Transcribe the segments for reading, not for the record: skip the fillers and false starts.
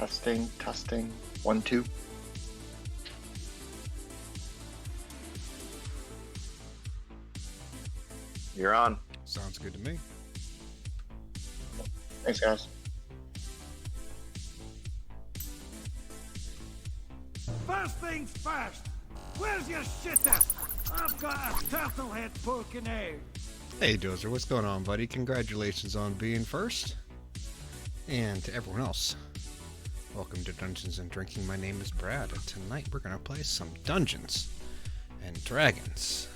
Testing, testing. 1, 2. You're on. Sounds good to me. Thanks, guys. First things first. Where's your shitter? I've got a turtlehead poking out. Hey Dozer, what's going on, buddy? Congratulations on being first. And to everyone else, welcome to Dungeons and Drinking. My name is Brad, and tonight we're going to play some Dungeons and Dragons.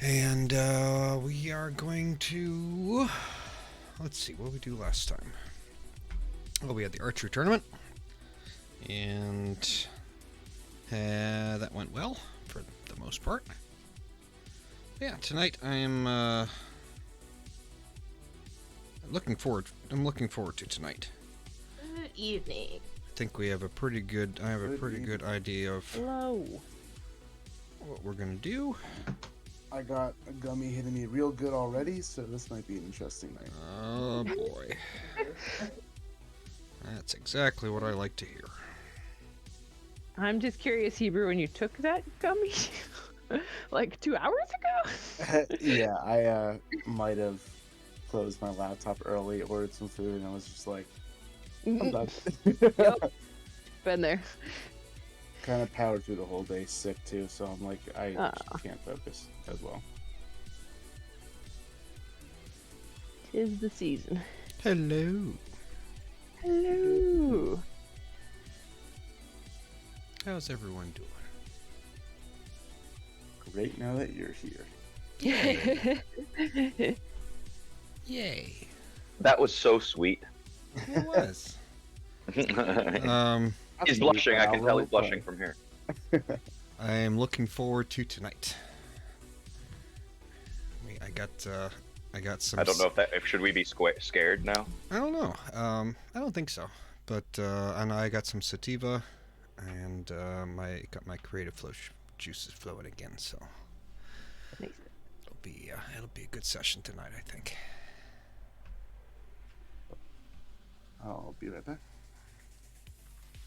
And we are going to... Let's see, what did we do last time? Well, we had the archery tournament. And that went well, for the most part. Yeah, tonight I'm looking forward to tonight. Good evening. I think we have a pretty good good idea of Hello. what we're gonna do. I got a gummy hitting me real good already, so this might be an interesting night. Oh boy. That's exactly what I like to hear. I'm just curious, Hebrew, when you took that gummy, like 2 hours ago? Yeah, I might have closed my laptop early, ordered some food, and I was just like, I'm done. Yep. Been there. Kind of powered through the whole day sick too, so I'm like, I just can't focus as well. 'Tis the season. Hello. Hello. How's everyone doing? Great now that you're here. Yay. That was so sweet. It was. He's blushing. I can tell he's blushing from here. I am looking forward to tonight. I got some. I don't know if should we be scared now. I don't know. I don't think so. But and I got some sativa, and got my creative flow juices flowing again. So Nice. it'll be a good session tonight, I think. I'll be right back.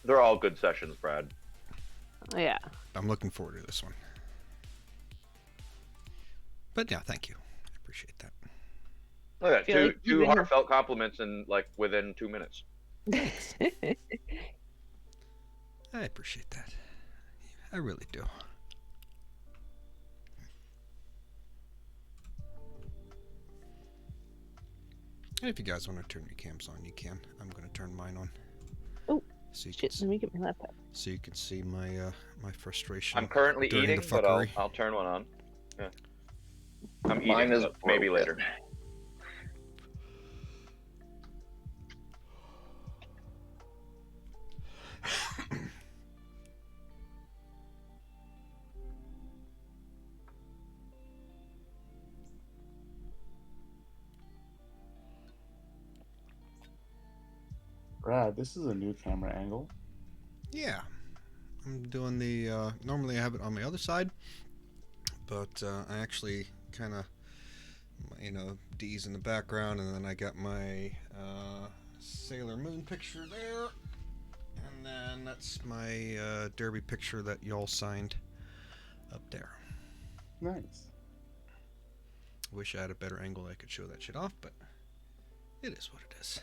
They're all good sessions, Brad. Oh, yeah. I'm looking forward to this one. But yeah, thank you. I appreciate that. Look at that. Feel like Two you've been- heartfelt compliments in within 2 minutes. I appreciate that. I really do. And if you guys want to turn your cams on, you can. I'm going to turn mine on. Oh, so you shit, let me get my laptop. So you can see my my frustration. I'm currently during eating, the but fuckery. I'll turn one on. Yeah. I'm Mine eating, is but maybe broken. later. Brad, this is a new camera angle. Yeah, I'm doing the. Normally I have it on my other side, but I actually kind of, D's in the background, and then I got my Sailor Moon picture there, and then that's my Derby picture that y'all signed up there. Nice. Wish I had a better angle I could show that shit off, but it is what it is.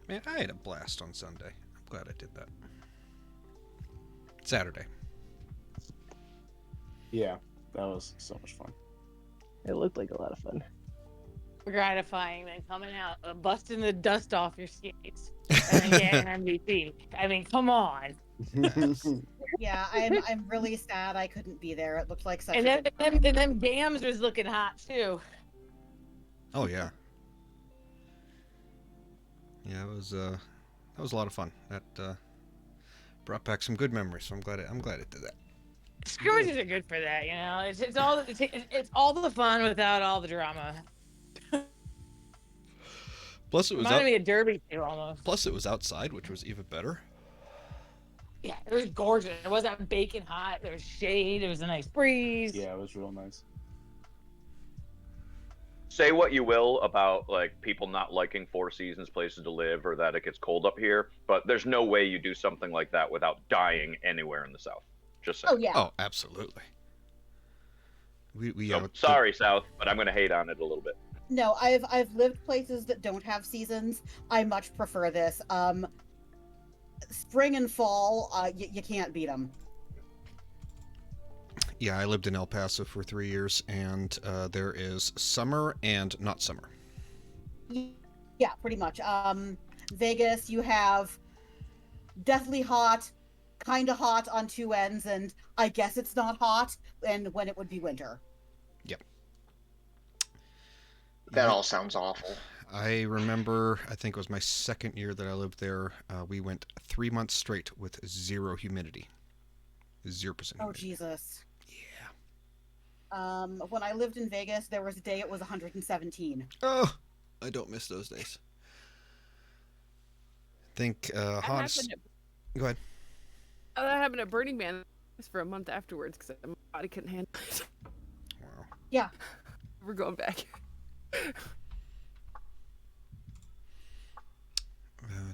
Man, I had a blast on Sunday. I'm glad I did that. Saturday. Yeah, that was so much fun. It looked like a lot of fun. Gratifying than coming out, busting the dust off your skates, and then getting an MVP. I mean, come on. Yeah, I'm really sad I couldn't be there. It looked like such And a then, good and then Gams was looking hot too. Oh yeah. Yeah, it was that was a lot of fun. That brought back some good memories. So I'm glad it did that. Scrimmages are good for that, you know. It's all the fun without all the drama. Plus it was Reminded me of Derby too, almost. Plus it was outside, which was even better. Yeah, it was gorgeous. It wasn't baking hot. There was shade. There was a nice breeze. Yeah, it was real nice. Say what you will about like people not liking Four Seasons places to live or that it gets cold up here, but there's no way you do something like that without dying anywhere in the South. Just saying. Oh yeah. Oh, absolutely. We So, sorry, South, but I'm gonna hate on it a little bit. No, I've lived places that don't have seasons. I much prefer this. Spring and fall, you can't beat them. Yeah, I lived in El Paso for 3 years, and there is summer and not summer. Yeah, pretty much. Vegas, you have deathly hot, kind of hot on two ends, and I guess it's not hot, and when it would be winter. Yep. That all sounds awful. I remember, I think it was my second year that I lived there, we went 3 months straight with zero humidity. 0% humidity. Oh, Jesus. Yeah. When I lived in Vegas, there was a day it was 117. Oh, I don't miss those days. I think hottest... Go ahead. That happened at Burning Man for a month afterwards because my body couldn't handle it. Wow. Yeah. We're going back.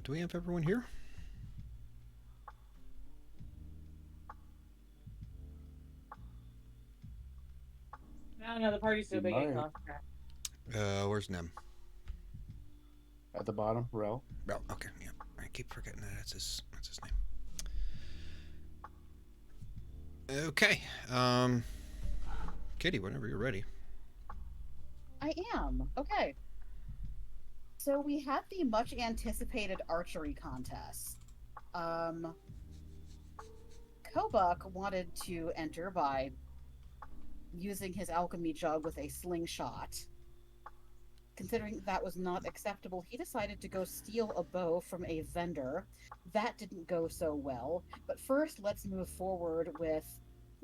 Do we have everyone here? No, the party's so You big it might. costs crap. Where's Nem? At the bottom, Rel. Oh, okay, yeah. I keep forgetting that's his name. Okay. Katie, whenever you're ready. I am. Okay. So we had the much anticipated archery contest. Kobuk wanted to enter by using his alchemy jug with a slingshot. Considering that was not acceptable, he decided to go steal a bow from a vendor. That didn't go so well. But first, let's move forward with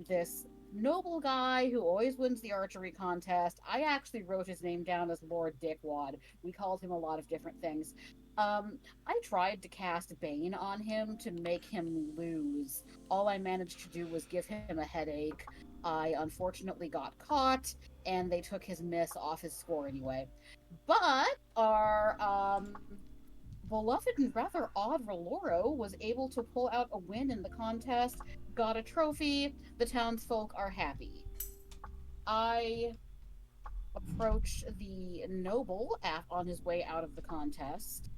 this noble guy who always wins the archery contest. I actually wrote his name down as Lord Dickwad. We called him a lot of different things. I tried to cast Bane on him to make him lose. All I managed to do was give him a headache. I unfortunately got caught, and they took his miss off his score anyway. But our beloved and rather odd Reloro was able to pull out a win in the contest, got a trophy. The townsfolk are happy. I approached the noble on his way out of the contest,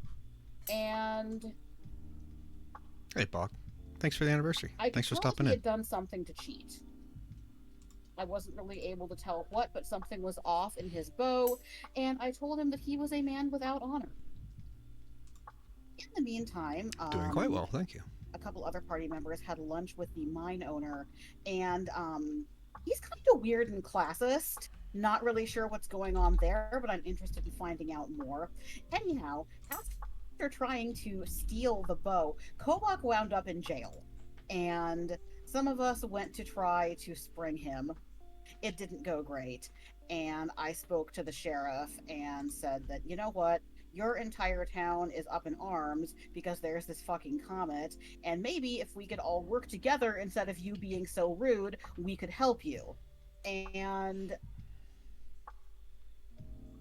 and Hey, Bog. Thanks for the anniversary. I Thanks for could tell stopping he in. had done something to cheat. I wasn't really able to tell what, but something was off in his bow, and I told him that he was a man without honor. In the meantime, Doing quite well, thank you. a couple other party members had lunch with the mine owner, and he's kind of weird and classist. Not really sure what's going on there, but I'm interested in finding out more. Anyhow, after trying to steal the bow, Kobak wound up in jail, and some of us went to try to spring him. It didn't go great, and I spoke to the sheriff and said that, you know what, your entire town is up in arms because there's this fucking comet, and maybe if we could all work together instead of you being so rude, we could help you. And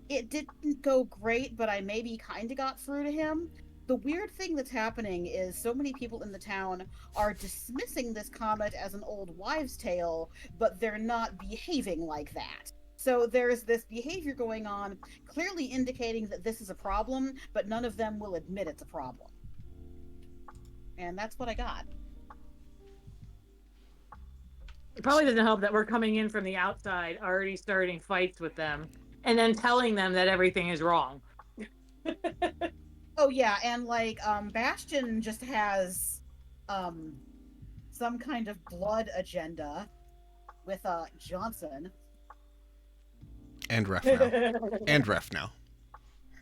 it didn't go great, but I maybe kind of got through to him. The weird thing that's happening is so many people in the town are dismissing this comet as an old wives' tale, but they're not behaving like that. So there's this behavior going on, clearly indicating that this is a problem, but none of them will admit it's a problem. And that's what I got. It probably doesn't help that we're coming in from the outside, already starting fights with them, and then telling them that everything is wrong. Oh yeah, and like Bastion just has some kind of blood agenda with Johnson. And ref now. And ref now.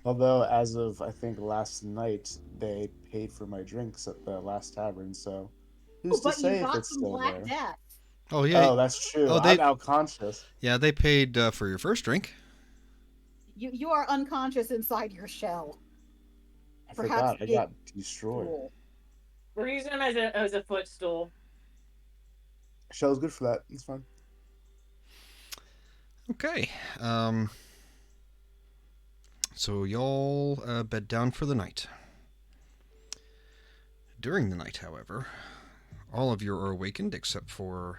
Although, as of I think last night, they paid for my drinks at the last tavern, so who's to But say you if got it's some still Black there? Death. Oh, yeah. Oh, that's true. Oh, I'm now conscious. Yeah, they paid for your first drink. You are unconscious inside your shell. I Perhaps forgot. I being got destroyed. cruel. We're using him as a footstool. Shell's good for that. It's fine. Okay. So y'all bed down for the night. During the night, however, all of you are awakened except for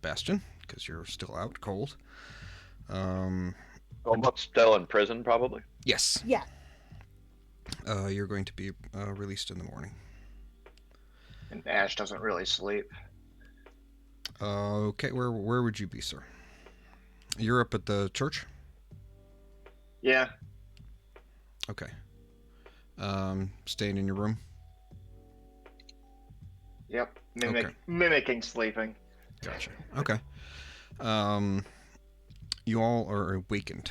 Bastion, because you're still out cold. But still in prison, probably. Yes. Yeah. You're going to be released in the morning. And Ash doesn't really sleep. Okay, where would you be, sir? You're up at the church? Yeah. Okay. Staying in your room? Yep. Okay. Mimicking sleeping. Gotcha. Okay. You all are awakened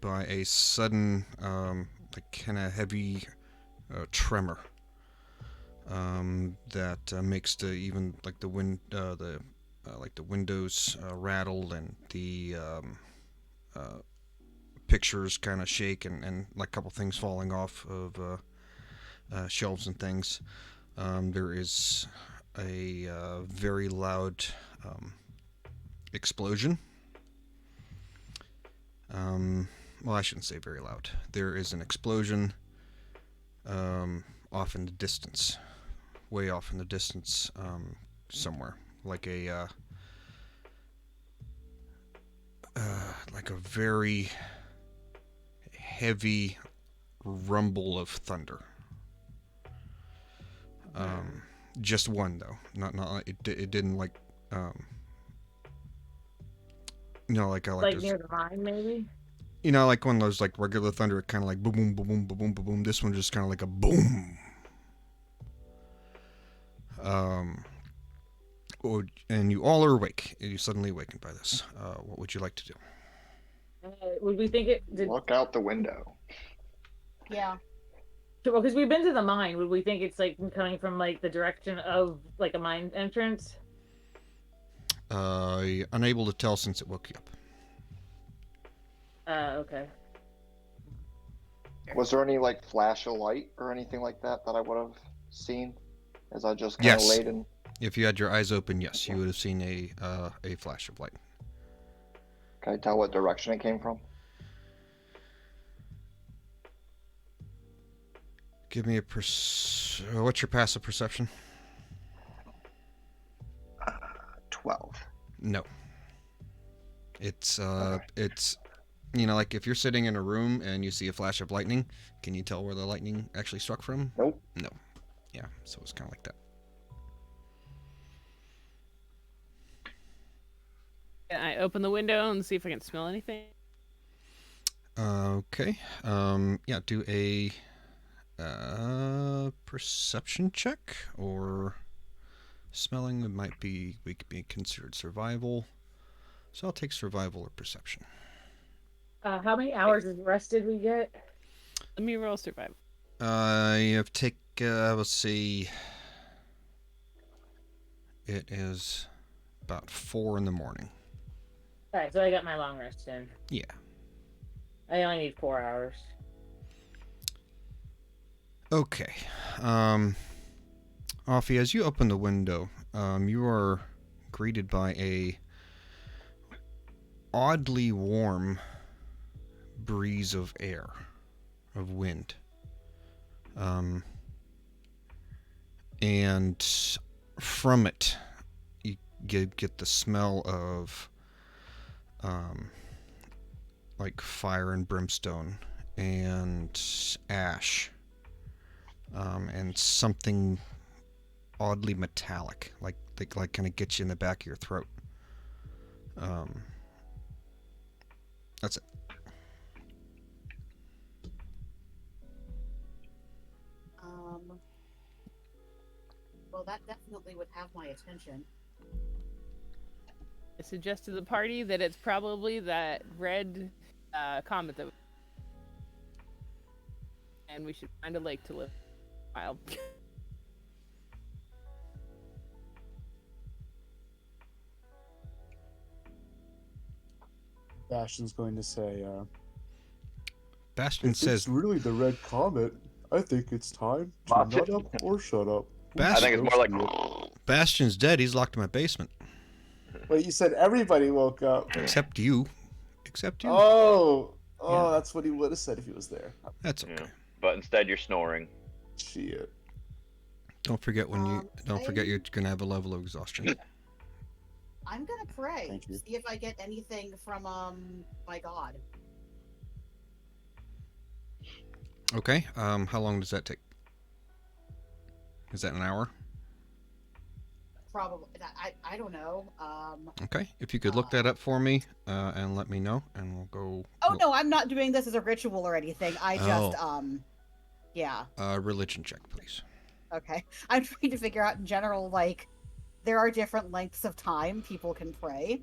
by a sudden, like kind of heavy tremor. That makes even like the windows rattle and the pictures kind of shake and like a couple things falling off of shelves and things. There is a very loud explosion. Well, I shouldn't say very loud. There is an explosion off in the distance, way off in the distance, somewhere, like a very heavy rumble of thunder. Just one though, not it didn't like like Near the mine, maybe. Like one of those like regular thunder, kind of like boom, boom, boom, boom, boom, boom, boom, boom. This one just kind of like a boom. And you all are awake. You suddenly awakened by this. What would you like to do? Would we think it did? Look out the window. Yeah. Well, because we've been to the mine. Would we think it's like coming from like the direction of like a mine entrance? Unable to tell since it woke you up. Okay. Was there any like flash of light or anything like that I would have seen as I just kind of laid in? If you had your eyes open, yes, you would have seen a flash of light. Can I tell what direction it came from? Give me a what's your passive perception? 12. No. It's like if you're sitting in a room and you see a flash of lightning, can you tell where the lightning actually struck from? Nope. No. Yeah, so it's kind of like that. Can I open the window and see if I can smell anything? Okay. Yeah, do a perception check, or smelling. It might be, we could be considered survival. So I'll take survival or perception. How many hours of rest did we get? Let me roll survival. You have let's see. It is about 4 in the morning. Alright, so I got my long rest in. Yeah. I only need 4 hours. Okay. Offie, as you open the window, you are greeted by a oddly warm breeze of air, of wind. And from it, you get the smell of like fire and brimstone and ash, and something oddly metallic, like kind of gets you in the back of your throat. That's it. Well, that definitely would have my attention. I suggest to the party that it's probably that red comet that, and we should find a lake to live a while. Bastion's going to say, Bastion if says, it's really the red comet, I think it's time to Watch nut it. up or shut up. I think it's more like. Bastion's dead. He's locked in my basement. Wait, you said everybody woke up. Except you. Except you. Oh, Yeah. that's what he would have said if he was there. That's okay. Yeah. But instead, you're snoring. Shit. Don't forget you're gonna have a level of exhaustion. I'm gonna pray. Thank you. See if I get anything from my god. Okay. How long does that take? Is that an hour? Probably. I don't know. Okay. If you could look that up for me and let me know, and we'll go. Oh no, I'm not doing this as a ritual or anything. I just yeah. Religion check, please. Okay. I'm trying to figure out in general, like, there are different lengths of time people can pray.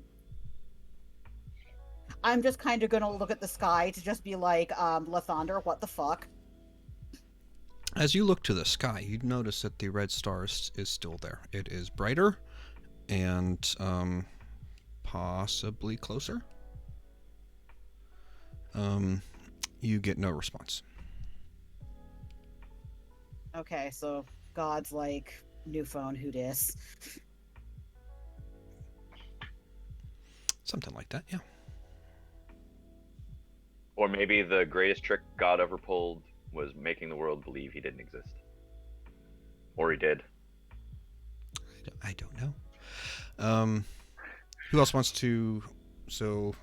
I'm just kind of gonna look at the sky to just be like, Lathander, what the fuck? As you look to the sky, you notice that the red star is still there. It is brighter and possibly closer. You get no response. Okay, so God's like, new phone, who dis? Something like that, yeah. Or maybe the greatest trick God ever pulled was making the world believe he didn't exist. Or he did. I don't know. Who else wants to? So,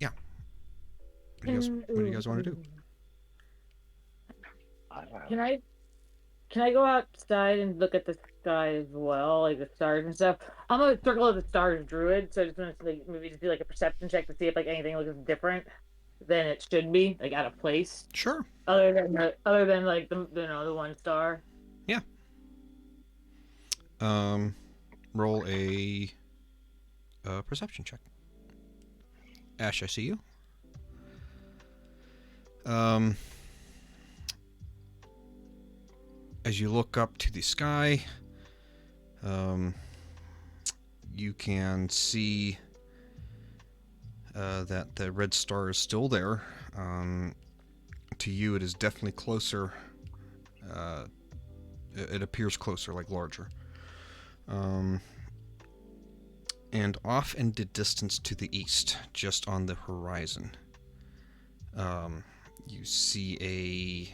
yeah. What do you guys want to do? Can I go outside and look at the sky as well, like the stars and stuff? I'm a circle of the stars druid, so I just want to like maybe just do like a perception check to see if like anything looks different than it should be, like out of place. Sure. Other than like the one star. Yeah. Roll a perception check. Ash, I see you. As you look up to the sky, you can see that the red star is still there. To you, it is definitely closer. It appears closer, like larger. And off in the distance to the east, just on the horizon, you see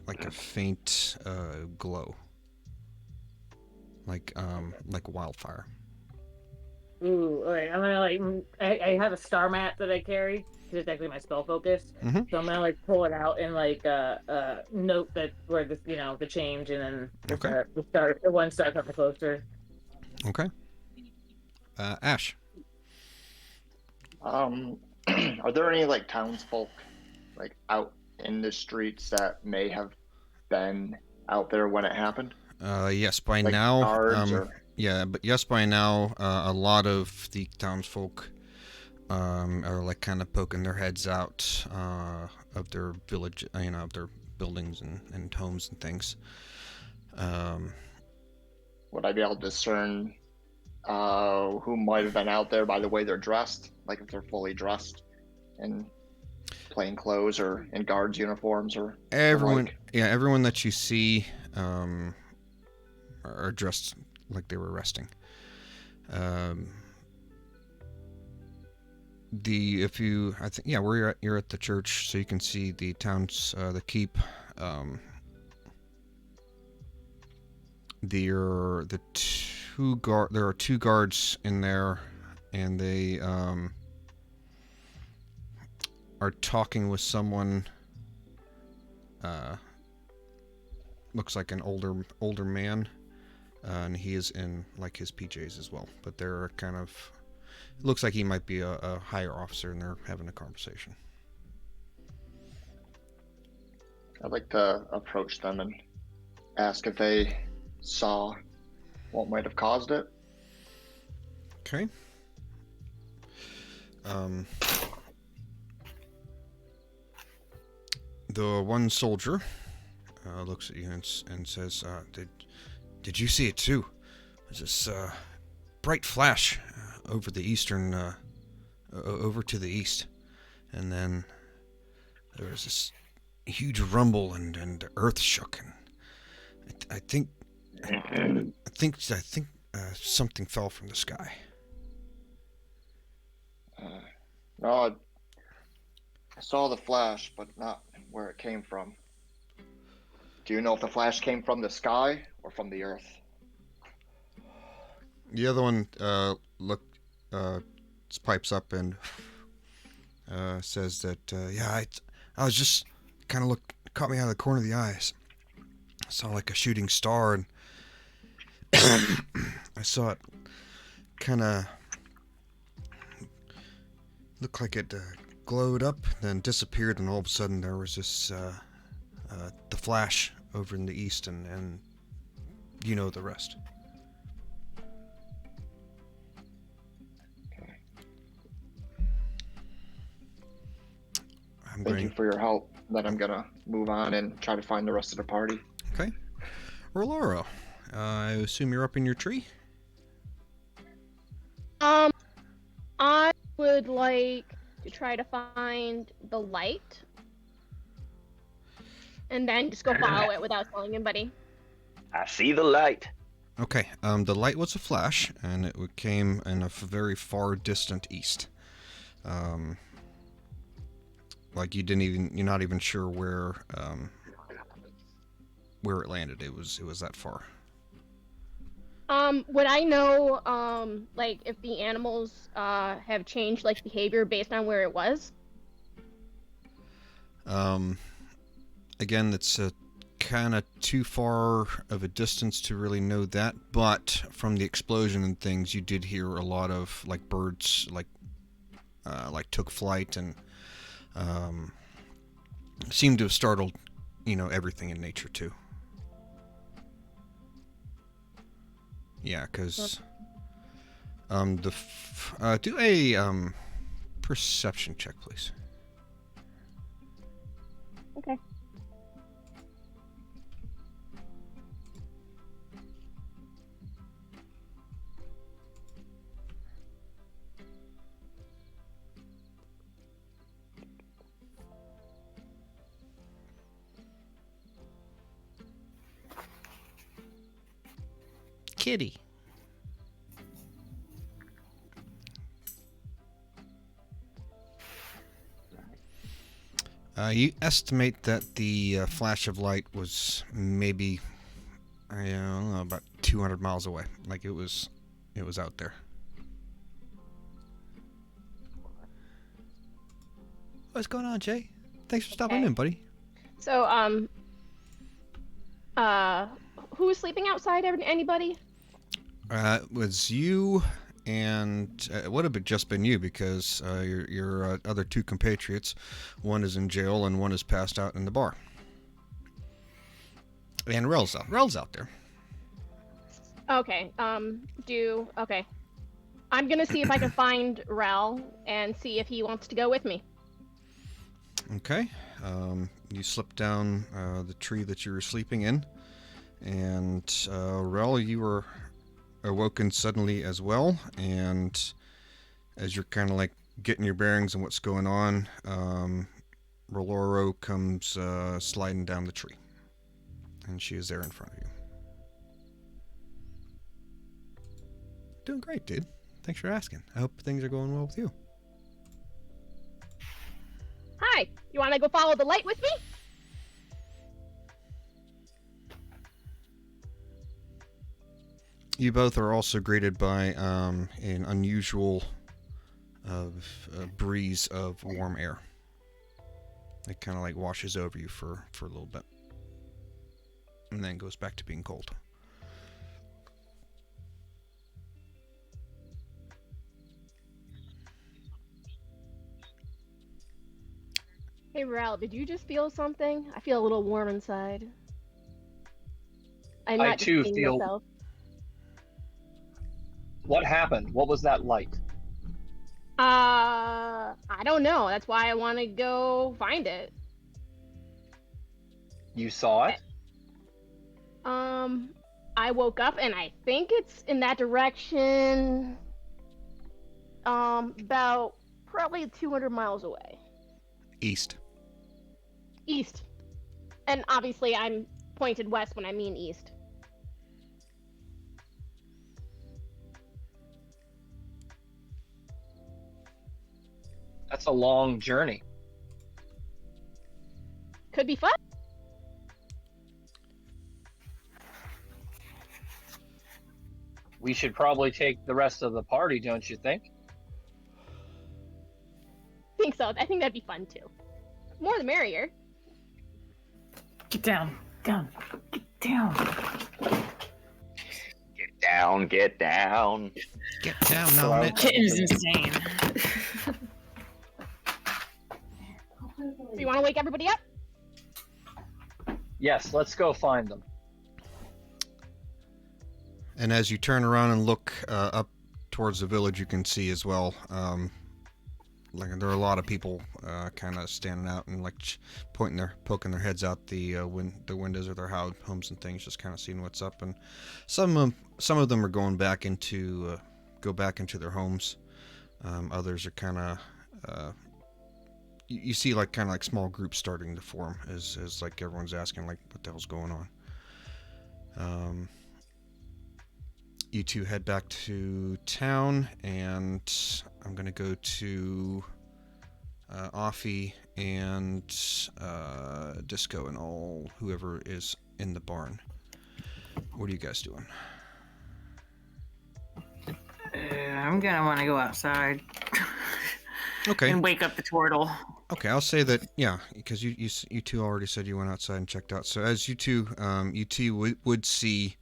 like a faint glow, like wildfire. Ooh, alright, I'm gonna like I have a star map that I carry because it's actually my spell focus. Mm-hmm. So I'm gonna like pull it out and like note that where the the change and then the one star coming closer. Okay. Ash. Are there any like townsfolk like out in the streets that may have been out there when it happened? Yes, by like now. Guards or... Yeah, but yes, by now, a lot of the townsfolk are like kind of poking their heads out of their village, of their buildings and homes and things. Would I be able to discern who might have been out there by the way they're dressed? Like if they're fully dressed in plain clothes or in guards uniforms or everyone? like? Yeah, everyone that you see are dressed like they were resting. You're at the church, so you can see the town's the keep. There are two guards in there, and they are talking with someone. Looks like an older man, and he is in like his PJs as well. But they're kind of looks like he might be a higher officer, and they're having a conversation. I'd like to approach them and ask if they saw what might have caused it. Okay. The one soldier looks at you and says, "Did you see it too? There's this bright flash over the eastern, over to the east, and then there was this huge rumble and the earth shook, and I think something fell from the sky. No, I saw the flash, but not where it came from. Do you know if the flash came from the sky or from the earth? The other one pipes up and says that I was just kind of caught me out of the corner of the eyes. I saw like a shooting star, and I saw it kind of looked like it glowed up, then disappeared, and all of a sudden there was this the flash over in the east, and you know the rest. Okay. Thank you for your help. Then I'm gonna move on and try to find the rest of the party. Okay. Roloro, I assume you're up in your tree? I would like to try to find the light. And then just go follow it without telling anybody. I see the light. Okay, the light was a flash, and it came in a very far distant east. Like you're not even sure where it landed. It was that far. Would I know, like, if the animals, have changed, like, behavior based on where it was? Again, it's kind of too far of a distance to really know that, but from the explosion and things, you did hear a lot of, like, birds, like took flight and, seemed to have startled, everything in nature, too. Yeah, because do a perception check, please. Okay. Kitty. You estimate that the flash of light was maybe, I don't know, about 200 miles away. Like it was out there. What's going on, Jay? Thanks for stopping in, buddy. So, who was sleeping outside? Anybody? It was you, and it would have just been you because your other two compatriots, one is in jail and one is passed out in the bar. And Rel's out there. Okay, okay. I'm gonna see if I can find Rel and see if he wants to go with me. Okay. You slip down the tree that you were sleeping in, and Rel, you were awoken suddenly as well, and as you're kind of like getting your bearings and what's going on, Roloro comes sliding down the tree, and she is there in front of you. Doing great, dude. Thanks for asking. I hope things are going well with you. Hi, you want to go follow the light with me? You both are also greeted by an unusual breeze of warm air. It kind of like washes over you for a little bit, and then goes back to being cold. Hey, Rel, did you just feel something? I feel a little warm inside. I'm not I too just being feel. myself. What happened? What was that light? I don't know. That's why I want to go find it. You saw it? I woke up and I think it's in that direction. About probably 200 miles away. East. East. And obviously, I'm pointed west when I mean east. That's a long journey. Could be fun. We should probably take the rest of the party, don't you think? I think so. I think that'd be fun too. More the merrier. Get down. Down. Get down. Get down, get down. Get down now, Well, Mitch. Kitten's insane. So you want to wake everybody up? Yes, let's go find them. And as you turn around and look up towards the village, you can see as well, like there are a lot of people kind of standing out and like poking their heads out the windows of their homes and things, just kind of seeing what's up. And some of them are going back into their homes. Others are kind of you see like kind of like small groups starting to form as like everyone's asking like what the hell's going on. You two head back to town, and I'm gonna go to Offie and Disco and all whoever is in the barn. What are you guys doing? I'm gonna want to go outside. Okay. And wake up the turtle. Okay, I'll say that, yeah, because you two already said you went outside and checked out. So as you two would see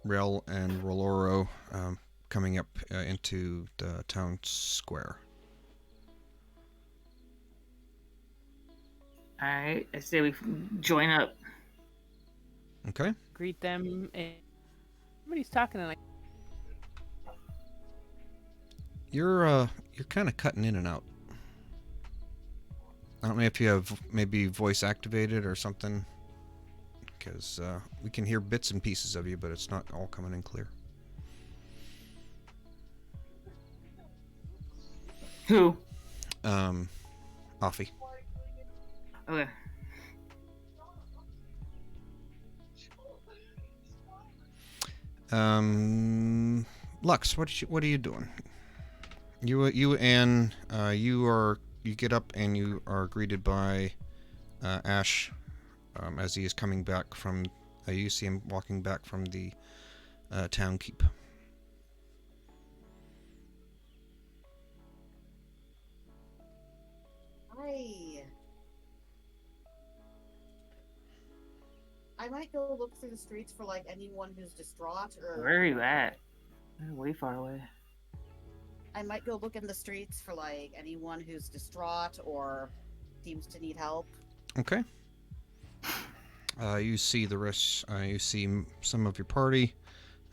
Rel and Roloro coming up into the town square. Alright, I say we join up. Okay. Greet them, and somebody's talking, and You're kind of cutting in and out. I don't know if you have maybe voice activated or something, because we can hear bits and pieces of you, but it's not all coming in clear. Who? Offie. Okay. Lux, what are you doing? You get up and you are greeted by Ash as he is coming back from. You see him walking back from the town keep. Hi. I might go look through the streets for like anyone who's distraught or. Where are you at? You're way far away. I might go look in the streets for like anyone who's distraught or seems to need help. Okay. You see the rest. You see some of your party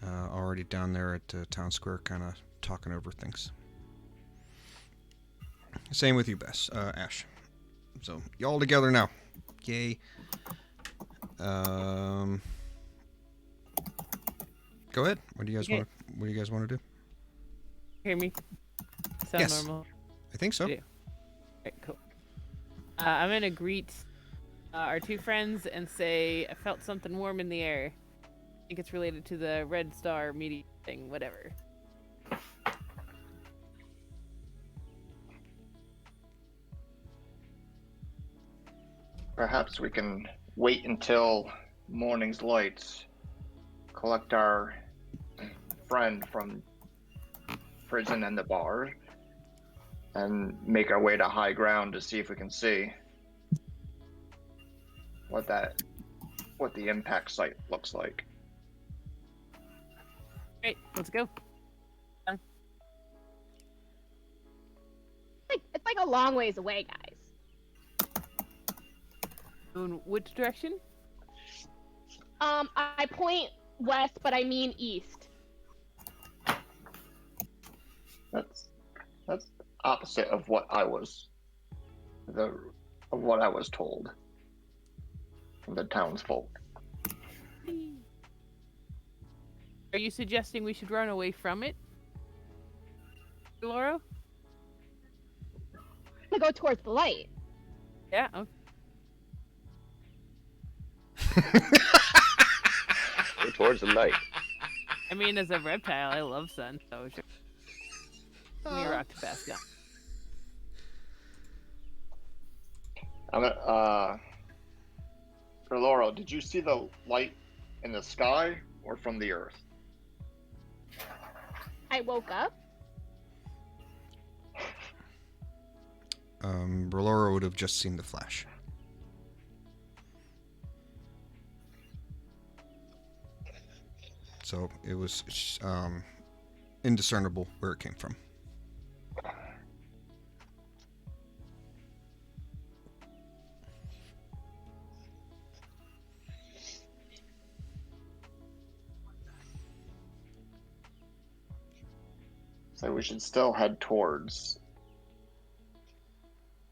already down there at the town square, kind of talking over things. Same with you, Bess, Ash. So you all together now. Yay. Go ahead. What do you guys want? What do you guys want to do? hear me? Sound Yes. normal? I think so. Alright, cool. I'm gonna greet our two friends and say I felt something warm in the air. I think it's related to the Red Star meteor thing, whatever. Perhaps we can wait until morning's lights, collect our friend from prison and the bar, and make our way to high ground to see if we can see what the impact site looks like. Great, let's go. It's like a long ways away, guys. In which direction? I point west, but I mean east. That's opposite of what I was told from the townsfolk. Are you suggesting we should run away from it, Laura? I'm gonna go towards the light. Yeah. Okay. Go towards the light. I mean, as a reptile, I love sun, so sure. Give me a rock to bask on. I'm gonna, Laurel, did you see the light in the sky or from the earth? I woke up. Rolora would have just seen the flash. So it was indiscernible where it came from. So we should still head towards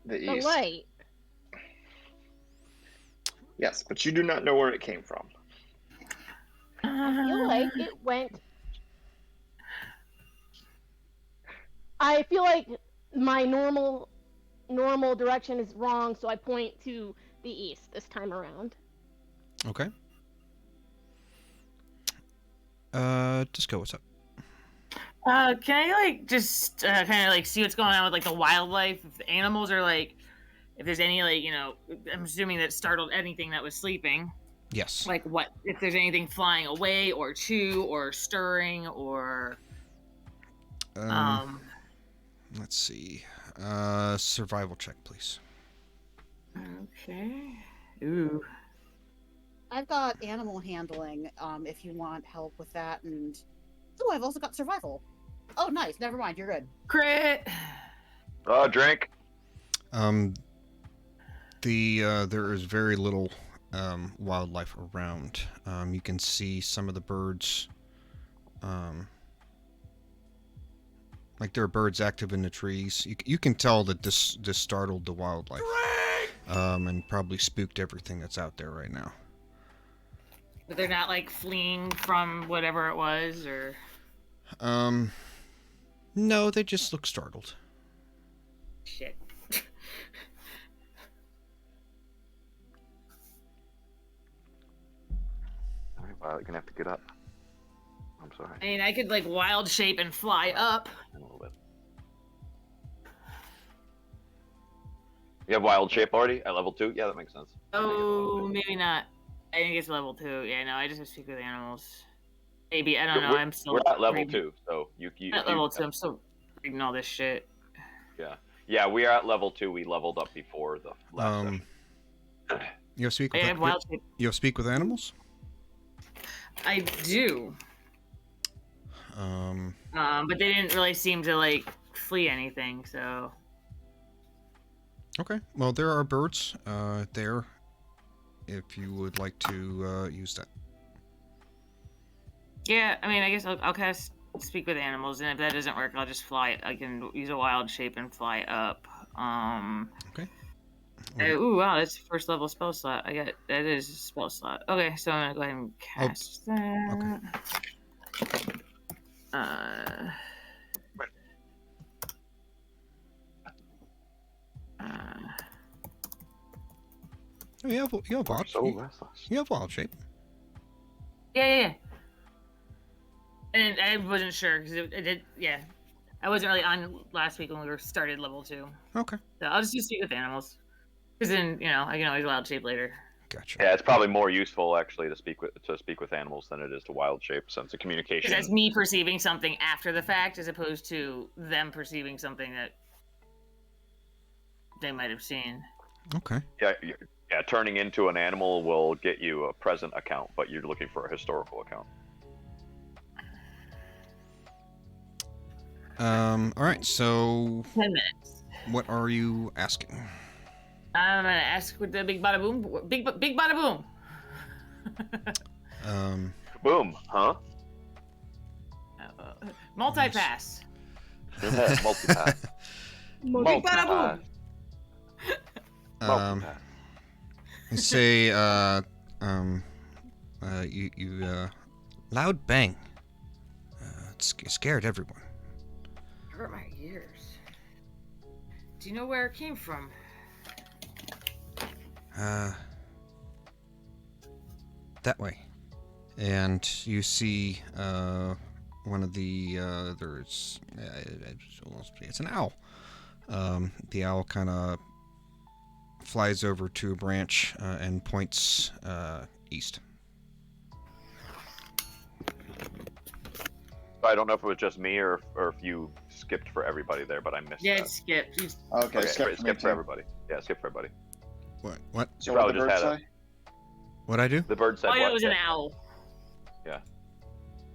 the The east. light. Yes, but you do not know where it came from. I feel like it went. I feel like my normal direction is wrong, so I point to the east this time around. Okay. Disco, what's up? Can I like just kind of like see what's going on with like the wildlife? If the animals are like, if there's any like, I'm assuming that startled anything that was sleeping. Yes. Like what? If there's anything flying away or or stirring or. Let's see. Survival check, please. Okay. Ooh. I've got animal handling, if you want help with that, and oh, I've also got survival. Oh, nice. Never mind. You're good. Crit. Drink. There is very little wildlife around. You can see some of the birds. Like there are birds active in the trees. You can tell that this startled the wildlife. And probably spooked everything that's out there right now. But they're not like fleeing from whatever it was, or. No, they just look startled. Shit. Alright, well, you're gonna have to get up. I'm sorry. I mean, I could like wild shape and fly up. A little bit. You have wild shape already at level 2? Yeah, that makes sense. Oh, maybe not. I think it's level 2. Yeah, no, I just have to speak with animals. Maybe, I don't know. I'm still. We're at level reading. 2, so you. At level 2, I'm still reading all this shit. Yeah, yeah, we are at level 2. We leveled up before the last session. You have speak with I have wild shape. You have speak with animals? I do. But they didn't really seem to like flee anything, so. Okay. Well, there are birds there. If you would like to use that. Yeah, I mean, I guess I'll cast speak with animals, and if that doesn't work, I'll just fly. I can use a wild shape and fly up. Okay. Ooh, wow, that's first level spell slot. That is a spell slot. Okay, so I'm gonna go ahead and cast that. Okay. You have wild. You have wild shape. Yeah. And I wasn't sure because it did. Yeah, I wasn't really on last week when we were started level 2. Okay. So I'll just use speak with animals, because then I can always wild shape later. Gotcha. Yeah, it's probably more useful actually to speak with animals than it is to wild shape, since the communication. Because that's me perceiving something after the fact, as opposed to them perceiving something that they might have seen. Okay. Yeah, turning into an animal will get you a present account, but you're looking for a historical account. All right. So. 10 minutes. What are you asking? I'm gonna ask with the big bada boom. Big bada boom. Boom, huh? Multi-pass. Multi-pass. Big bada boom. Say, loud bang. It scared everyone. Hurt my ears. Do you know where it came from? that way. And you see one of the it's an owl. The owl kind of flies over to a branch and points east. I don't know if it was just me or if you skipped for everybody there, but I missed Yeah, that. it's skipped. Okay, skip for everybody. Yeah, skip for everybody. What? So You what did probably the bird just had say? What'd I do? The bird said Oh, yeah, what? it was an Yeah. owl. Yeah.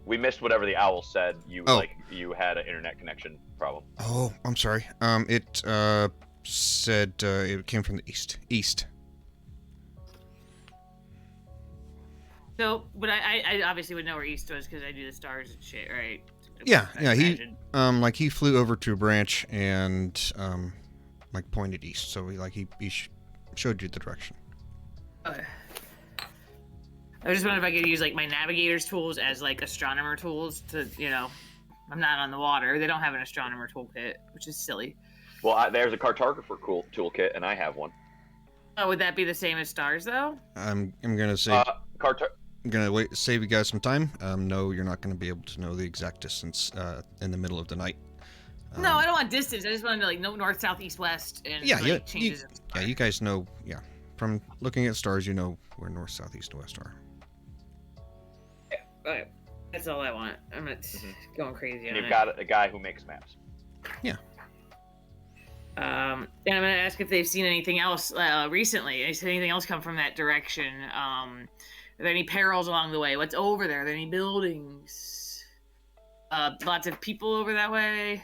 We missed whatever the owl said. You Oh. you had an internet connection problem. Oh, I'm sorry. It said it came from the east. East. So, but I obviously would know where east was because I do the stars and shit, right? Yeah, I yeah. imagine. He flew over to a branch and pointed east. So he showed you the direction. Okay. I was just wondering if I could use like my navigator's tools as like astronomer tools to, I'm not on the water. They don't have an astronomer toolkit, which is silly. Well, there's a cartographer toolkit, and I have one. Oh, would that be the same as stars though? I'm gonna say I'm gonna save you guys some time. No, you're not gonna be able to know the exact distance in the middle of the night. No, I don't want distance. I just wanted to like know north, south, east, west, and changes. You guys know. Yeah, from looking at stars, you know where north, south, east, and west are. Okay. That's all I want. I'm not going crazy on You've it. got a guy who makes maps. Yeah. And I'm gonna ask if they've seen anything else recently. Has anything else come from that direction? Are there any perils along the way? What's over there? Are there any buildings? Lots of people over that way.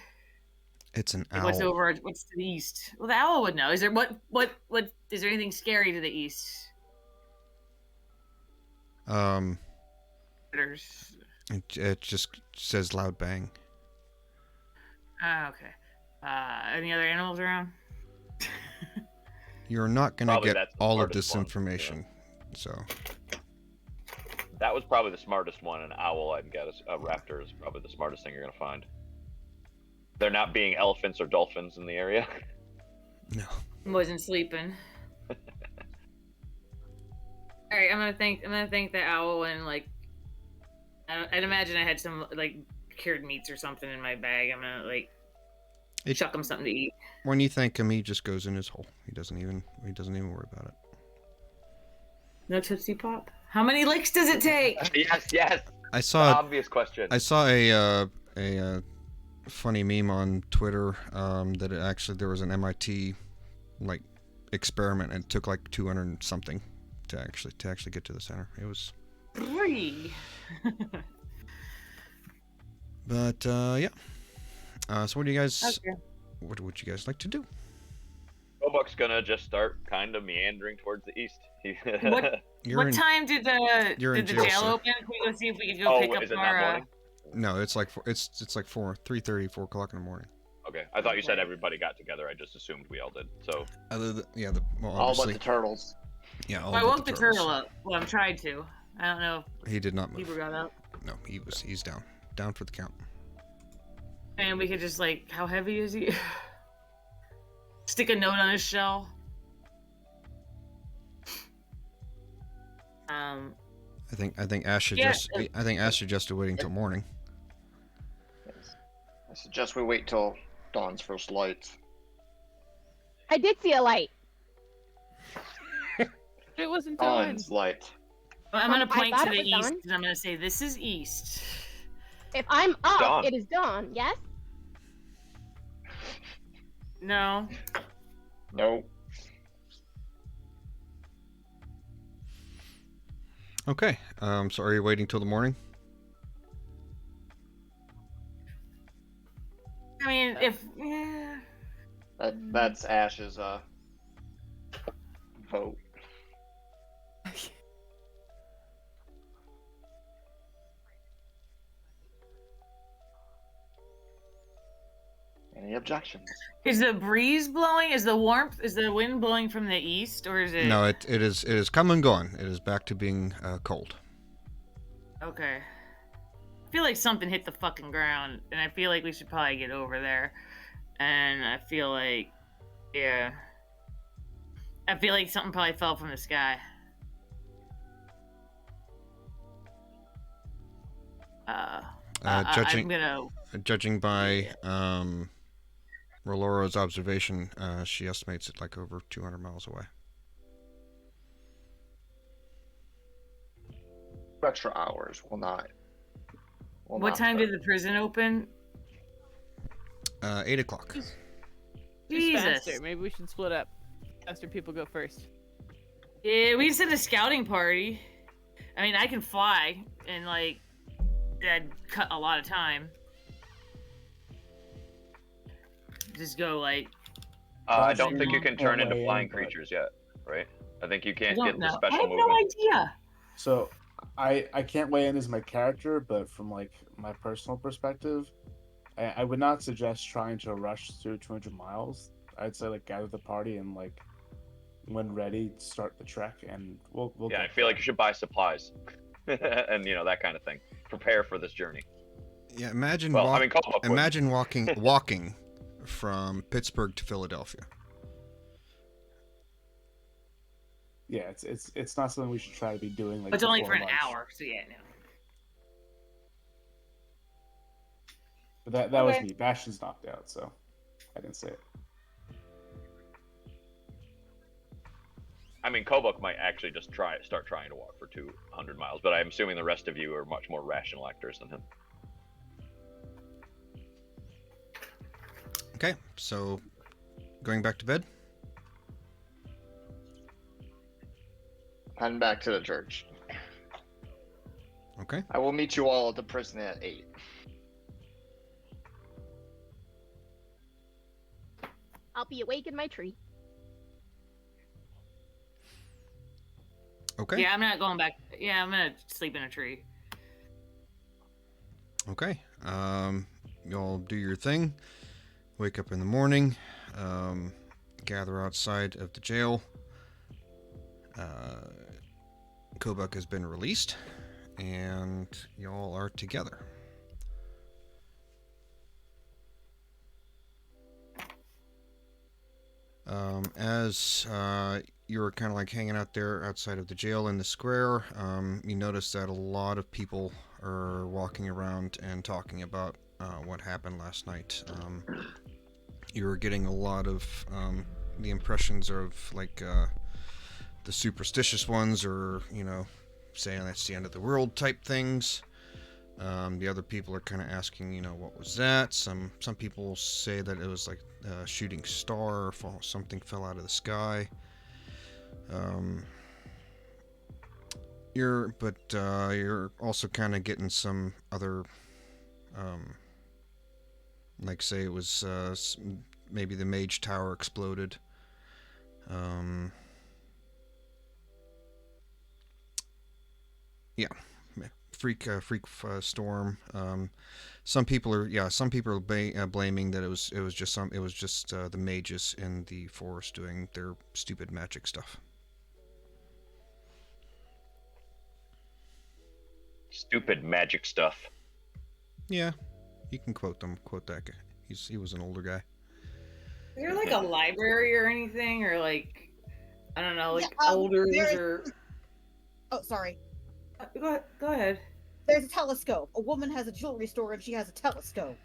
It's an Like, owl. What's to the east? Well, the owl would know. Is there what? Is there anything scary to the east? It just says loud bang. Oh, okay. Any other animals around? You're not gonna Probably get that's the all of smartest this one, information, so. That was probably the smartest one. An owl, I'd guess. A raptor is probably the smartest thing you're gonna find. They're not being elephants or dolphins in the area. No. Wasn't sleeping. All right, I'm gonna thank the owl and like. I'd imagine I had some like cured meats or something in my bag. I'm gonna like chuck him something to eat. When you thank him, he just goes in his hole. He doesn't even worry about it. No Tootsie Pop. How many licks does it take? Yes. I saw the obvious question. I saw a funny meme on Twitter that there was an MIT like experiment and it took like 200 and something to actually get to the center. It was 3. But yeah. So what do you guys? Okay. What would you guys like to do? Roebuck's gonna just start kind of meandering towards the east. What time did the jail open? Can we go see if we can go pick up is it our? that morning? No, it's like it's like 3:30, 4 o'clock in the morning. Okay, I thought you said everybody got together. I just assumed we all did. So. All but the turtles. Yeah. Well, I woke the turtle up. Well, I'm trying to. I don't know. He did not move. People got up. No, he's down for the count. And we could just like, how heavy is he? Stick a note on his shell. I think Ash suggested waiting till morning. I suggest we wait till dawn's first lights. I did see a light. It wasn't dawn. Dawn's light. I'm gonna I point thought to the it was east, dawn. and I'm gonna say this is east. If I'm up, Dawn. it is dawn. Yes. No. No. Okay. So are you waiting till the morning? I mean, yeah. That's Ash's vote. Any objections? Is the breeze blowing? Is the warmth? Is the wind blowing from the east, or is it? No, it is come and gone. It is back to being cold. Okay. I feel like something hit the fucking ground, and I feel like we should probably get over there. And I feel like, yeah. I feel like something probably fell from the sky. Judging, I'm gonna. judging by Roloro's observation, she estimates it like over 200 miles away. Extra hours will not. What time did the prison open? 8 o'clock. Who's Jesus. faster? Maybe we should split up. Faster people go first. Yeah, we sent a scouting party. I mean, I can fly, and like, that'd cut a lot of time. Just go like. I don't think you can turn into Away, flying but- creatures yet, right? I think you I can't don't get the know. I special have movement. no idea. So I can't weigh in as my character, but from like my personal perspective, I would not suggest trying to rush through 200 miles. I'd say like gather the party and like when ready, start the trek, and we'll Yeah, I get feel there. like you should buy supplies, and that kind of thing. Prepare for this journey. Yeah, imagine Well, I mean, Kobach would. imagine walking from Pittsburgh to Philadelphia. Yeah, it's not something we should try to be doing like It's only for before an lunch. hour, so yeah, no. But that was Okay. me. Bastion's knocked out, so I didn't say it. I mean, Kobach might actually just start trying to walk for 200 miles, but I'm assuming the rest of you are much more rational actors than him. Okay, so going back to bed. Heading back to the church. Okay. I will meet you all at the prison at 8. I'll be awake in my tree. Okay. Yeah, I'm not going back. Yeah, I'm gonna sleep in a tree. Okay. Y'all do your thing. Wake up in the morning. Gather outside of the jail. Kobach has been released, and y'all are together. As you were kind of like hanging out there outside of the jail in the square, you notice that a lot of people are walking around and talking about what happened last night. You were getting a lot of the impressions of like the superstitious ones, or saying that's the end of the world type things. The other people are kind of asking, what was that? Some people say that it was like a shooting star, or something fell out of the sky. You're also kind of getting some other, like say it was maybe the Mage Tower exploded. Yeah. Freak storm. Some people are blaming that it was just the mages in the forest doing their stupid magic stuff. Stupid magic stuff. Yeah, you can quote that guy. He was an older guy. Is there like a library or anything, or like I don't know, like Yeah, elders there is- or? Oh, sorry. Go ahead. There's a telescope. A woman has a jewelry store and she has a telescope.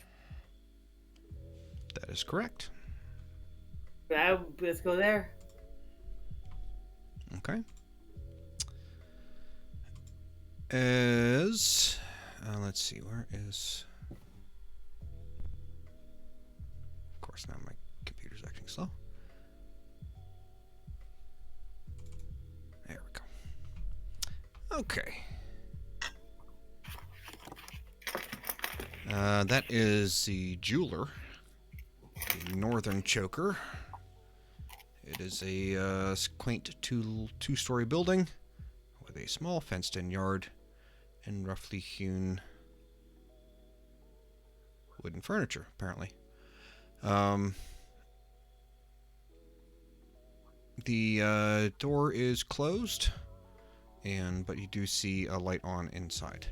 That is correct. Let's go there. Okay. Let's see, where is... Of course, now my computer's acting slow. There we go. Okay. That is the jeweler, the Northern Choker. It is a quaint two-story building with a small fenced-in yard and roughly hewn wooden furniture, apparently. The door is closed, but you do see a light on inside.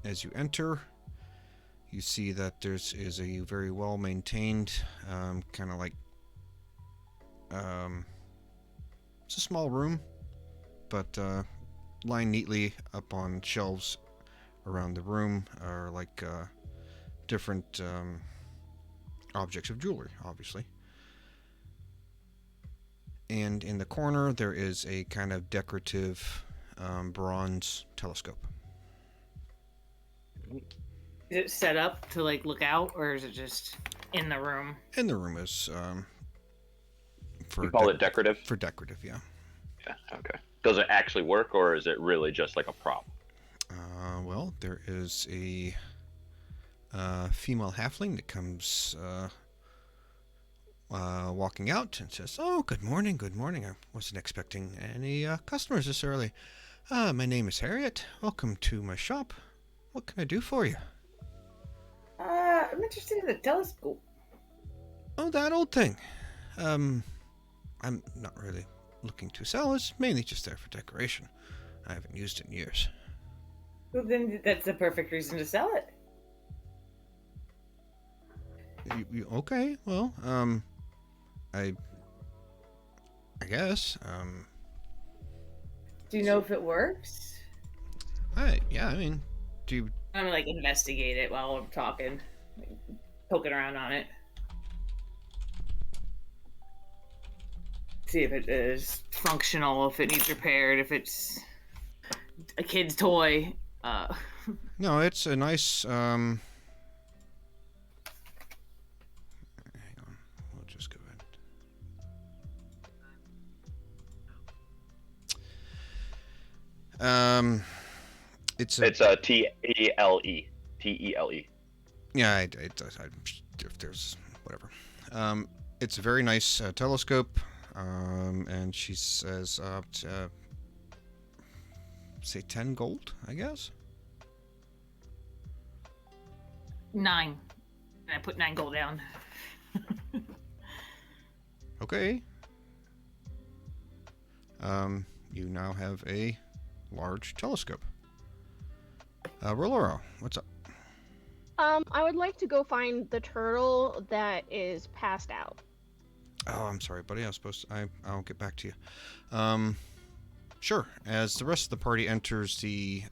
As you enter, you see that is a very well maintained, kind of like, it's a small room, but line neatly up on shelves around the room are like different objects of jewelry, obviously. And in the corner, there is a kind of decorative bronze telescope. Is it set up to like look out, or is it just in the room? In the room is for You call it decorative? For decorative, yeah. Yeah, okay. Does it actually work, or is it really just like a prop? Well, there is a female halfling that comes walking out and says, "Oh, good morning, good morning. I wasn't expecting any customers this early. My name is Harriet. Welcome to my shop. What can I do for you?" I'm interested in the telescope. "Oh, that old thing. I'm not really looking to sell. It's mainly just there for decoration. I haven't used it in years." Well, then that's the perfect reason to sell it. Okay, well, I guess, Do you know if it works? yeah, I mean, do you... I'm gonna like investigate it while I'm talking, like, poking around on it. See if it is functional, if it needs repaired, if it's a kid's toy. No, it's a nice, hang on, we'll just go ahead. It's a T-E-L-E. T-E-L-E. Yeah, if there's whatever. It's a very nice telescope, and she says, say 10 gold, I guess. 9. And I put 9 gold down. Okay. You now have a large telescope. Roloro, what's up? I would like to go find the turtle that is passed out. Oh, I'm sorry, buddy. I'll get back to you. Sure. As the rest of the party enters the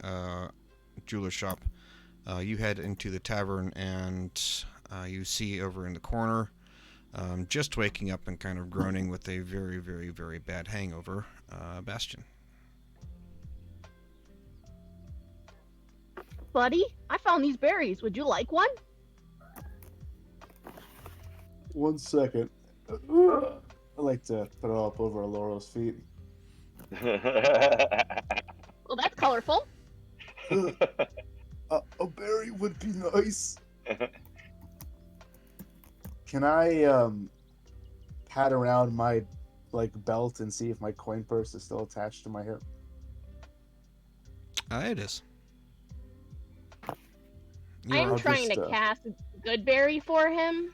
jeweler shop, you head into the tavern, and you see over in the corner, just waking up and kind of groaning with a very, very, very bad hangover, Bastion. Buddy, I found these berries. Would you like one? 1 second. I like to throw up over Laurel's feet. Well, that's colorful. A berry would be nice. Can I pat around my belt and see if my coin purse is still attached to my hip? It is. I am trying to cast Goodberry for him.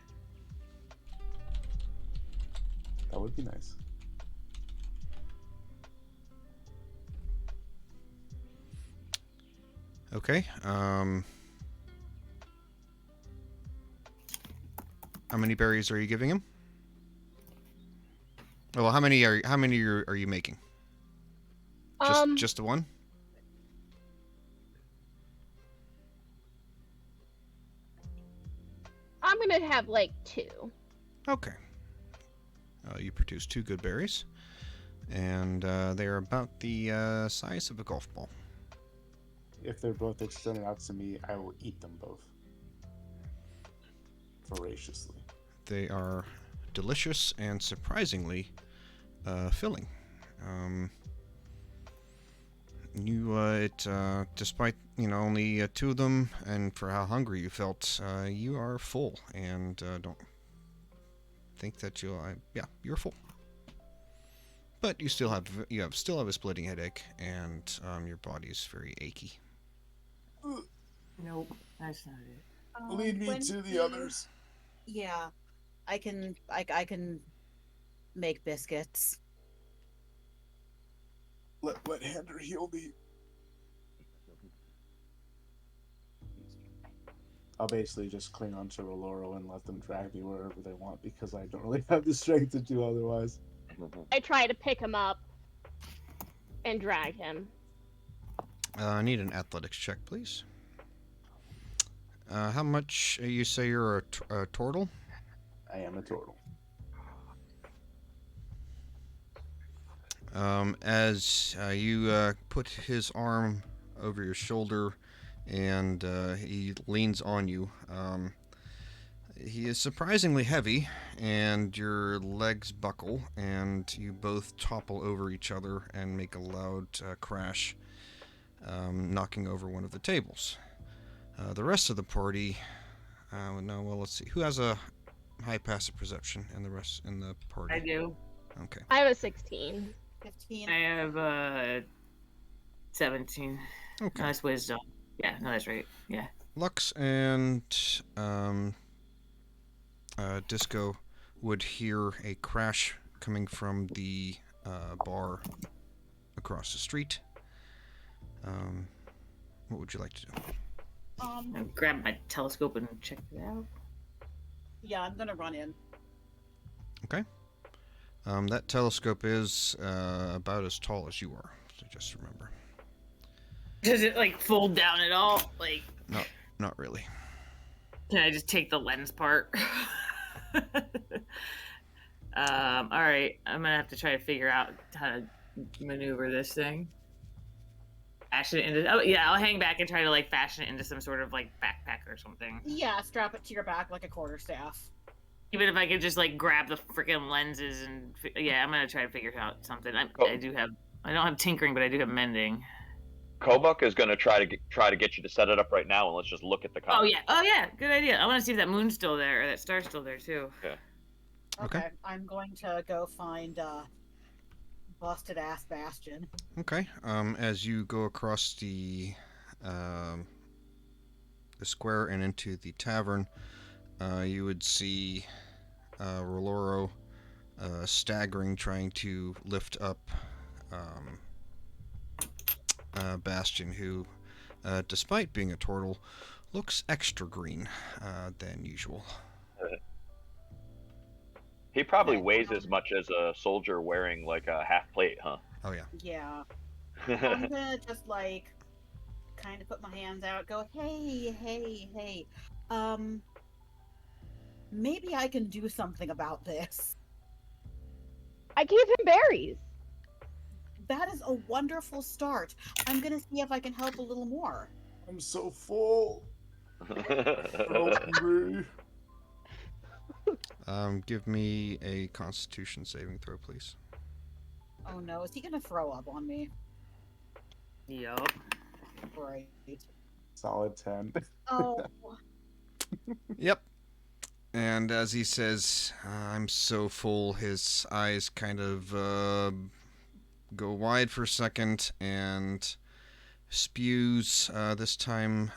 That would be nice. Okay. How many berries are you giving him? Well, how many are you making? Just the one? I'm gonna have 2. Okay. You produce 2 good berries, and they are about the size of a golf ball. If they're both extended out to me, I will eat them both. Voraciously. They are delicious and surprisingly filling. Despite only 2 of them, and for how hungry you felt, you are full, and don't think that you're full. But you still have a splitting headache, and your body is very achy. Nope, that's not it. Lead me to the others. Yeah, I can make biscuits. Let Hander heal me. I'll basically just cling onto Roloro and let them drag me wherever they want because I don't really have the strength to do otherwise. I try to pick him up and drag him. I need an athletics check, please. How much you say you're a turtle? I am a turtle. As you put his arm over your shoulder and he leans on you, he is surprisingly heavy, and your legs buckle, and you both topple over each other and make a loud crash, knocking over one of the tables. The rest of the party, let's see. Who has a high passive perception in the party? I do. Okay. I have a 16. 15. I have 17. Okay. No, that's wisdom. Yeah, no, that's right. Yeah. Lux and Disco would hear a crash coming from the bar across the street. What would you like to do? I'll grab my telescope and check it out. Yeah, I'm gonna run in. Okay. That telescope is about as tall as you are, so just remember. Does it like fold down at all? Like, Not really. can I just take the lens part? All right, I'm gonna have to try to figure out how to maneuver this thing. Fashion it into. Oh yeah, I'll hang back and try to like fashion it into some sort of like backpack or something. Yeah, strap it to your back like a quarterstaff. Even if I could just like grab the freaking lenses and yeah, I'm gonna try to figure out something. I don't have tinkering, but I do have mending. Kobuk is going to try to get you to set it up right now, and let's just look at the Oh comments. yeah, good idea. I want to see if that moon's still there or that star's still there too. Okay. Okay. I'm going to go find busted ass Bastion. Okay. As you go across the square and into the tavern, you would see Roloro staggering, trying to lift up Bastion, who, despite being a turtle, looks extra green than usual. He probably weighs as much as a soldier wearing like a half plate, huh? Oh yeah. Yeah. I'm gonna just like kind of put my hands out, go, hey. Maybe I can do something about this. I gave him berries. That is a wonderful start. I'm gonna see if I can help a little more. I'm so full. Help me. Give me a Constitution saving throw, please. Oh no, is he gonna throw up on me? Yup. Great. Solid 10. Oh. Yep. And as he says, I'm so full, his eyes kind of go wide for a second and spews, this time,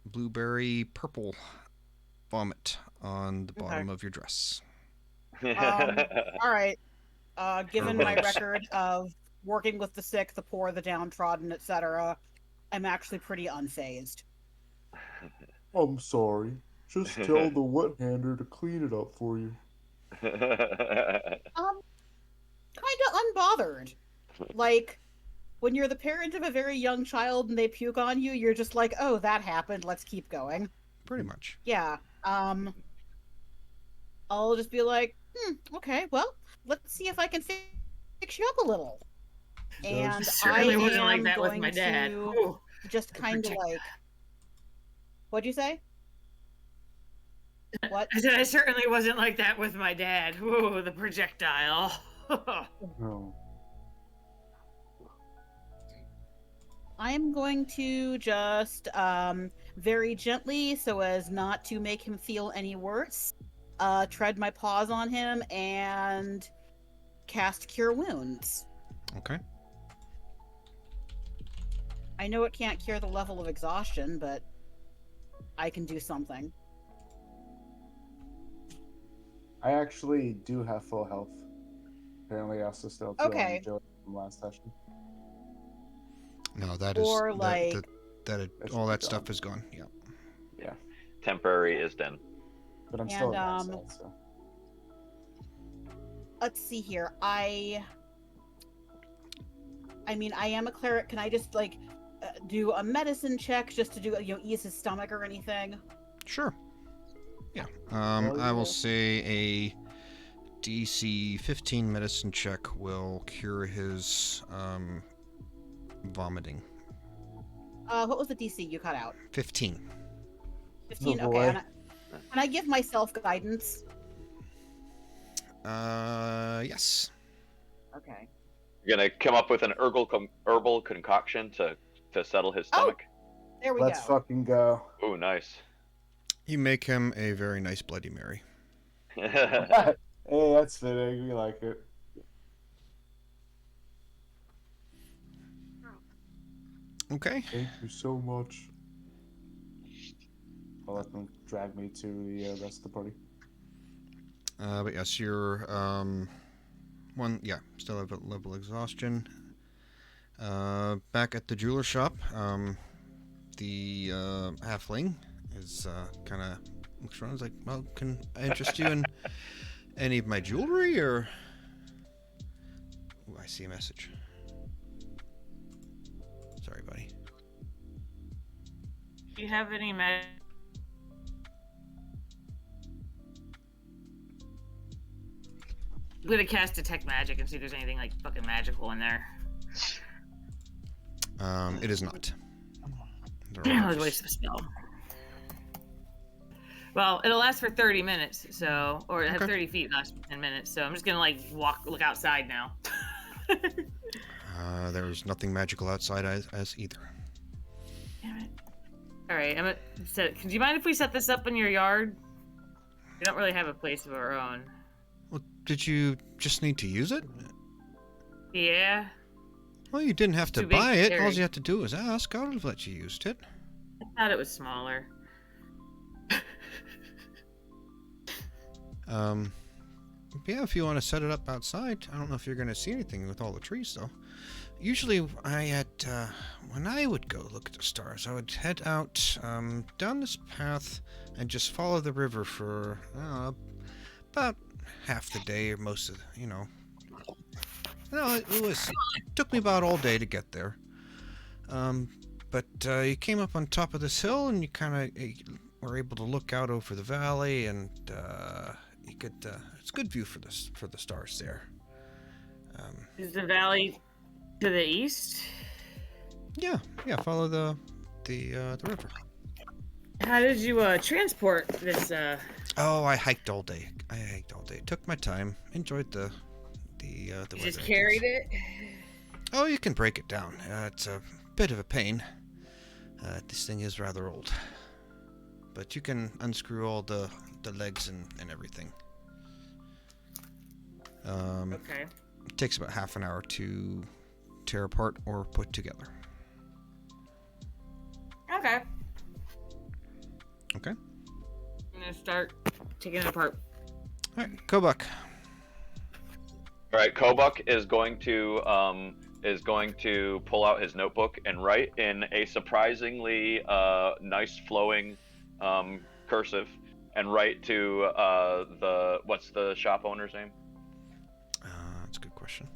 blueberry purple vomit on the bottom of your dress. All right. Given my record of working with the sick, the poor, the downtrodden, etc., I'm actually pretty unfazed. I'm sorry. Just tell the wet-hander to clean it up for you. Kind of unbothered. Like, when you're the parent of a very young child and they puke on you, you're just like, oh, that happened, let's keep going. Pretty much. Yeah. I'll just be like, okay, well, let's see if I can fix you up a little. And Certainly I wasn't like am that with going my dad. to Ooh, just kind of like... What'd you say? What? I said I certainly wasn't like that with my dad. Ooh, the projectile. No. I'm going to just very gently, so as not to make him feel any worse, tread my paws on him and cast Cure Wounds. Okay. I know it can't cure the level of exhaustion, but I can do something. I actually do have full health. Apparently, I also still feel Okay. enjoy from last session. No, that is Or, like... all that stuff is gone. Yeah. Yeah. Temporary is done. But I'm And, still outside, so. Let's see here. I mean, I am a cleric. Can I just, like, do a medicine check just to do ease his stomach or anything? Sure. Yeah. Oh, I will yeah. say a DC 15 medicine check will cure his vomiting. What was the DC you cut out? 15. 15. Oh, Okay. boy. And can I give myself guidance? Yes. Okay. You're gonna come up with an herbal concoction to settle his stomach. There we Let's go. fucking go. Ooh, nice. You make him a very nice Bloody Mary. Hey, that's fitting. We like it. Okay. Thank you so much. I'll let them drag me to the rest of the party. But yes, you're still have a level exhaustion. Back at the jeweler shop, the halfling is kind of looks around. Is like, well, can I interest you in any of my jewelry, or? Ooh, I see a message. Sorry, buddy. Do you have any magic? I'm gonna cast detect magic and see if there's anything like fucking magical in there. It is not. I was wasting a spell. Well, it'll last for 30 minutes, so or it has Okay. 30 feet, lasts for 10 minutes. So I'm just gonna like look outside now. There's nothing magical outside as either. Damn it. All right, do you mind if we set this up in your yard? We don't really have a place of our own. Well, did you just need to use it? Yeah. Well, you didn't have to Too big buy to it. All carry. you had to do was ask. I would have let you use it. I thought it was smaller. Yeah, if you want to set it up outside. I don't know if you're going to see anything with all the trees, though. Usually, when I would go look at the stars, I would head out down this path and just follow the river for about half the day or most of the, No, it took me about all day to get there. But you came up on top of this hill and you kind of were able to look out over the valley, and you could. It's a good view for the stars there. Is the valley to the east? Yeah. Follow the river. How did you transport this? Oh, I hiked all day. Took my time. Enjoyed the You weather. just and carried things. it? Oh, you can break it down. It's a bit of a pain. This thing is rather old, but you can unscrew all the legs and everything. Okay. It takes about half an hour to tear apart or put together. Okay. Okay. I'm gonna start taking it apart. All right, Kobuk. All right, Kobuk is going to pull out his notebook and write in a surprisingly nice flowing cursive, and write to what's the shop owner's name? That's a good question.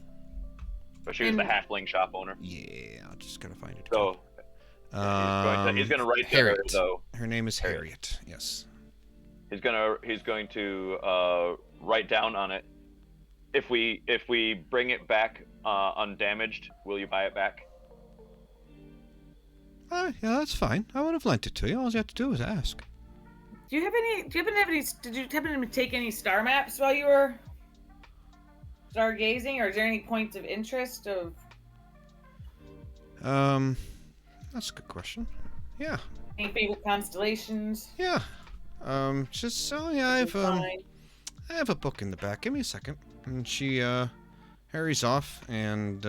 But she was the halfling shop owner. Yeah, I just gotta find it. So he's gonna write to her Harriet. though. Her name is Harriet. Yes. He's going to write down on it. If we bring it back undamaged, will you buy it back? Yeah, that's fine. I would have lent it to you. All you have to do was ask. Did you happen to take any star maps while you were stargazing, or is there any points of interest of? That's a good question. Yeah. Any favorite constellations? Yeah. I have a book in the back. Give me a second. And she hurries off, and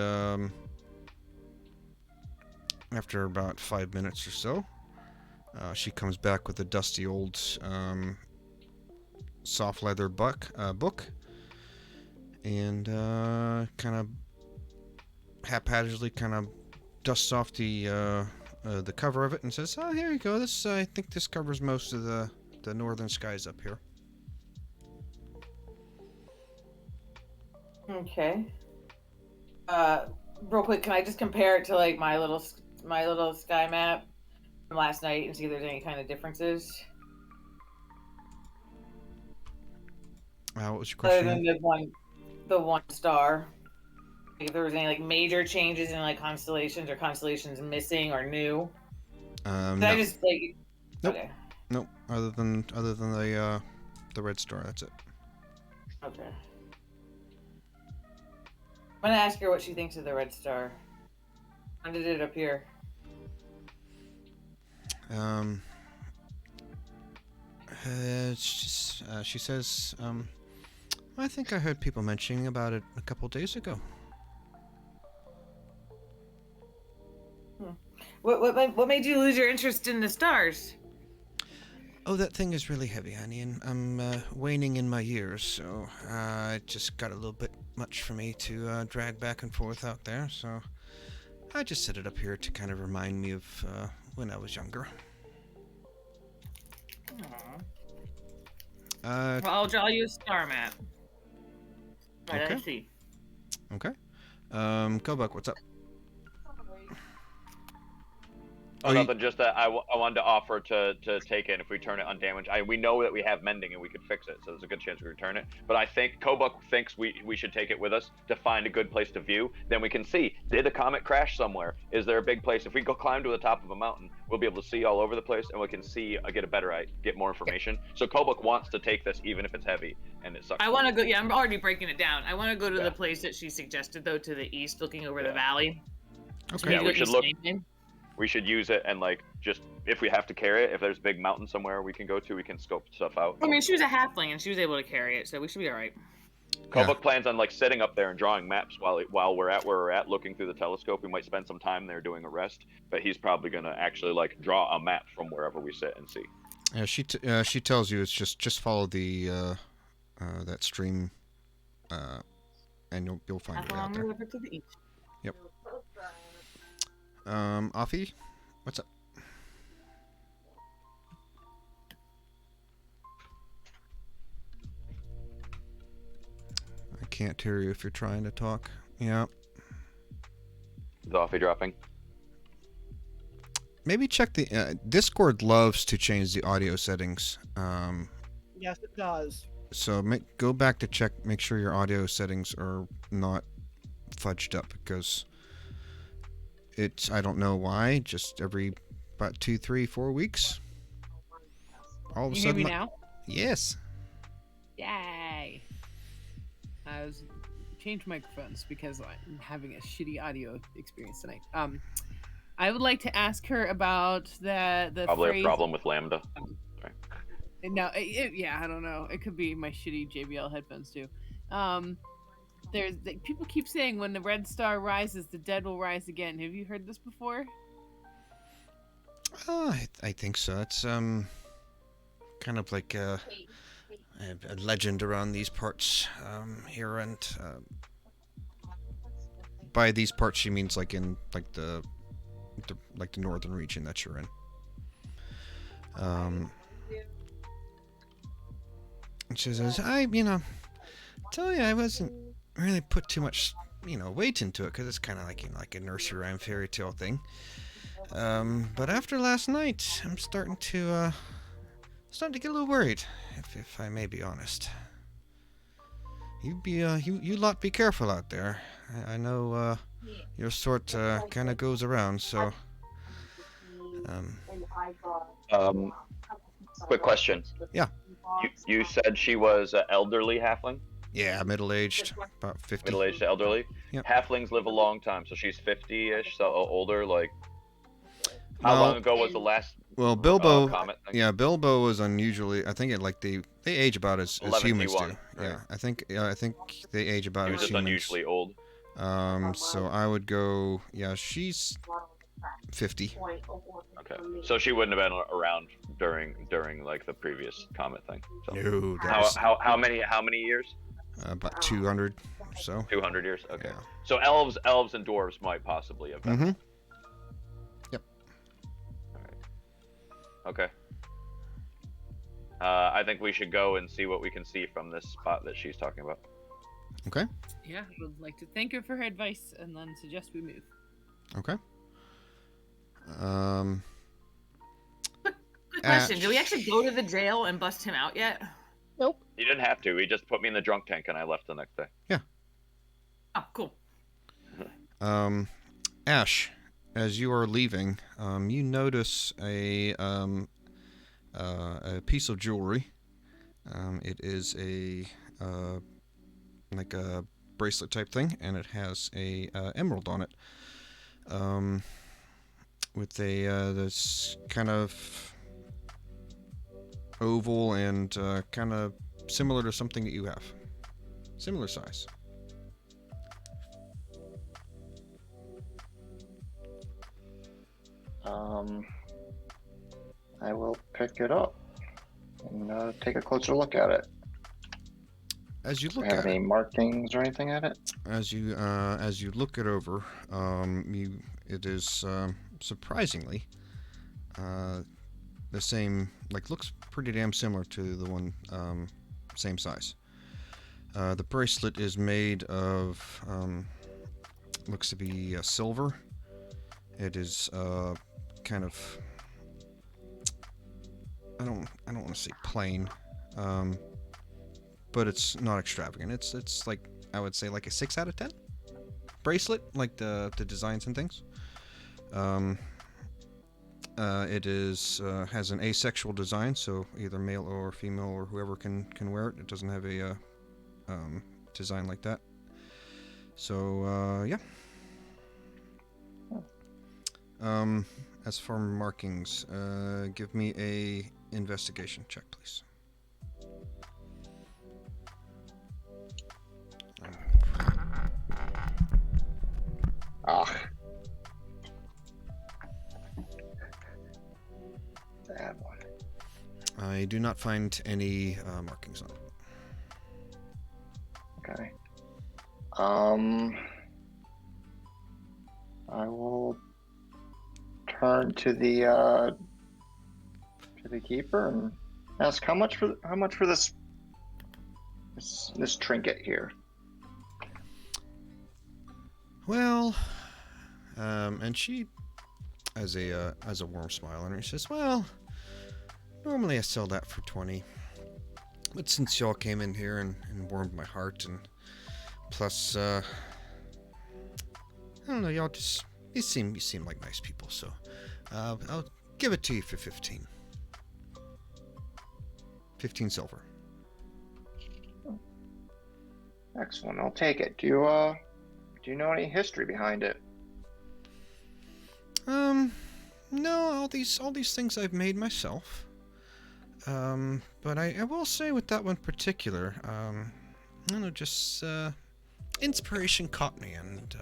after about 5 minutes or so, she comes back with a dusty old soft leather book, and kind of haphazardly kind of dusts off the cover of it and says, "Oh, here you go. This I think this covers most of the northern skies up here." Okay. Real quick, can I just compare it to like my little my little sky map from last night and see if there's any kind of differences? What was your Other question? than the one star. Like if there was any like major changes in like constellations or constellations missing or new. No. I just like. Nope. Okay. Nope. Other than the red star, that's it. Okay. I'm gonna ask her what she thinks of the red star. When did it appear? It's just, she says, I think I heard people mentioning about it a couple days ago. What made you lose your interest in the stars? Oh, that thing is really heavy, honey, and I'm waning in my years, so it just got a little bit much for me to drag back and forth out there, so I just set it up here to kind of remind me of when I was younger. Well, I'll draw you a star map. Right, Okay. I see. Okay. Kobuk, what's up? Oh, nothing. Just that I wanted to offer to take it if we turn it undamaged. We know that we have mending and we could fix it, so there's a good chance we return it. But I think Kobuk thinks we should take it with us to find a good place to view. Then we can see, did a comet crash somewhere? Is there a big place? If we go climb to the top of a mountain, we'll be able to see all over the place, and we can see, get more information. So Kobuk wants to take this even if it's heavy and it sucks. I want to go. Yeah, I'm already breaking it down. I want to go to the place that she suggested, though, to the east, looking over the valley. Okay. Yeah, we should look. We should use it and just if we have to carry it, if there's a big mountain somewhere we can go to, we can scope stuff out. I mean, she was a halfling and she was able to carry it, so we should be all right. Kobuk plans on sitting up there and drawing maps while we're at where we're at, looking through the telescope. We might spend some time there doing a rest, but he's probably gonna actually draw a map from wherever we sit and see. Yeah, she tells you it's just follow the that stream, and you'll find your way out there. To the east. Yep. Afi, what's up? I can't hear you if you're trying to talk. Yeah. Is Afi dropping? Maybe check the Discord loves to change the audio settings. Yes, it does. So go back to check, make sure your audio settings are not fudged up, because I don't know why, just every about 2, 3, 4 weeks, all of a You sudden. hear me now? Yes. Yay! I was changed microphones because I'm having a shitty audio experience tonight. I would like to ask her about the Probably phrase... a problem with Lambda. Sorry. No, yeah, I don't know. It could be my shitty JBL headphones too. People keep saying when the red star rises, the dead will rise again. Have you heard this before? I think so. It's kind of like a legend around these parts here, and by these parts she means in the northern region that you're in. She says, tell you I wasn't really put too much, weight into it, because it's kind of like a nursery rhyme fairy tale thing. But after last night, I'm starting to get a little worried, if I may be honest. You lot be careful out there. I know your sort kind of goes around, so. Quick question. Yeah. You said she was an elderly halfling? Yeah, middle-aged, about 50. Middle-aged to elderly? Yep. Halflings live a long time, so she's 50-ish, so older, How long ago was the last Bilbo, comet thing? Yeah, Bilbo was unusually, I think they age about as humans do. Right? Yeah, I think they age about She as was just humans. unusually old. So I would go, she's 50. Okay, so she wouldn't have been around during the previous comet thing. So. No, how many years? About 200 or so. 200 years. Okay. Yeah. So elves and dwarves might possibly have been. Mm-hmm. Yep. All right. Okay. I think we should go and see what we can see from this spot that she's talking about. Okay. Yeah, I would like to thank her for her advice and then suggest we move. Okay. Quick question: did we actually go to the jail and bust him out yet? Nope. He didn't have to. He just put me in the drunk tank and I left the next day. Yeah. Oh, cool. Ash, as you are leaving, you notice a piece of jewelry. It is a like a bracelet type thing, and it has a emerald on it. With a this kind of oval and kind of similar to something that you have. Similar size. I will pick it up and take a closer look at it. As you look have at any it, markings or anything at it? as you look it over, it is surprisingly the same. Like, looks pretty damn similar to the one same size. The bracelet is made of looks to be silver. It is kind of I don't want to say plain, but it's not extravagant. It's like, I would say, like a 6 out of 10 bracelet, like the designs and things. It is has an asexual design, so either male or female or whoever can wear it. It doesn't have a design like that. So yeah. As for markings, give me a investigation check, please. Bad one. I do not find any markings on it. Okay. I will turn to the keeper and ask how much for this trinket here. Well, and she has a warm smile on her. She says, "Well, normally I sell that for 20, but since y'all came in here and warmed my heart, and plus, I don't know, y'all just you seem like nice people, so I'll give it to you for 15. 15 silver." Excellent. I'll take it. Do you know any history behind it? No, all these things I've made myself. But I will say with that one particular, I don't know, just inspiration caught me, and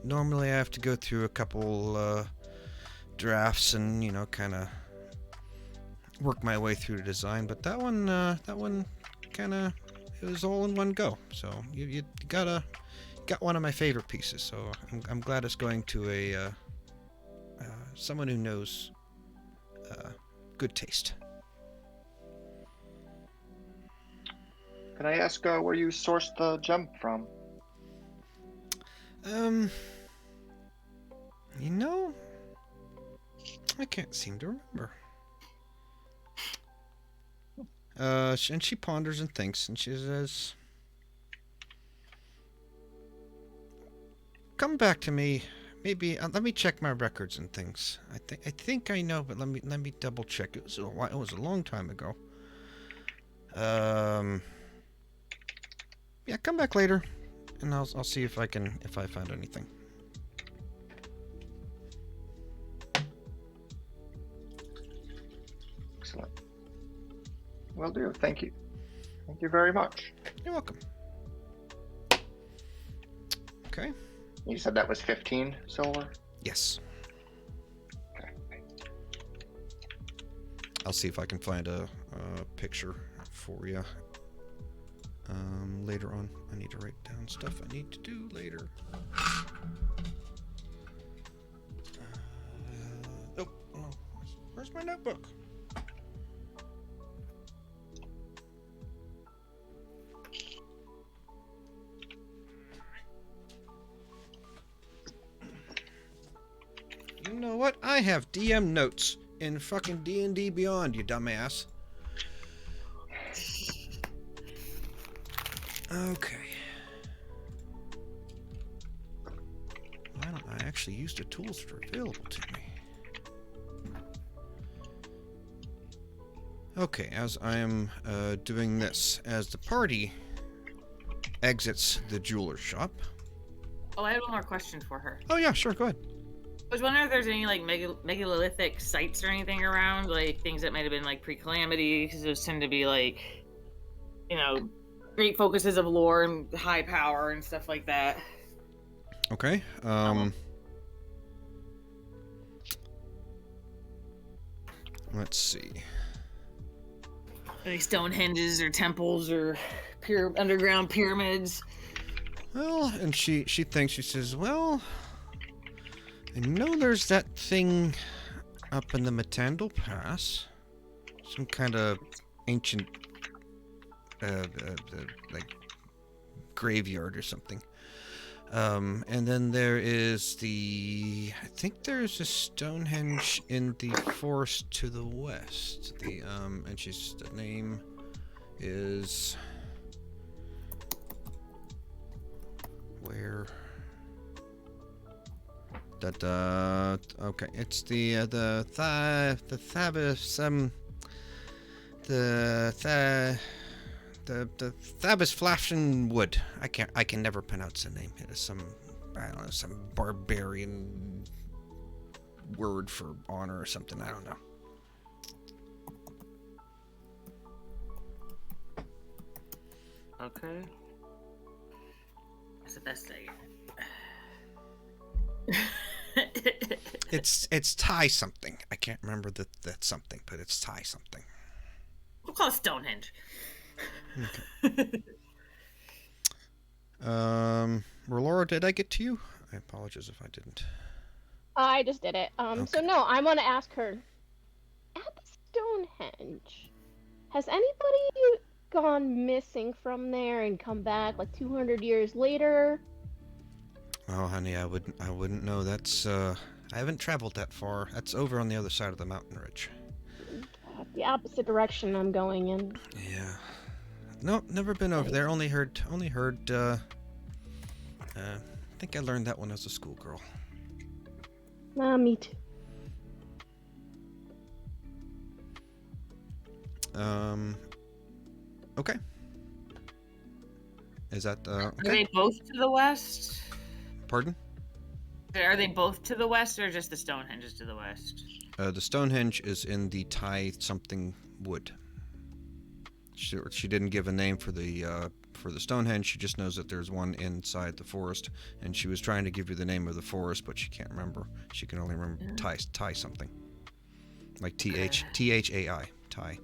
normally I have to go through a couple drafts and, you know, kind of work my way through the design. But that one kind of, it was all in one go. So you got one of my favorite pieces. So I'm glad it's going to a someone who knows good taste. Can I ask where you sourced the gem from? You know, I can't seem to remember. And she ponders and thinks, and she says, "Come back to me. Maybe let me check my records and things. I think I know, but let me double check. It was a long time ago. Yeah, come back later, and I'll see if I found anything." Excellent. Will do. Thank you. Thank you very much. You're welcome. Okay. You said that was 15 silver? Yes. Okay. I'll see if I can find a picture for you later on. I need to write down stuff I need to do later. Oh, where's my notebook? You know what? have DM notes in fucking D&D Beyond, you dumbass. Okay. Why don't I actually use the tools that are available to me? Okay, as I am doing this, as the party exits the jeweler's shop. Oh, I had one more question for her. Oh yeah, sure, go ahead. I was wondering if there's any like megalithic sites or anything around, like things that might have been like pre-calamity, because those tend to be like, you know, great focuses of lore and high power and stuff like that. Okay. Let's see. Any Stonehenges or temples or underground pyramids. Well, and she thinks, she says, well, I know there's that thing up in the Matandal Pass. Some kind of ancient, like, graveyard or something. And then there is I think there's a Stonehenge in the forest to the west. The name is... Where? Okay, it's the Thabas Flashing Wood. I can never pronounce the name. It is some, I don't know, some barbarian word for honor or something. I don't know. Okay. That's the best thing. It's Thai something. I can't remember that something, but it's Thai something. We'll call it Stonehenge. Okay. Laura, did I get to you? I apologize if I didn't. I just did it. So no, I want to ask her. At the Stonehenge, has anybody gone missing from there and come back like 200 years later? Oh, honey, I wouldn't know. That's I haven't traveled that far. That's over on the other side of the mountain ridge. The opposite direction I'm going in. Yeah. No, never been over there. Only heard. I think I learned that one as a schoolgirl. Me too. Okay. Is that okay? Are they both to the west? Pardon? Are they both to the west, or just the Stonehenge is to the west? The Stonehenge is in the Thai something wood. She didn't give a name for the Stonehenge. She just knows that there's one inside the forest, and she was trying to give you the name of the forest, but she can't remember. She can only remember Thai something, like Thai. Thai.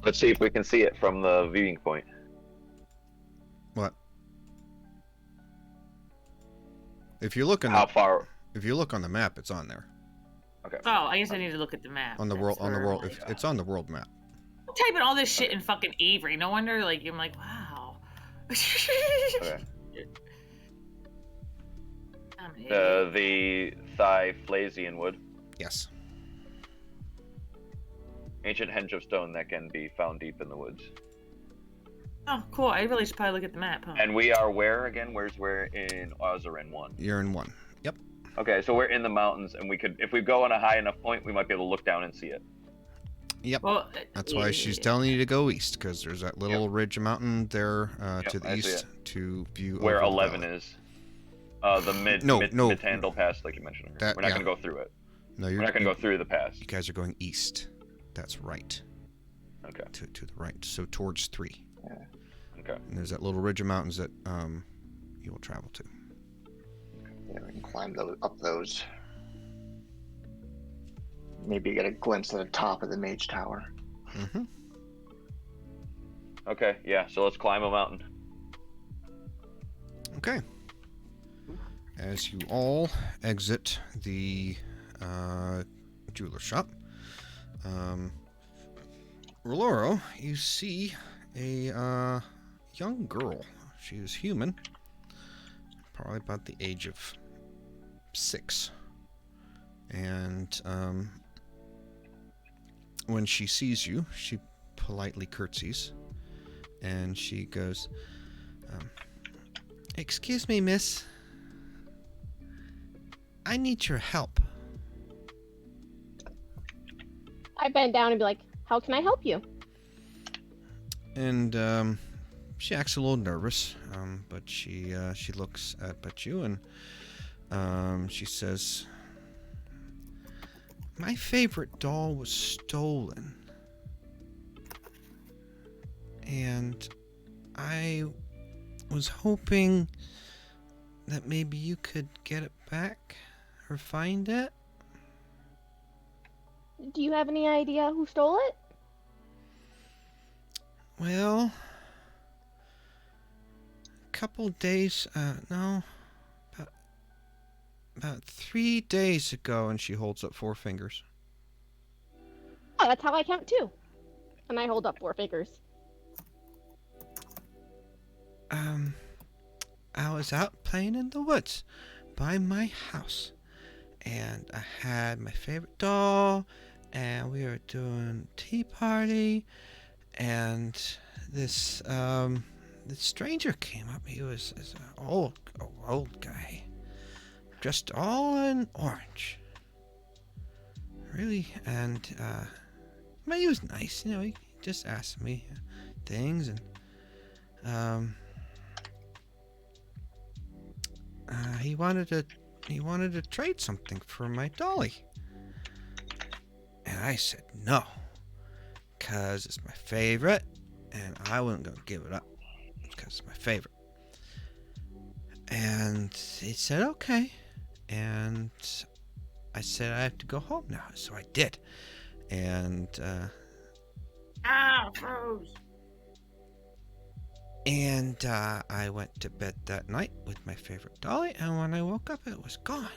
Let's see if we can see it from the viewing point. What? If you look far? If you look on the map, it's on there. Okay. Oh, I guess I need to look at the map. On the world. If it's on the world map. I'm typing all this shit in fucking Avery. No wonder, like, I'm like, wow. Okay. The Thai-Flasian wood. Yes. Ancient henge of stone that can be found deep in the woods. Oh, cool. I really should probably look at the map, huh? And we are where again? We're in Ozarin 1. You're in 1. Yep. Okay, so we're in the mountains, and we could, if we go on a high enough point, we might be able to look down and see it. Yep. Well, that's why she's telling you to go east, because there's that little ridge of mountain there to the east to view. Where 11 is. The Mid-Tandal Pass, like you mentioned. We're not going to go through it. No, we're not going to go through the pass. You guys are going east. That's right. Okay. To the right, so towards 3. Yeah. Okay. And there's that little ridge of mountains that you will travel to. Yeah, we can climb up those. Maybe get a glimpse of the top of the Mage Tower. Mm-hmm. Okay, yeah, so let's climb a mountain. Okay. As you all exit the jeweler shop, Roloro, you see a young girl. She is human, probably about the age of 6. And when she sees you, she politely curtsies, and she goes, "Excuse me, miss. I need your help." I bend down and be like, "How can I help you?" And she acts a little nervous, but she looks at you, and she says, "My favorite doll was stolen, and I was hoping that maybe you could get it back or find it." Do you have any idea who stole it? Well, a couple days, no, about 3 days ago, and she holds up 4 fingers. Oh, that's how I count too. And I hold up 4 fingers. I was out playing in the woods by my house, and I had my favorite doll, and we were doing tea party, and this stranger came up. He was an old guy, dressed all in orange. Really, and but he was nice. He just asked me things, and he wanted to trade something for my dolly. And I said no, because it's my favorite, and I wasn't going to give it up because it's my favorite. And he said okay, and I said I have to go home now, so I did. And froze. And I went to bed that night with my favorite dolly, and when I woke up, it was gone.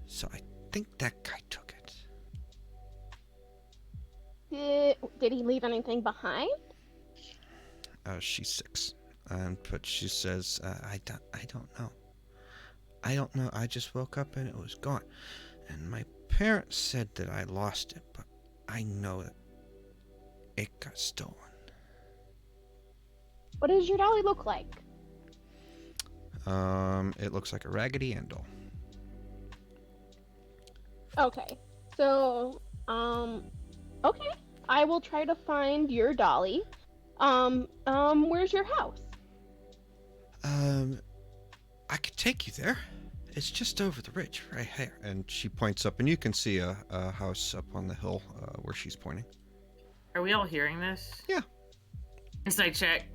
So I think that guy took it. Did he leave anything behind? She's 6, but she says, I don't know. I don't know. I just woke up and it was gone. And my parents said that I lost it, but I know that it got stolen. What does your dolly look like? It looks like a Raggedy Ann doll. Okay. So, okay. I will try to find your dolly. Where's your house? I could take you there. It's just over the ridge, right here. And she points up, and you can see a house up on the hill where she's pointing. Are we all hearing this? Yeah. Insight check.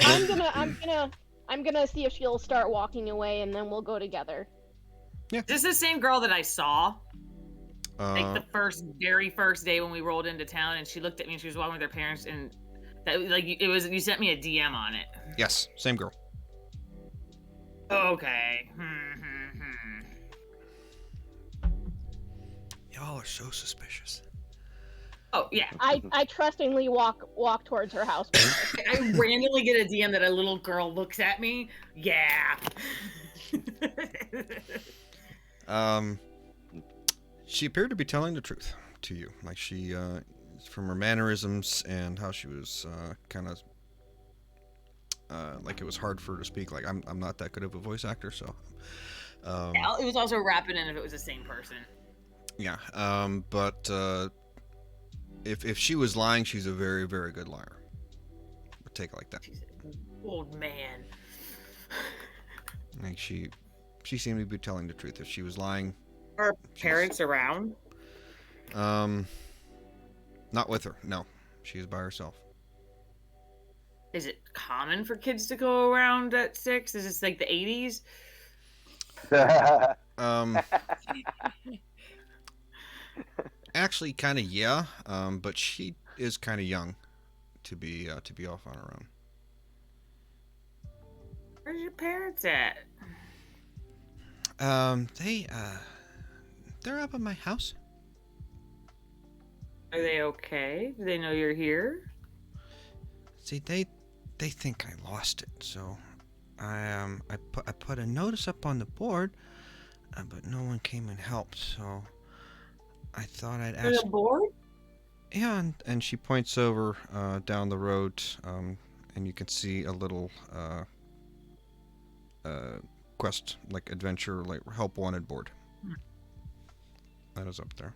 I'm gonna see if she'll start walking away, and then we'll go together. Yeah. Is this the same girl that I saw? Like the very first day when we rolled into town, and she looked at me and she was walking with her parents, and that it was you sent me a DM on it. Yes, same girl. Okay. Y'all are so suspicious. Oh yeah. I trustingly walk towards her house. I randomly get a DM that a little girl looks at me. Yeah. She appeared to be telling the truth to you. Like she, from her mannerisms and how she was kind of like it was hard for her to speak. Like I'm not that good of a voice actor, so. Yeah, it was also rapid, and if it was the same person. Yeah. But if she was lying, she's a very, very good liar. But take it like that. She's an old man. Like she seemed to be telling the truth. If she was lying. Are parents around? Not with her. No, she's by herself. Is it common for kids to go around at 6? Is this like the 80s? Actually, kind of yeah. But she is kind of young to be off on her own. Where's your parents at? They're up at my house. Are they okay? Do they know you're here? See, they think I lost it, so I put a notice up on the board, but no one came and helped, so I thought I'd ask. The board? Yeah, and she points over down the road, and you can see a little quest, like adventure, like help wanted board. That is up there.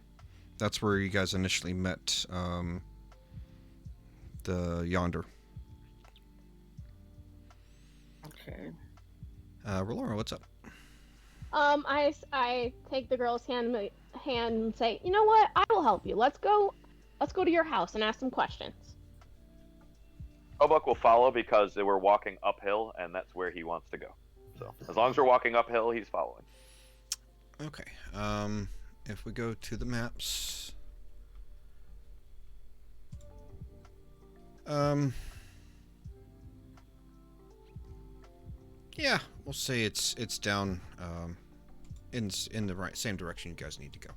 That's where you guys initially met the Yonder. Okay. Rolora, what's up? I take the girl's hand and say, you know what? I will help you. Let's go to your house and ask some questions. Kobuk will follow because we're walking uphill, and that's where he wants to go. So as long as we're walking uphill, he's following. Okay. If we go to the maps, yeah, we'll say it's down in the same direction you guys need to go,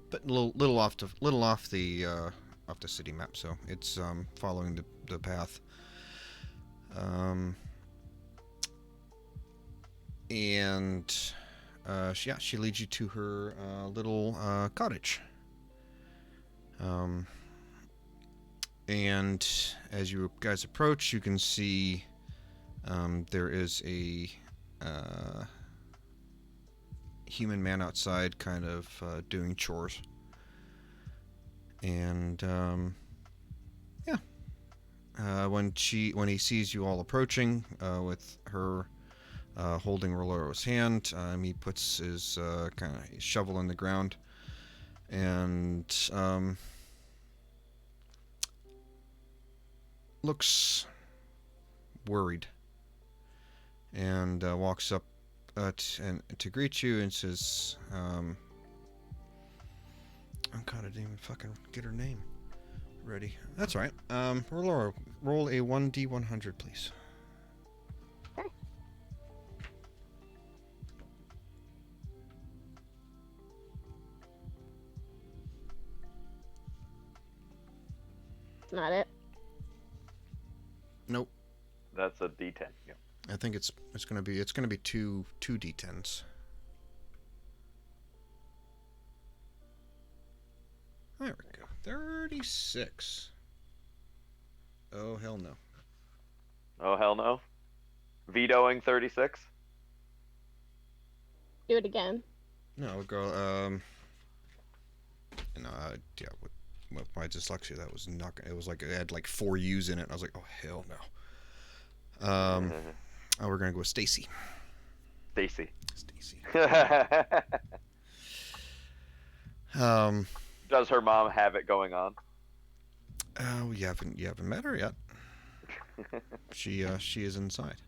but a little off the city map, so it's following the path. And she leads you to her little cottage. And as you guys approach, you can see there is a human man outside, kind of doing chores. And when he sees you all approaching, with her holding Roloro's hand, he puts his kind of shovel in the ground and looks worried, and walks up to greet you and says, oh god, I didn't even fucking get her name ready. That's all right. Rolora, roll a 1d100, please. Okay. That's not it. Nope. That's a D10. Yep. I think it's gonna be two d10s. There we go. 36. Oh hell no. Oh hell no. Vetoing 36. Do it again. No, we'll go. No, yeah. With my dyslexia, that was not. It was like it had like 4 U's in it. And I was like, oh hell no. Oh, we're gonna go with Stacy. Stacy. Does her mom have it going on? You haven't met her yet. She is inside.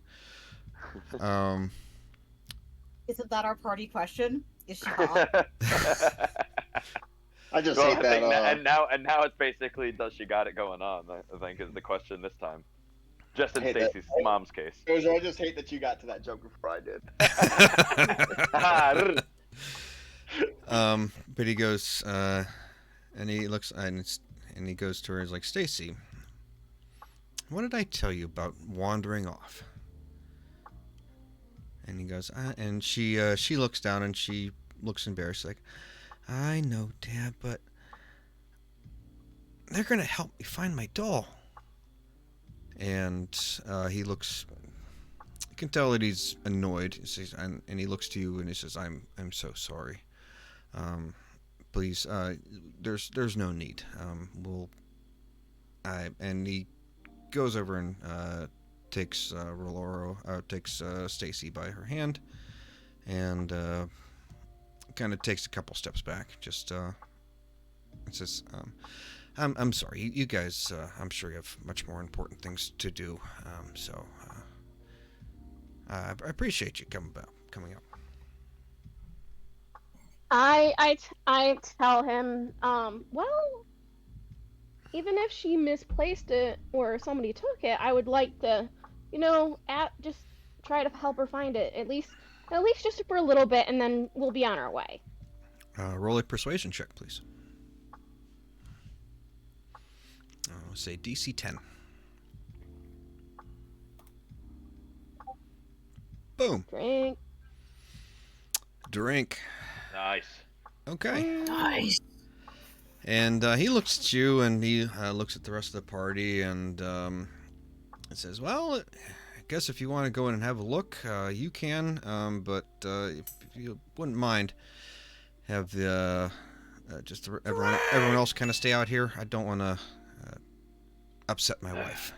Isn't that our party question? Is she hot? I just hate that. And now it's basically, does she got it going on? I think is the question this time. Just in Stacy's mom's case. I just hate that you got to that joke before I did. But he goes, and he looks, and he goes to her. He's like, Stacy, what did I tell you about wandering off? And he goes, and she looks down and she looks embarrassed, like, I know, Dad, but they're gonna help me find my doll. And he looks. You can tell that he's annoyed. He says, and he looks to you and he says, "I'm so sorry. Please, there's no need. And he goes over and takes takes Stacy by her hand, and kind of takes a couple steps back. Just it says, I'm sorry, you guys, I'm sure you have much more important things to do, so I appreciate you coming up. I tell him, well, even if she misplaced it or somebody took it, I would like to, just try to help her find it, at least just for a little bit, and then we'll be on our way. Roll a persuasion check, please. say DC 10. Boom. Drink. Drink. Nice. Okay. Nice. And he looks at you, and he looks at the rest of the party, and it says, "Well, I guess if you want to go in and have a look, you can. But if you wouldn't mind, have the everyone else kind of stay out here. I don't want to upset my wife."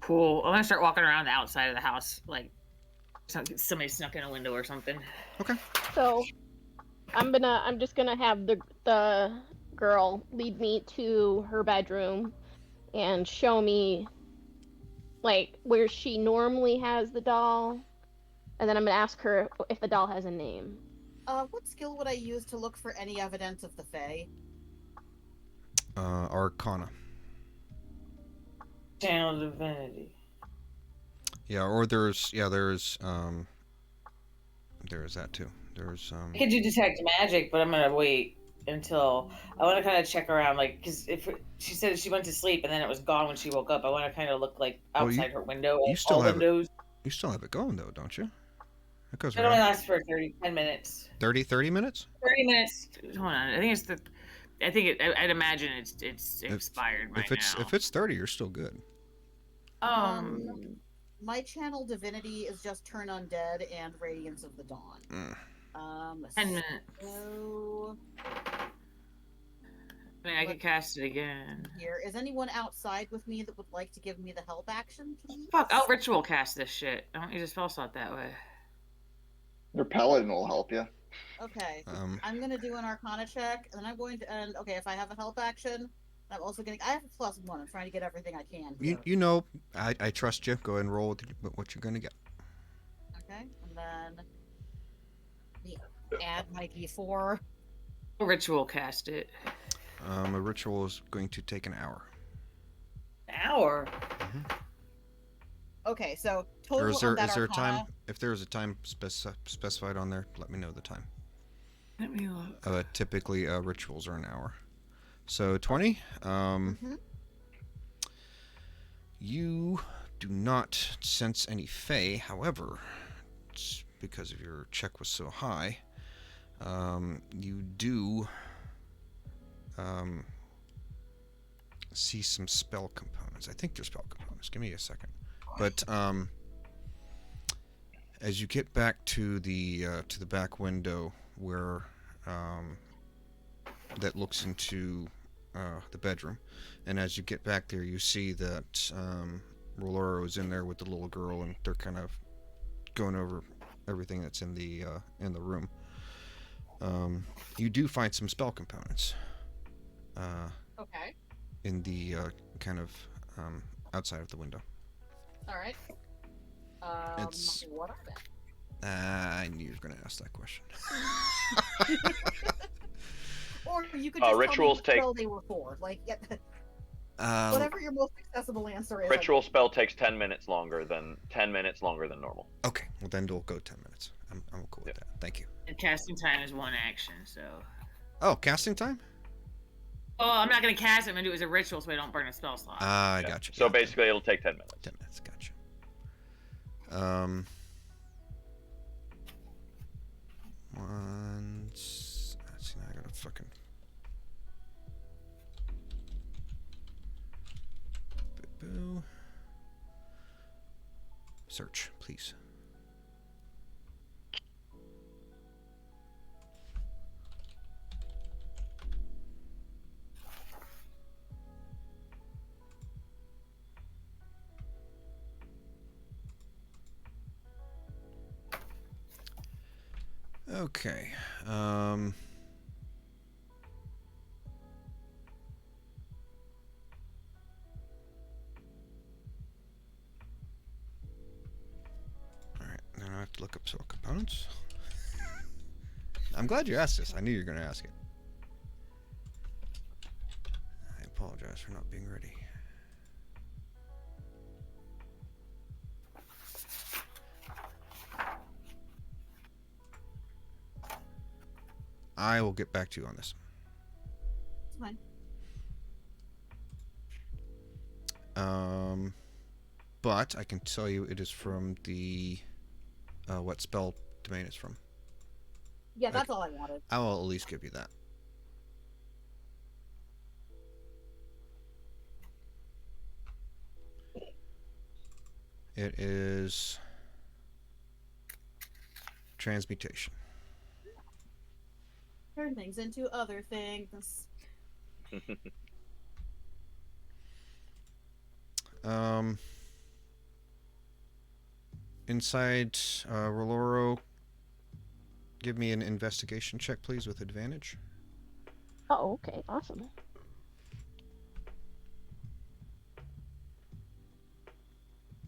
Cool. I'm gonna start walking around the outside of the house, like somebody snuck in a window or something. Okay. So I'm just gonna have the girl lead me to her bedroom and show me like where she normally has the doll, and then I'm gonna ask her if the doll has a name. What skill would I use to look for any evidence of the Fae? Arcana. Channel divinity. Yeah, or there's that too. There's I could do detect magic, but I'm gonna wait until I want to kind of check around, like, because if she said she went to sleep and then it was gone when she woke up, I want to kind of look like outside her window. You still all have windows. You still have it going though, don't you? It goes It only around lasts for 10 minutes. 30 minutes? 30 minutes. Hold on. I'd imagine it's expired by now. If it's 30, you're still good. My channel divinity is just Turn Undead and Radiance of the Dawn. 10 minutes. So... I could cast it again. Here, is anyone outside with me that would like to give me the help action, please? Fuck, I'll ritual cast this shit. I don't use a spell slot that way. Your paladin will help you. Okay, I'm gonna do an Arcana check, and then I'm going to end. Okay, if I have a help action, I'm also getting. I have a +1. I'm trying to get everything I can. You know, I trust you. Go ahead and roll with what you're gonna get. Okay, and then add my D4. I'll ritual cast it. A ritual is going to take an hour. An hour? Mm-hmm. Okay, so total Or is there a time? If there is a time specified on there, let me know the time. Let me look. Typically, rituals are an hour. So 20. You do not sense any Fae. However, because of your check was so high, you do see some spell components. I think they're spell components. Give me a second. But as you get back to the back window where that looks into the bedroom, and as you get back there, you see that Roloro is in there with the little girl, and they're kind of going over everything that's in the room. You do find some spell components. Okay. In the kind of outside of the window. All right. What are they? I knew you were going to ask that question. Or you could just rituals tell me what spell they were for. Like, whatever your most accessible answer is. Ritual spell takes 10 minutes longer than normal. Okay, well then we'll go 10 minutes. I'm cool with that. Thank you. And casting time is 1 action, so. Oh, casting time? Oh, I'm not gonna cast it. I'm gonna do it as a ritual, so I don't burn a spell slot. I gotcha. So basically, it'll take 10 minutes. 10 minutes, gotcha. Let's see, now I gotta fucking. Boo. Search, please. Okay. All right. Now I have to look up spell components. I'm glad you asked this. I knew you were going to ask it. I apologize for not being ready. I will get back to you on this. It's fine. But I can tell you it is from the what spell domain it's from. Yeah, that's all I wanted. I will at least give you that. It is transmutation. Turn things into other things. Inside Roloro, give me an investigation check, please, with advantage. Oh, okay, awesome.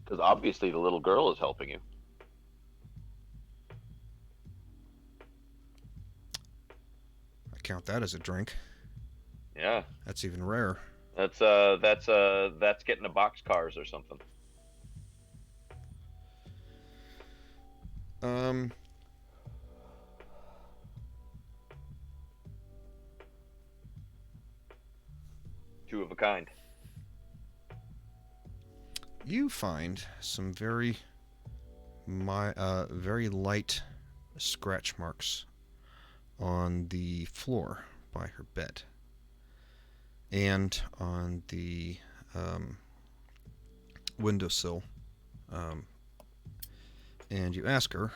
Because obviously the little girl is helping you. I count that as a drink. Yeah. That's even rare. That's getting a boxcars or something. Two of a kind. You find some very light scratch marks on the floor by her bed and on the windowsill. And you ask her,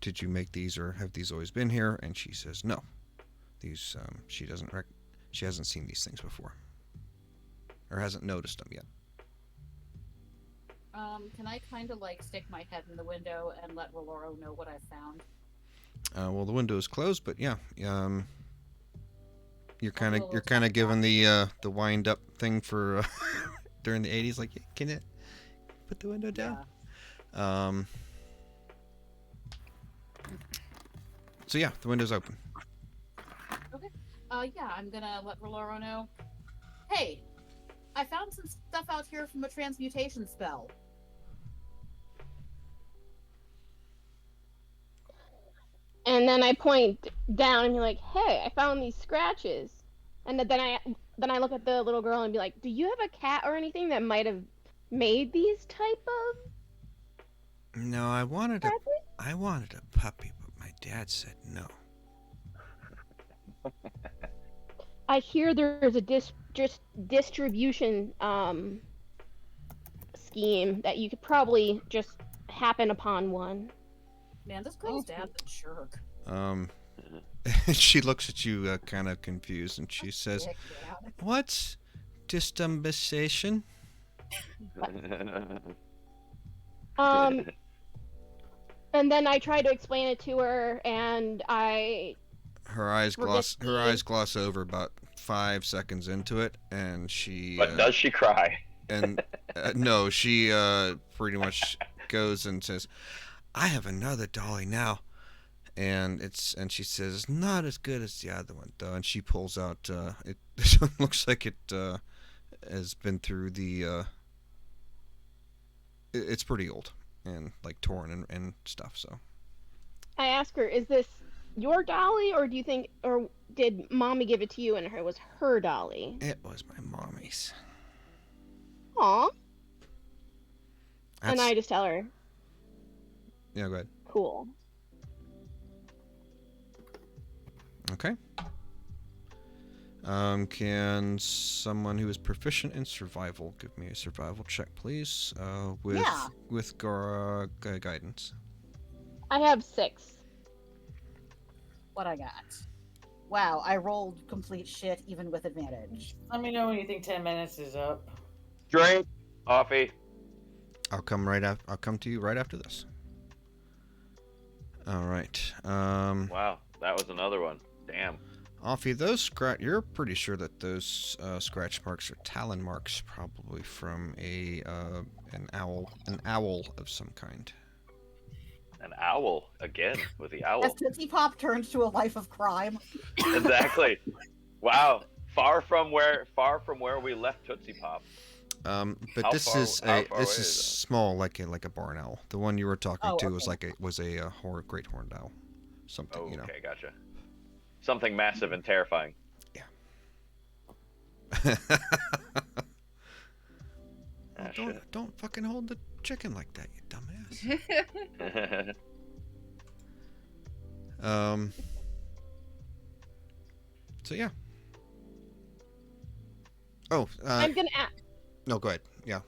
did you make these or have these always been here? And she says no. These she hasn't seen these things before, or hasn't noticed them yet. Can I kind of like stick my head in the window and let Roloro know what I found? Well, the window is closed, but yeah, you're kind of given the wind up thing for during the 80s. Like, can you put the window down? Yeah. So yeah, the window's open. Okay. Yeah, I'm gonna let Roloro know. Hey, I found some stuff out here from a transmutation spell. And then I point down and be like, "Hey, I found these scratches." And then I look at the little girl and be like, "Do you have a cat or anything that might have made these type of?" No, I wanted a puppy, but my dad said no. I hear there's a distribution scheme that you could probably just happen upon one. Man, this girl's dad's a jerk. She looks at you kind of confused, and she says, "What's disturbation?" And then I try to explain it to her, and her eyes gloss over about 5 seconds into it, and she. But does she cry? And no, she pretty much goes and says, "I have another dolly now," and she says, "Not as good as the other one though," and she pulls out it looks like it has been through the it's pretty old and like torn and stuff. So I ask her, "Is this your dolly, or do you think, or did mommy give it to you and it was her dolly?" It was my mommy's. Aw. And I just tell her. Yeah, go ahead. Cool. Okay. Can someone who is proficient in survival give me a survival check, please? With guidance. I have 6. What I got? Wow, I rolled complete shit even with advantage. Let me know when you think 10 minutes is up. Drink, coffee. I'll come to you right after this. All right. Wow, that was another one. Damn. Offie, you're pretty sure that those scratch marks are talon marks, probably from an owl of some kind. An owl again with the owl. As Tootsie Pop turned to a life of crime. Exactly. Wow. Far from where we left Tootsie Pop. But this is small, like a barn owl. The one you were talking to was a great horned owl. Something, Okay, gotcha. Something massive and terrifying. Yeah. Don't fucking hold the chicken like that, you dumbass. So yeah. Oh, I'm gonna ask. No, go ahead. Yeah.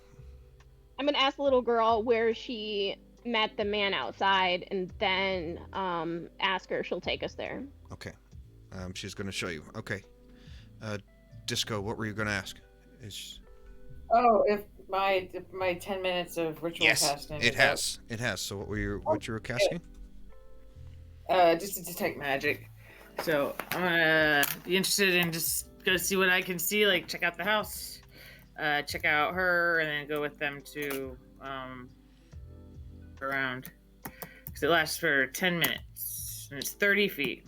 I'm gonna ask the little girl where she met the man outside, and then ask her. She'll take us there. Okay. She's gonna show you. Okay. Disco, what were you gonna ask? Oh, if my 10 minutes of ritual casting. It has. It has. So what you were casting? Just to detect magic. So I'm gonna be interested in just go see what I can see, like check out the house, check out her, and then go with them to around. Because it lasts for 10 minutes and it's 30 feet.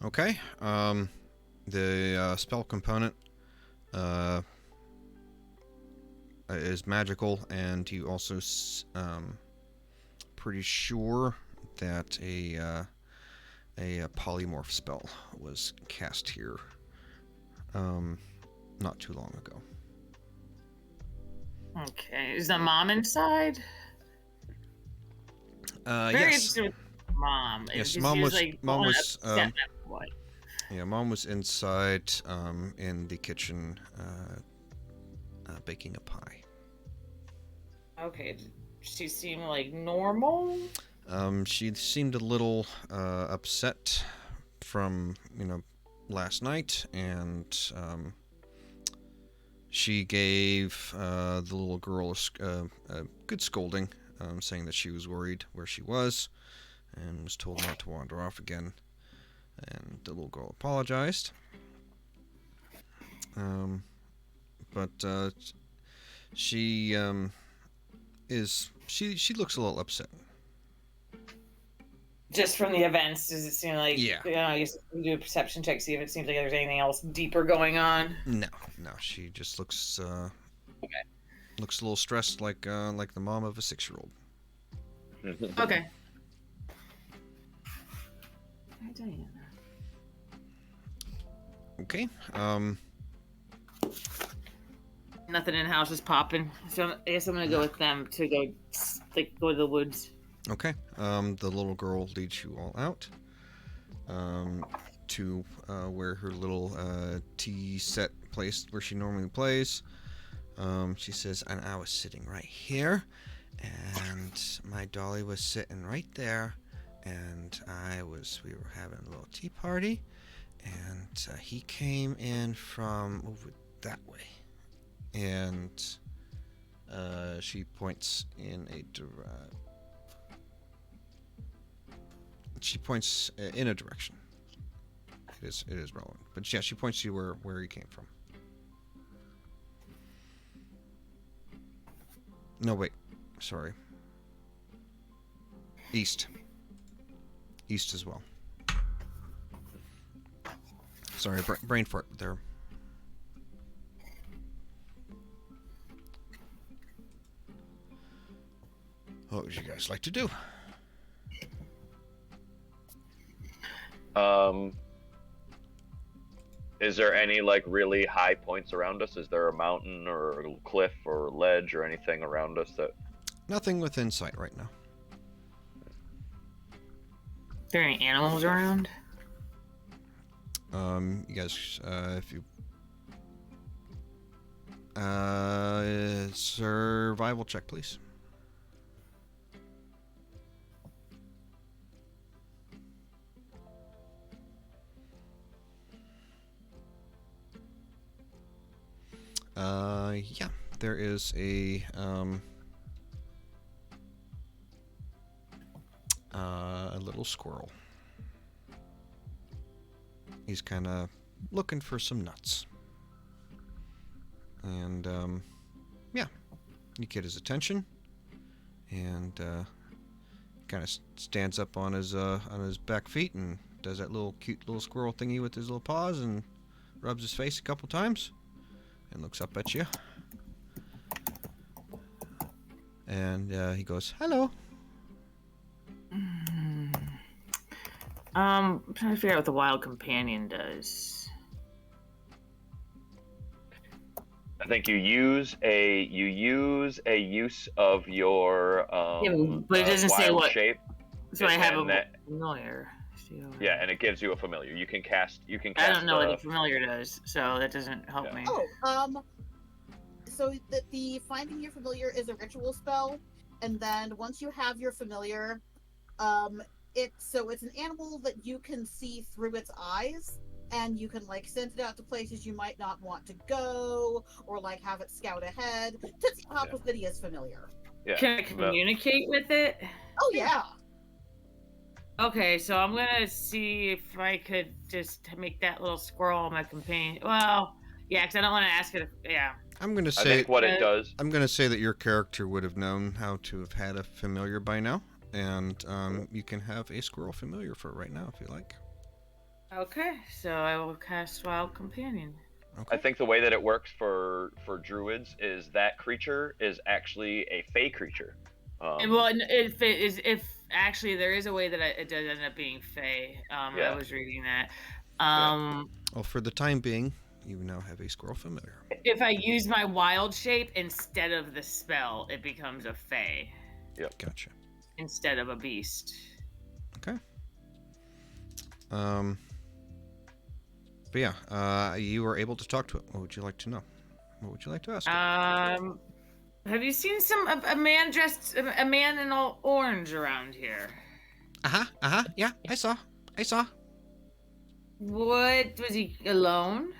Okay. The spell component is magical, and you also pretty sure that a polymorph spell was cast here not too long ago. Okay, is the mom inside? Very Yes. interested with mom. Yes, Mom was Mom was inside in the kitchen baking a pie. Okay, did she seem like normal? She seemed a little upset from, last night, and she gave the little girl a good scolding, saying that she was worried where she was and was told not to wander off again. And the little girl apologized. But she looks a little upset. Just from the events, does it seem like? Yeah. I guess we do a perception check, see if it seems like there's anything else deeper going on. No. She just looks looks a little stressed, like the mom of a 6-year-old. Okay. Okay. Nothing in the house is popping, so I guess I'm gonna go with them to go to the woods. Okay. The little girl leads you all out to where her little tea set place where she normally plays. She says, and I was sitting right here, and my dolly was sitting right there, and we were having a little tea party, and he came in from over that way, and she points in a direction. It is relevant, but yeah, she points you where he came from. No, wait, sorry. East as well. Sorry, brain fart there. What would you guys like to do? Is there any really high points around us? Is there a mountain or a cliff or ledge or anything around us that? Nothing within sight right now. Are there any animals around? You guys, if you survival check, please. Yeah, there is a little squirrel. He's kind of looking for some nuts. And, yeah, you get his attention, and kind of stands up on his back feet and does that little cute little squirrel thingy with his little paws and rubs his face a couple times and looks up at you. And he goes, "Hello." I'm trying to figure out what the wild companion does. I think you use a use of your but it doesn't say wild what. shape. So I have and a that, familiar. yeah, and it gives you a familiar. You can cast. I don't know what a familiar does, so that doesn't help me. Oh, so the finding your familiar is a ritual spell, and then once you have your familiar, it's an animal that you can see through its eyes, and you can like send it out to places you might not want to go, or like have it scout ahead. Tootsie Pop was Lydia's familiar. Yeah. Can I communicate with it? Oh yeah. Okay, so I'm gonna see if I could just make that little squirrel my companion. Well, yeah, because I don't want to ask it. Yeah. I'm gonna say I think what it does. I'm gonna say that your character would have known how to have had a familiar by now, and you can have a squirrel familiar for right now if you like. Okay, so I will cast Wild Companion. Okay. I think the way that it works for druids is that creature is actually a fey creature. Well, if actually there is a way that it does end up being fey. Yeah. I was reading that. Well, for the time being, you now have a squirrel familiar. If I use my wild shape instead of the spell, it becomes a fey. Yep. Gotcha. Instead of a beast. Okay. But yeah, you were able to talk to it. What would you like to know? What would you like to ask? Have you seen a man in all orange around here? Yeah, I saw. What, was he alone?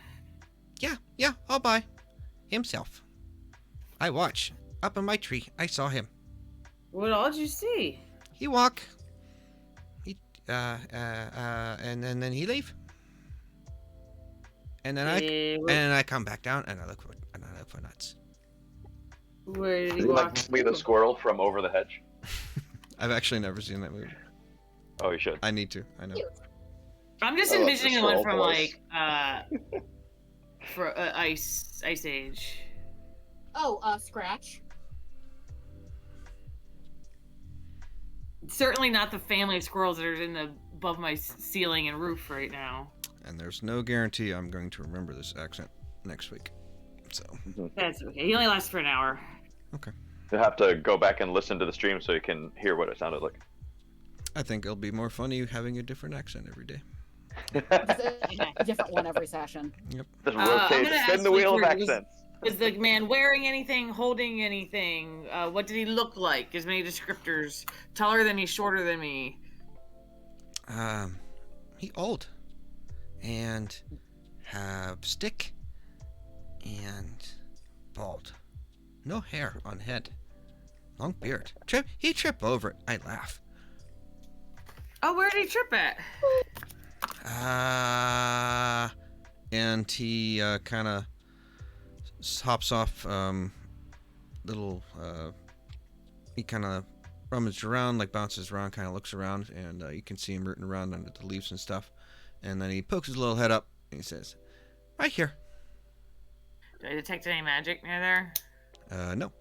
Yeah, all by himself. I watch up in my tree. I saw him. What all did you see? He walk. And then he leave. And then I come back down and I look for nuts. Where did he Like walk? the squirrel from Over the Hedge. I've actually never seen that movie. Oh, you should. I need to. I know. I'm just I love envisioning the one squirrel from voice. for Ice Age. Oh, Scratch. Certainly not the family of squirrels that are above my ceiling and roof right now. And there's no guarantee I'm going to remember this accent next week. So. That's okay. He only lasts for an hour. Okay. You'll have to go back and listen to the stream so you can hear what it sounded like. I think it'll be more funny having a different accent every day. A different one every session. Yep. Just rotate, spin the wheel of accents. Was the man wearing anything, holding anything? What did he look like? As many descriptors. Taller than me, shorter than me. He old. And have stick. And bald. No hair on head. Long beard. He trip over it. I laugh. Oh, where did he trip at? And he kind of hops off he kind of rummages around, like bounces around, kind of looks around, and you can see him rooting around under the leaves and stuff. And then he pokes his little head up and he says, "Right here." Do I detect any magic near there? No.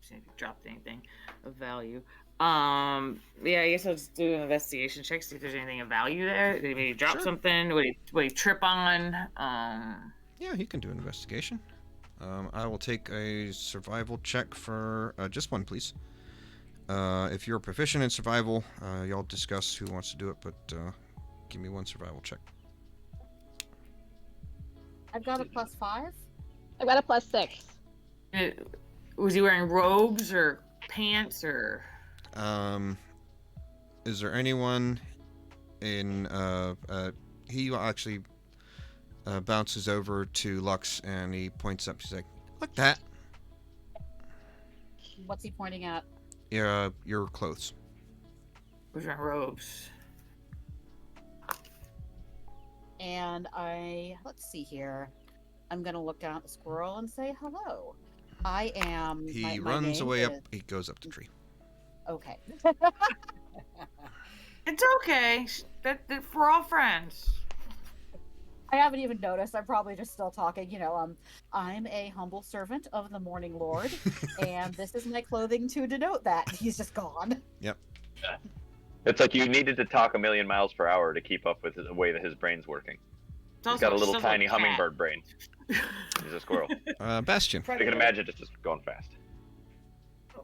See if he dropped anything of value. Yeah, I guess I'll just do an investigation check, see if there's anything of value there. Did he maybe drop something? Would he trip on? Yeah, he can do an investigation. I will take a survival check for just one, please. If you're proficient in survival, y'all discuss who wants to do it, but give me one survival check. I've got a +5. I've got a +6. Was he wearing robes or pants or? Is there anyone in he actually bounces over to Lux and he points up. He's like, "Look that." What's he pointing at? Your clothes. Who's wearing robes? And let's see here. I'm gonna look down at the squirrel and say hello. I am. He my runs name away is... up. He goes up the tree. Okay. It's okay. We're all friends. I haven't even noticed. I'm probably just still talking. I'm a humble servant of the Morning Lord, and this is my clothing to denote that. He's just gone. Yep. It's like you needed to talk 1,000,000 miles per hour to keep up with the way that his brain's working. It's He's got a little tiny hummingbird brain. He's a squirrel. Bastion. You can imagine just going fast.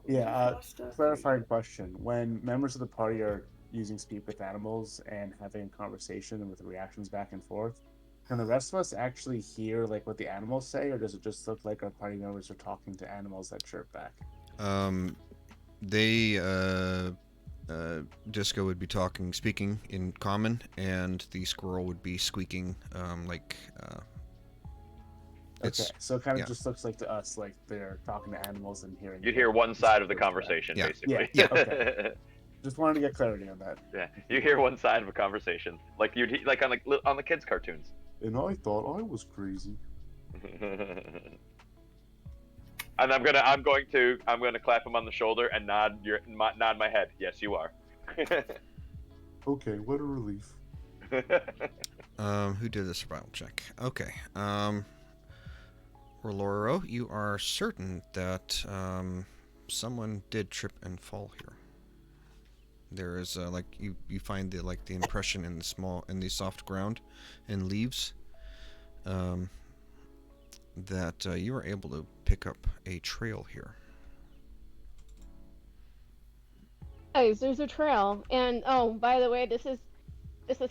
Yeah, clarifying question. When members of the party are using speak with animals and having a conversation and with reactions back and forth, can the rest of us actually hear like what the animals say, or does it just look like our party members are talking to animals that chirp back? Disco would be speaking in common, and the squirrel would be squeaking, Okay, so it kind of just looks like to us like they're talking to animals and hearing. You'd hear one side of the conversation, basically. Yeah. Okay. Just wanted to get clarity on that. Yeah, you hear one side of a conversation, like on the kids' cartoons. And I thought I was crazy. And I'm going to clap him on the shoulder and nod my head. Yes, you are. Okay, what a relief. Who did the survival check? Okay. Roloro, you are certain that someone did trip and fall here. There is you find the impression in the soft ground and leaves that you are able to pick up a trail here. Guys, there's a trail, and oh, by the way, this is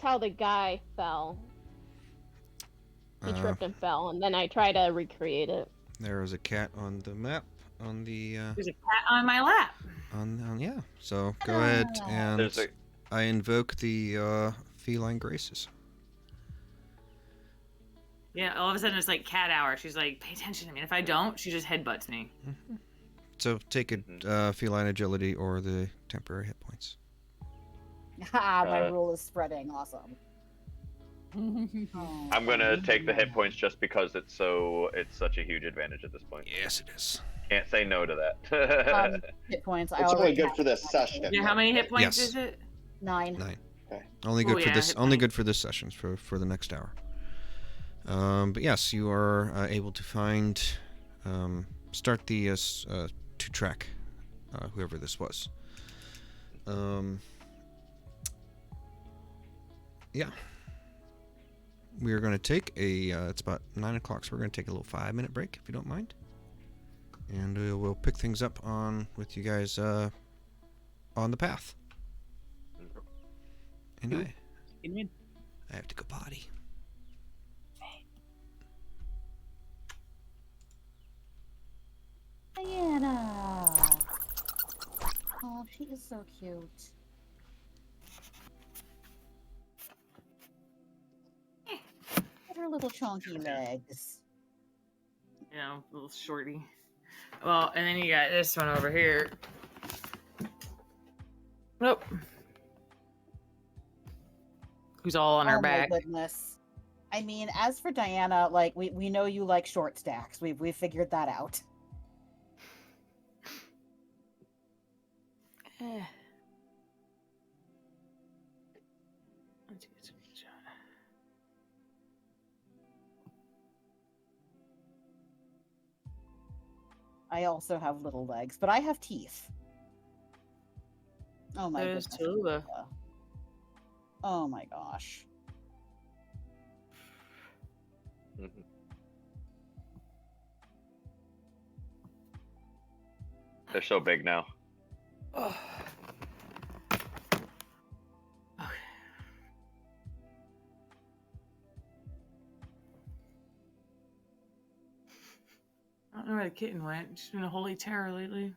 how the guy fell. He tripped and fell, and then I try to recreate it. There is a cat on the map. There's a cat on my lap. Yeah. So go ahead and I invoke the feline graces. Yeah, all of a sudden it's like cat hour. She's like, pay attention to me. And if I don't, she just headbutts me. Mm-hmm. So take a feline agility or the temporary hit points. My rule is spreading. Awesome. I'm gonna take the hit points just because it's such a huge advantage at this point. Yes, it is. Can't say no to that. Hit points. It's really good for this session. Yeah, how many hit points is it? 9. Okay. Only good for this session, for the next hour. But yes, you are able to find start the to track whoever this was. Yeah. We are going to take it's about 9 o'clock, so we're going to take a little 5-minute break, if you don't mind. And we'll pick things up with you guys on the path. And I have to go potty. Diana. Oh, she is so cute. Look at her little chunky legs. You know, little shorty. Well, and then you got this one over here. Nope. Who's all on her back. Oh my goodness. I mean, as for Diana, like we know you like short stacks. We've figured that out. I also have little legs, but I have teeth. Oh my goodness. Tula. Oh my gosh. They're so big now. Oh. I don't know where the kitten went. She's been a holy terror lately.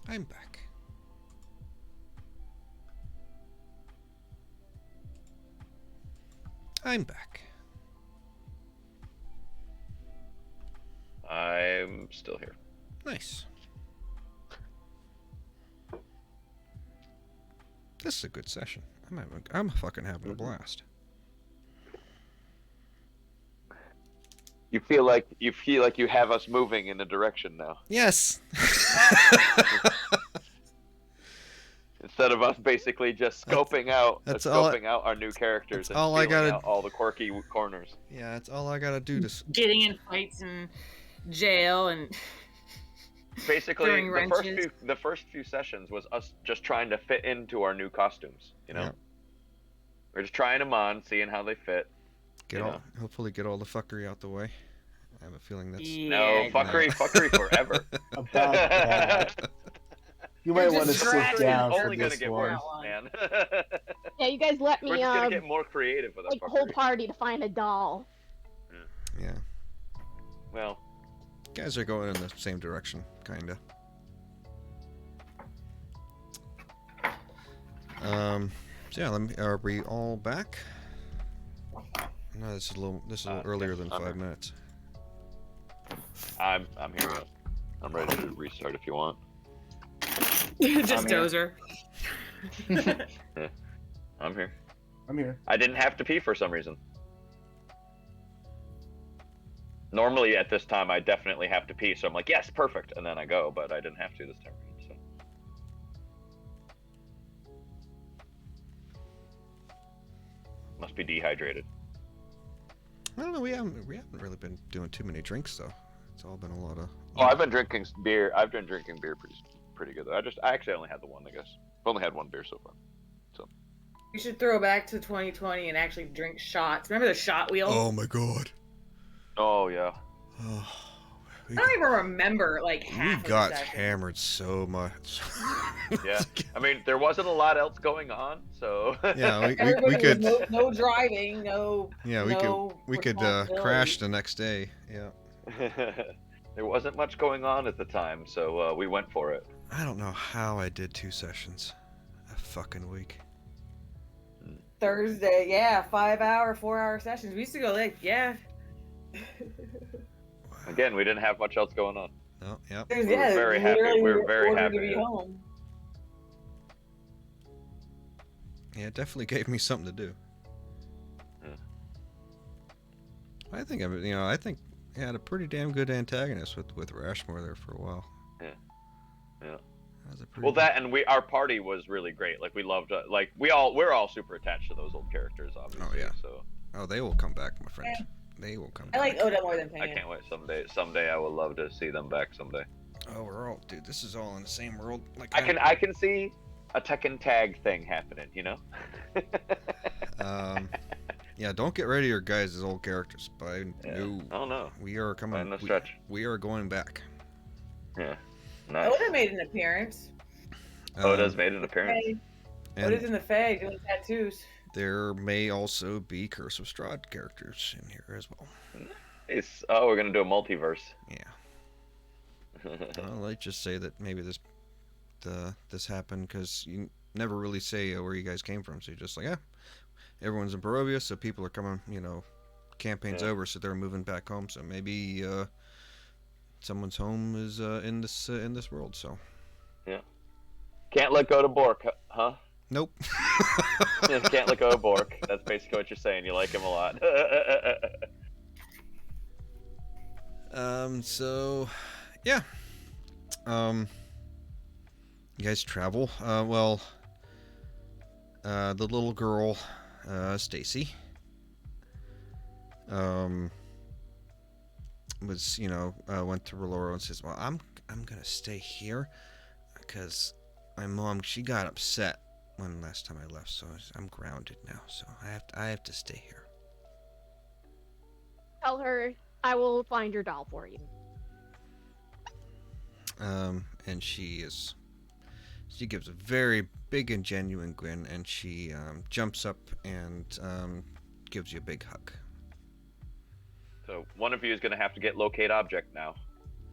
I'm back. I'm back. I'm still here. Nice. This is a good session. I'm fucking having a blast. You feel like you have us moving in a direction now. Yes. Instead of us basically just scoping out our new characters and all I feeling gotta- out all the quirky corners. Yeah, that's all I gotta do to. Getting in fights in jail and Basically, throwing wrenches. the first few sessions was us just trying to fit into our new costumes. You know, Yeah. we're just trying them on, seeing how they fit. Hopefully get all the fuckery out the way. I have a feeling that's No fuckery forever. About that. You might want to sit down for only gonna this get one. worse, man. Yeah, you guys let me We're just gonna get more creative with our like the whole fuckery. party to find a doll. Yeah. Well, guys are going in the same direction, kinda. So yeah, are we all back? No, this is a little earlier than 5 minutes. I'm here. I'm ready to restart if you want. Just dozer. Yeah, I'm here. I'm here. I didn't have to pee for some reason. Normally at this time I definitely have to pee, so I'm like, yes, perfect, and then I go, but I didn't have to this time. So. Must be dehydrated. I don't know. We haven't really been doing too many drinks though. It's all been a lot of. Oh, I've been drinking beer. I've been drinking beer pretty good though. I actually only had the one, I guess. I've only had one beer so far. So. We should throw back to 2020 and actually drink shots. Remember the shot wheel? Oh my god. Oh yeah. I don't even remember like half. We got of the session. hammered so much. Yeah. I mean, there wasn't a lot else going on, so. Yeah, we Everybody could. was no driving, no. Yeah, we could crash the next day. Yeah. There wasn't much going on at the time, so we went for it. I don't know how I did 2 sessions a fucking week. Thursday, yeah, 4-hour sessions. We used to go like, yeah. Again, we didn't have much else going on. No, yep. We were very happy. We were very happy. To be home. Yeah, it definitely gave me something to do. Yeah. I think I had a pretty damn good antagonist with Rashmore there for a while. Yeah. Yeah. Well, that and our party was really great. Like we loved, like we're all super attached to those old characters, obviously. Oh yeah. So. They will come back, my friend. Yeah. They will come I back. like Oda more than Pan. I can't wait. Someday I will love to see them back someday. Oh, we're all, dude. This is all in the same world. Like I can see a Tekken tag thing happening. You know. Yeah, don't get rid of your guys' old characters, but no. Oh no. We are coming. In the stretch. We are going back. Yeah. Nice. Oda made an appearance. Oda's made an appearance. Oda's in the Fae doing tattoos. There may also be Curse of Strahd characters in here as well. Nice. Oh, we're gonna do a multiverse. Yeah. Well, let's just say that maybe this happened because you never really say where you guys came from, so you're just like, yeah, everyone's in Barovia, so people are coming. You know, campaign's over, so they're moving back home. So maybe someone's home is in this world. So. Yeah. Can't let go to Bork, huh? Nope. Can't let go of Bork. That's basically what you're saying. You like him a lot. So, yeah. You guys travel. Well, the little girl, Stacy, was, went to Roloro and says, well, I'm gonna stay here because my mom, she got upset when last time I left, so I'm grounded now, so I have to stay here. Tell her I will find your doll for you. And she gives a very big and genuine grin, and she jumps up and gives you a big hug. So one of you is going to have to get locate object now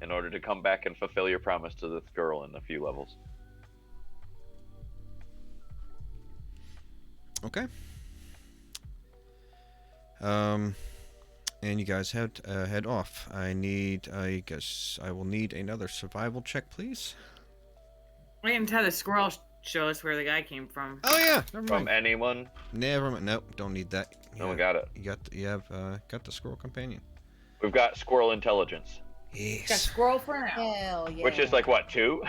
in order to come back and fulfill your promise to this girl in a few levels. Okay. and you guys head off. I guess I will need another survival check, please. We didn't have the squirrel show us where the guy came from. Oh yeah, never From mind. anyone? Never mind. Nope, don't need that. No one got it. You have got the squirrel companion. We've got squirrel intelligence. Yes. Got squirrel for now. Hell yeah. Which is like what, 2?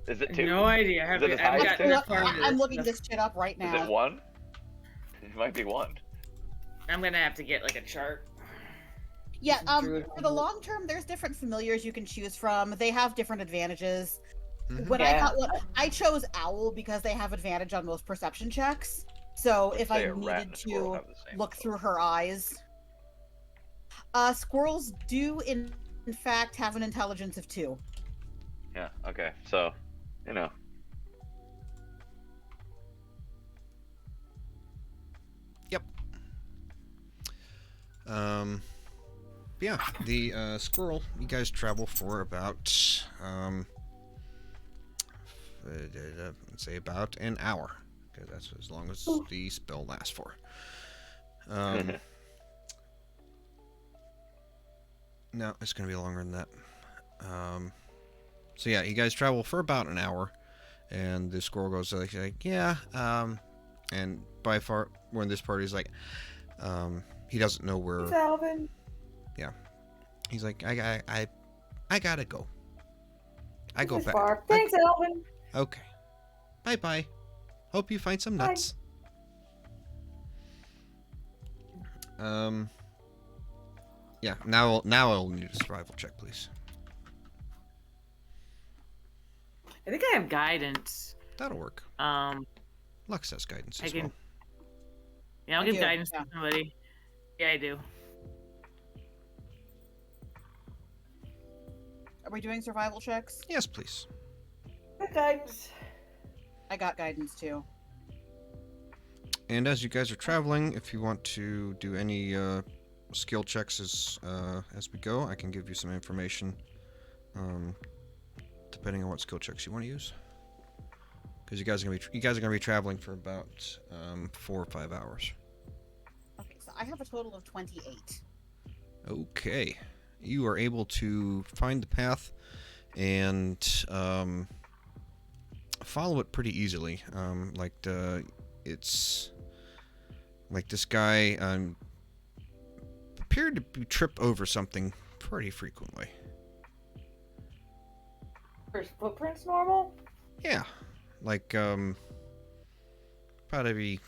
Is it 2? No idea. Is it as high as 2? I'm looking this shit up right now. Is it 1? It might be 1. I'm gonna have to get like a chart. Yeah, for the long term, there's different familiars you can choose from. They have different advantages. When I got one, I chose owl because they have advantage on most perception checks. So if I needed to look through her eyes, squirrels do in fact have an intelligence of 2. Yeah. Okay. So, you know. Yep. Yeah, the squirrel, you guys travel for about let's say about an hour, because that's as long as the spell lasts for. No, it's gonna be longer than that. So yeah, you guys travel for about an hour, and the squirrel goes like yeah, and by far when this party's like, he doesn't know where. Alvin. Yeah, he's like I gotta go. I go back. Far. Thanks, Alvin. Okay. Bye bye. Hope you find some nuts. Yeah. Now I'll need a survival check, please. I think I have guidance. That'll work. Lux has guidance as well. Yeah, I'll give guidance to somebody. Yeah, I do. Are we doing survival checks? Yes, please. Good guidance. I got guidance too. And as you guys are traveling, if you want to do any skill checks as we go, I can give you some information, depending on what skill checks you want to use. Because you guys are gonna be traveling for about 4 or 5 hours. Okay, so I have a total of 28. Okay, you are able to find the path and follow it pretty easily. It's like this guy appeared to trip over something pretty frequently. Are his footprints normal? Yeah, like about every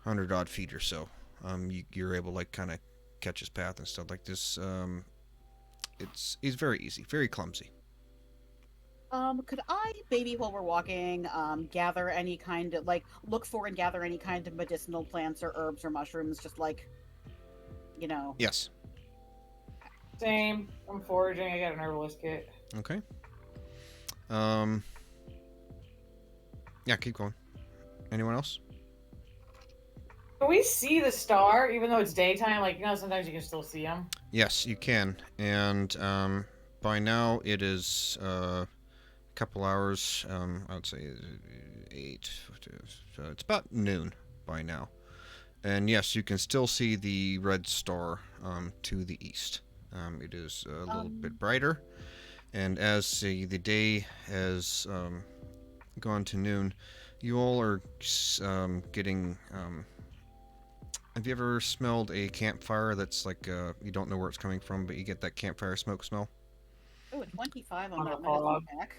100 odd feet or so, you're able to like kind of catch his path and stuff like this. It's very easy, very clumsy. Could I, maybe while we're walking, gather any kind of, look for and gather any kind of medicinal plants or herbs or mushrooms, just like, you know? Yes. Same. I'm foraging. I got an herbalist kit. Okay. Yeah, keep going. Anyone else? Can we see the star, even though it's daytime? Like, sometimes you can still see them. Yes, you can. And by now it is couple hours, I would say 8, so it's about noon by now. And yes, you can still see the red star to the east. It is a little bit brighter, and as the day has gone to noon, you all are getting... have you ever smelled a campfire that's like, you don't know where it's coming from, but you get that campfire smoke smell? Oh, a 25 on that medicine pack.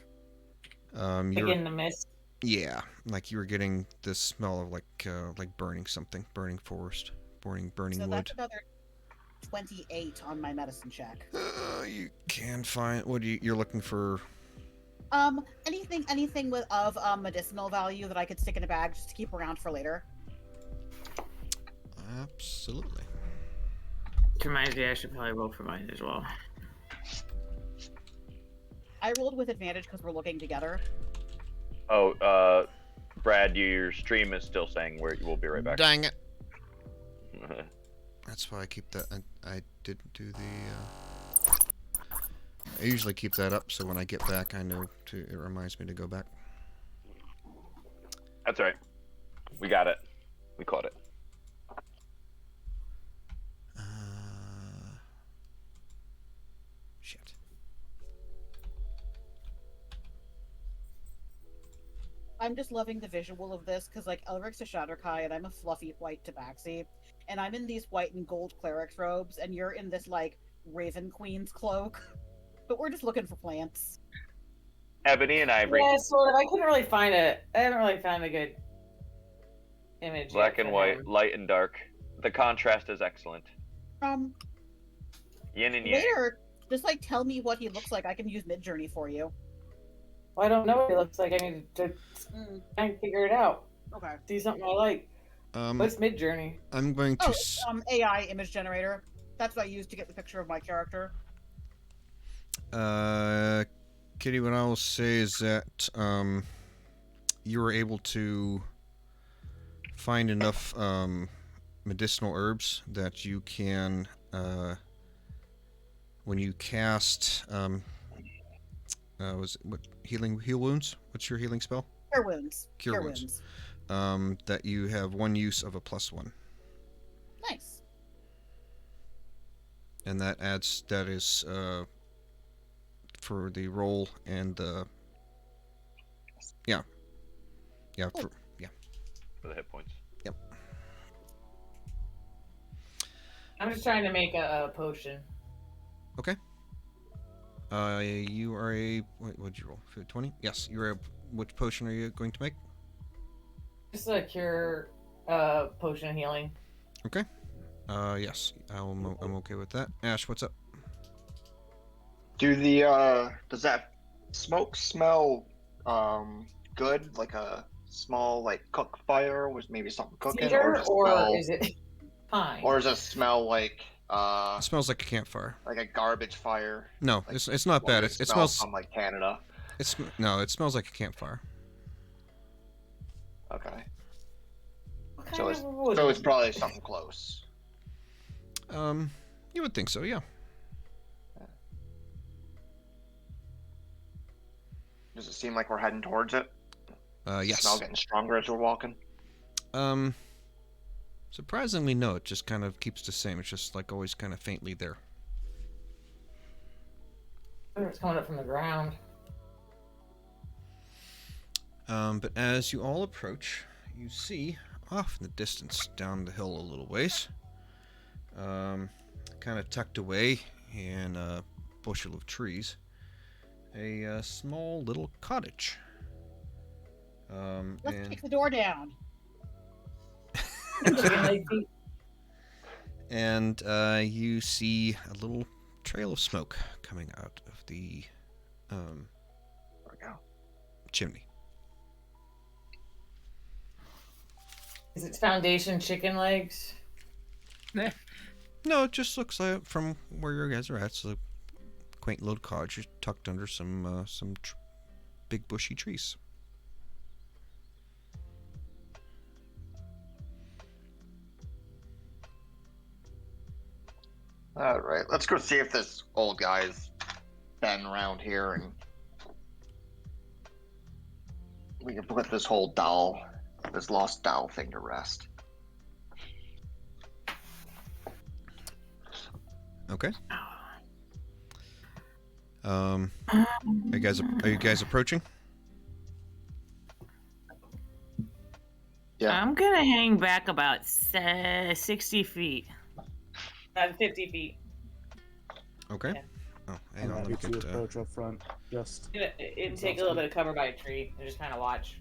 You're in the mist. Yeah, like you were getting the smell of like burning something, burning forest, burning So wood. that's another 28 on my medicine check. You can find you're looking for. Anything of medicinal value that I could stick in a bag just to keep around for later. Absolutely. Reminds me, I should probably roll for mine as well. I rolled with advantage because we're looking together. Oh, Brad, your stream is still saying we'll be right back. Dang it. That's why I keep that. I didn't do the. I usually keep that up, so when I get back, I know it reminds me to go back. That's all right. We got it. We caught it. I'm just loving the visual of this because like Elric's a Shatterkai and I'm a fluffy white tabaxi, and I'm in these white and gold cleric's robes, and you're in this like Raven Queen's cloak. But we're just looking for plants. Ebony and Ivory. Yeah, sort of. I couldn't really find it. I haven't really found a good image. Black yet and for white, him. light and dark. The contrast is excellent. Yin and yang. Later, just like tell me what he looks like. I can use Midjourney for you. Well, I don't know what he looks like. I need to try and figure it out. Okay. See something I like. What's Midjourney? I'm going to. AI image generator. That's what I use to get the picture of my character. Kitty, what I will say is that you were able to find enough medicinal herbs that you can, when you cast, was it, what, heal wounds? What's your healing spell? Cure wounds. Cure wounds. That you have one use of a +1. Nice. And that is for the roll and the for the hit points. Yep. I'm just trying to make a potion. Okay. You are a what'd you roll? 20? Yes, you're a. Which potion are you going to make? Just a cure potion healing. Okay. Yes, I'm okay with that. Ash, what's up? Do the does that smoke smell good? Like a small like cook fire was maybe something cooking, Cedar, or is it pine? Or does it smell like It smells like a campfire. like a garbage fire? No, like it's not what bad. we It smell smells from like Canada. it smells like a campfire. Okay. What So kind it's of wood? so it's probably something close. You would think so, yeah. Does it seem like we're heading towards it? Yes. Smell getting stronger as we're walking. Surprisingly, no. It just kind of keeps the same. It's just like always kind of faintly there. It's coming up from the ground. But as you all approach, you see off in the distance, down the hill a little ways, kind of tucked away in a bushel of trees, a small little cottage. Let's kick the door down. And you see a little trail of smoke coming out of the chimney. Is it foundation chicken legs? No, it just looks like from where you guys are at. It's a quaint little cottage tucked under some big bushy trees. All right, let's go see if this old guy's been around here, and we can put this whole this lost doll thing to rest. Okay. Are you guys approaching? Yeah. I'm gonna hang back about 60 feet. 50 feet. Okay. Yeah. Oh, hang on. I'm Let me happy to get. approach up front. Just It'd take a little bit of cover by a tree and just kind of watch.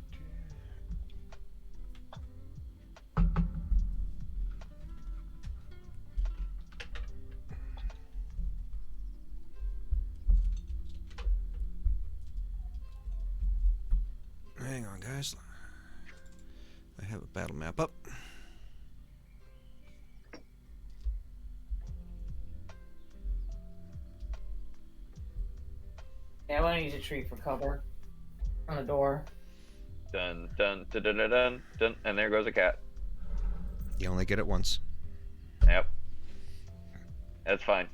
Hang on, guys. I have a battle map up. Yeah, I want to use a tree for cover on the door. Dun dun dun dun dun dun, dun and there goes a cat. You only get it once. Yep. That's fine.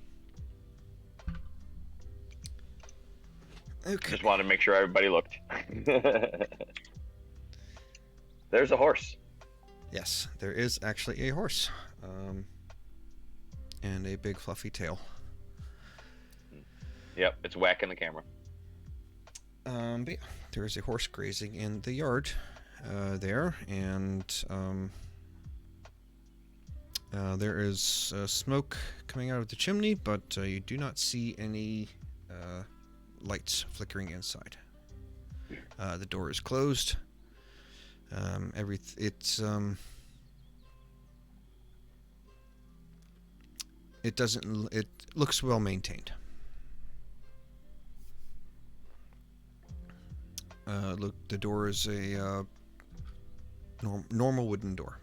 Okay. Just wanted to make sure everybody looked. There's a horse. Yes, there is actually a horse. And a big fluffy tail. Yep, it's whacking the camera. But yeah, there is a horse grazing in the yard there, and there is smoke coming out of the chimney, but you do not see any lights flickering inside. The door is closed. It looks well maintained. Look, the door is a normal wooden door.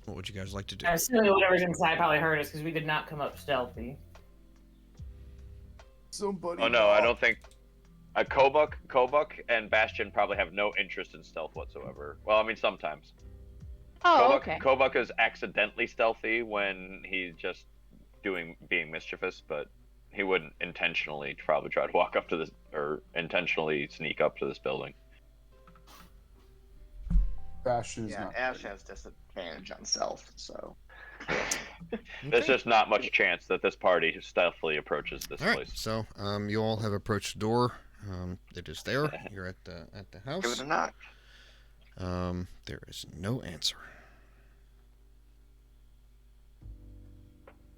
What would you guys like to do? Assuming whatever's inside probably heard us because we did not come up stealthy. Somebody. Oh no, I don't think. Kobuk and Bastion probably have no interest in stealth whatsoever. Well, I mean sometimes. Oh, okay. Kobuk is accidentally stealthy when he's just being mischievous, but he wouldn't intentionally probably try to walk up to this or intentionally sneak up to this building. Bastion is Yeah, not. Ash has disadvantage on stealth, so. There's just not much chance that this party stealthily approaches this All right, place. so you all have approached the door. It is there. You're at the house. Give it a knock. There is no answer.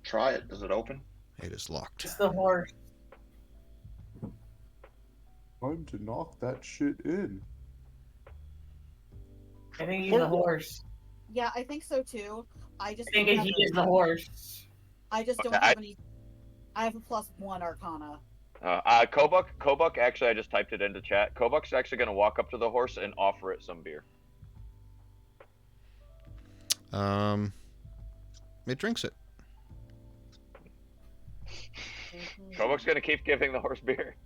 Try it. Does it open? It is locked. It's the horse. Time to knock that shit in. I think he's the horse. Yeah, I think so too. I just I think don't have he is the horse. I just don't have any. I have a +1 Arcana. Kobuk, actually, I just typed it into chat. Kobuk's actually going to walk up to the horse and offer it some beer. It drinks it. Kobuk's going to keep giving the horse beer.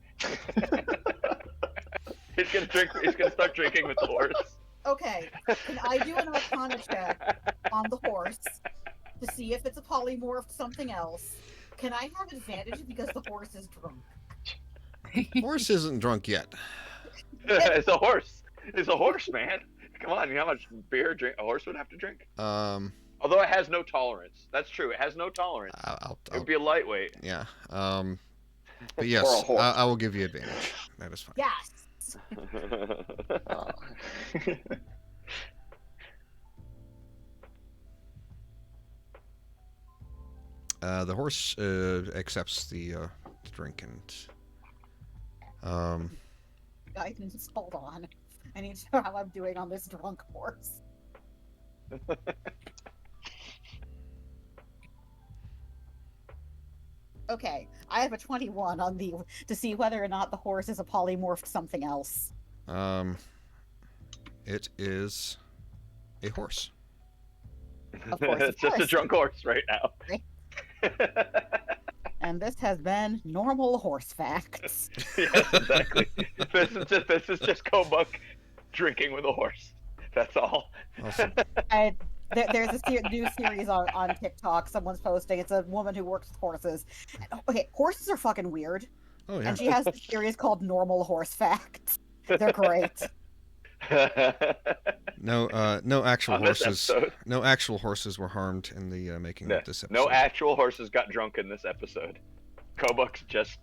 He's going to start drinking with the horse. Okay, can I do an Arcana check on the horse to see if it's a polymorph something else? Can I have advantage because the horse is drunk? Horse isn't drunk yet. It's a horse. It's a horse, man. Come on, you know how much beer a horse would have to drink? Although it has no tolerance. That's true. It has no tolerance. It would be a lightweight. Yeah. But yes, I will give you advantage. That is fine. Yes. The horse accepts the drink and Guidance, hold on. I need to know how I'm doing on this drunk horse. Okay, I have a 21 on the to see whether or not the horse is a polymorphed something else. It is a horse. Of course, it's just a drunk horse right now. And this has been normal horse facts. Yes, exactly. This is just Kobuk drinking with a horse. That's all. Awesome. There's a new series on TikTok someone's posting. It's a woman who works with horses. Okay, horses are fucking weird. Oh yeah. And she has a series called Normal Horse Facts. They're great. No actual On this horses. episode. No actual horses were harmed in the making of this episode. No actual horses got drunk in this episode. Kobuk just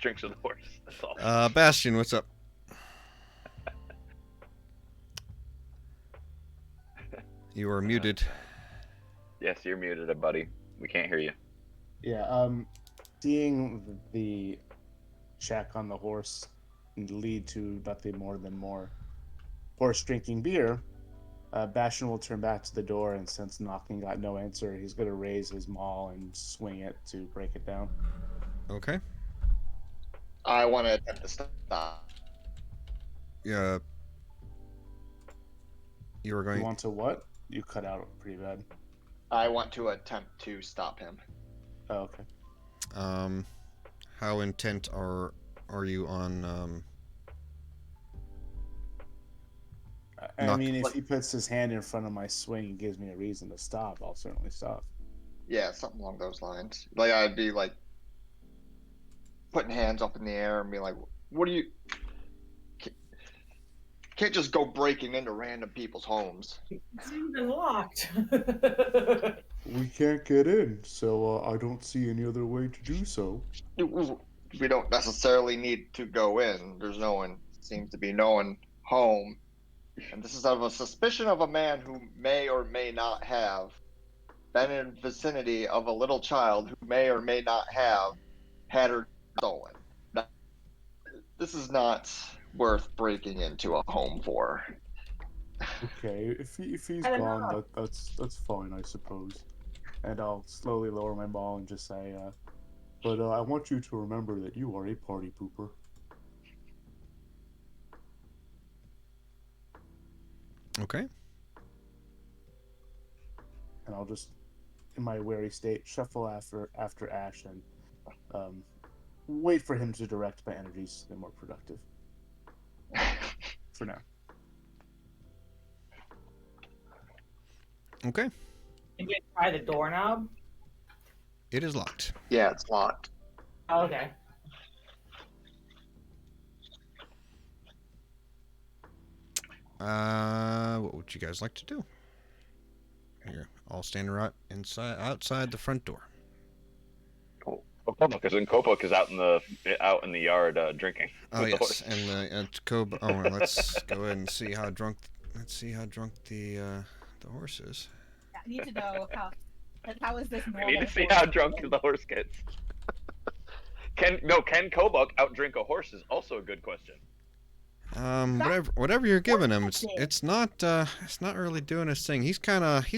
drinks with a horse. That's all. Bastion, what's up? You are muted. Yes, you're muted, buddy. We can't hear you. Yeah, seeing the check on the horse lead to nothing more than more horse drinking beer, Bastion will turn back to the door, and since knocking got no answer, he's going to raise his maul and swing it to break it down. Okay. I want to attempt to stop. Yeah. You were going. You want to what? You cut out pretty bad. I want to attempt to stop him. Oh, okay. How intent are you on? I mean, if he puts his hand in front of my swing and gives me a reason to stop, I'll certainly stop. Yeah, something along those lines. Like I'd be like putting hands up in the air and be like, "What are you? can't just go breaking into random people's homes. It's even locked. We can't get in, so I don't see any other way to do so. We don't necessarily need to go in. Seems to be no one home. And this is of a suspicion of a man who may or may not have been in vicinity of a little child who may or may not have had her stolen. Now, this is not worth breaking into a home for. Okay, if he's gone, that's fine, I suppose. And I'll slowly lower my maul and just say, but I want you to remember that you are a party pooper. Okay. And I'll just, in my wary state, shuffle after Ash and wait for him to direct my energies to be more productive. For now. Okay. Can you try the doorknob? It is locked. Yeah, it's locked. Oh, okay. What would you guys like to do? Here, all standing right outside the front door. Kobuk is out in the yard drinking. Oh yes, and Kobuk. Oh, well, let's go ahead and see how drunk. Let's see how drunk the horse is. I need to know how is this normal? We need to see how drunk the horse gets. Can Kobuk outdrink a horse is also a good question. Whatever you're giving him, it's not really doing his thing. He's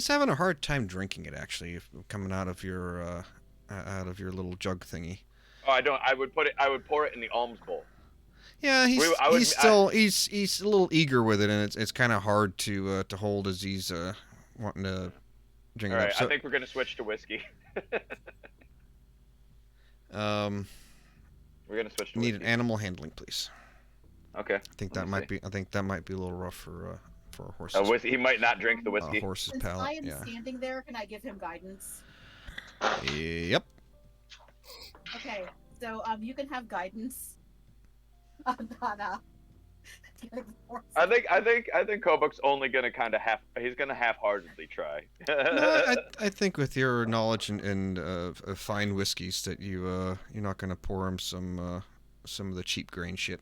having a hard time drinking it actually, coming out of your little jug thingy. Oh, I don't. I would pour it in the alms bowl. Yeah, he's a little eager with it, and it's kind of hard to hold as he's wanting to drink it. All right, up. So, I think we're gonna switch to whiskey. We're gonna switch to need whiskey. an animal handling, please. Okay. I think that might be a little rough for a horse. He might not drink the whiskey. Horse's Since palate. I am Yeah. standing there, can I give him guidance? Yep. Okay, so you can have guidance on I think Kobuk's only gonna he's gonna half-heartedly try. No, I think with your knowledge and of fine whiskeys that you're not gonna pour him some of the cheap grain shit.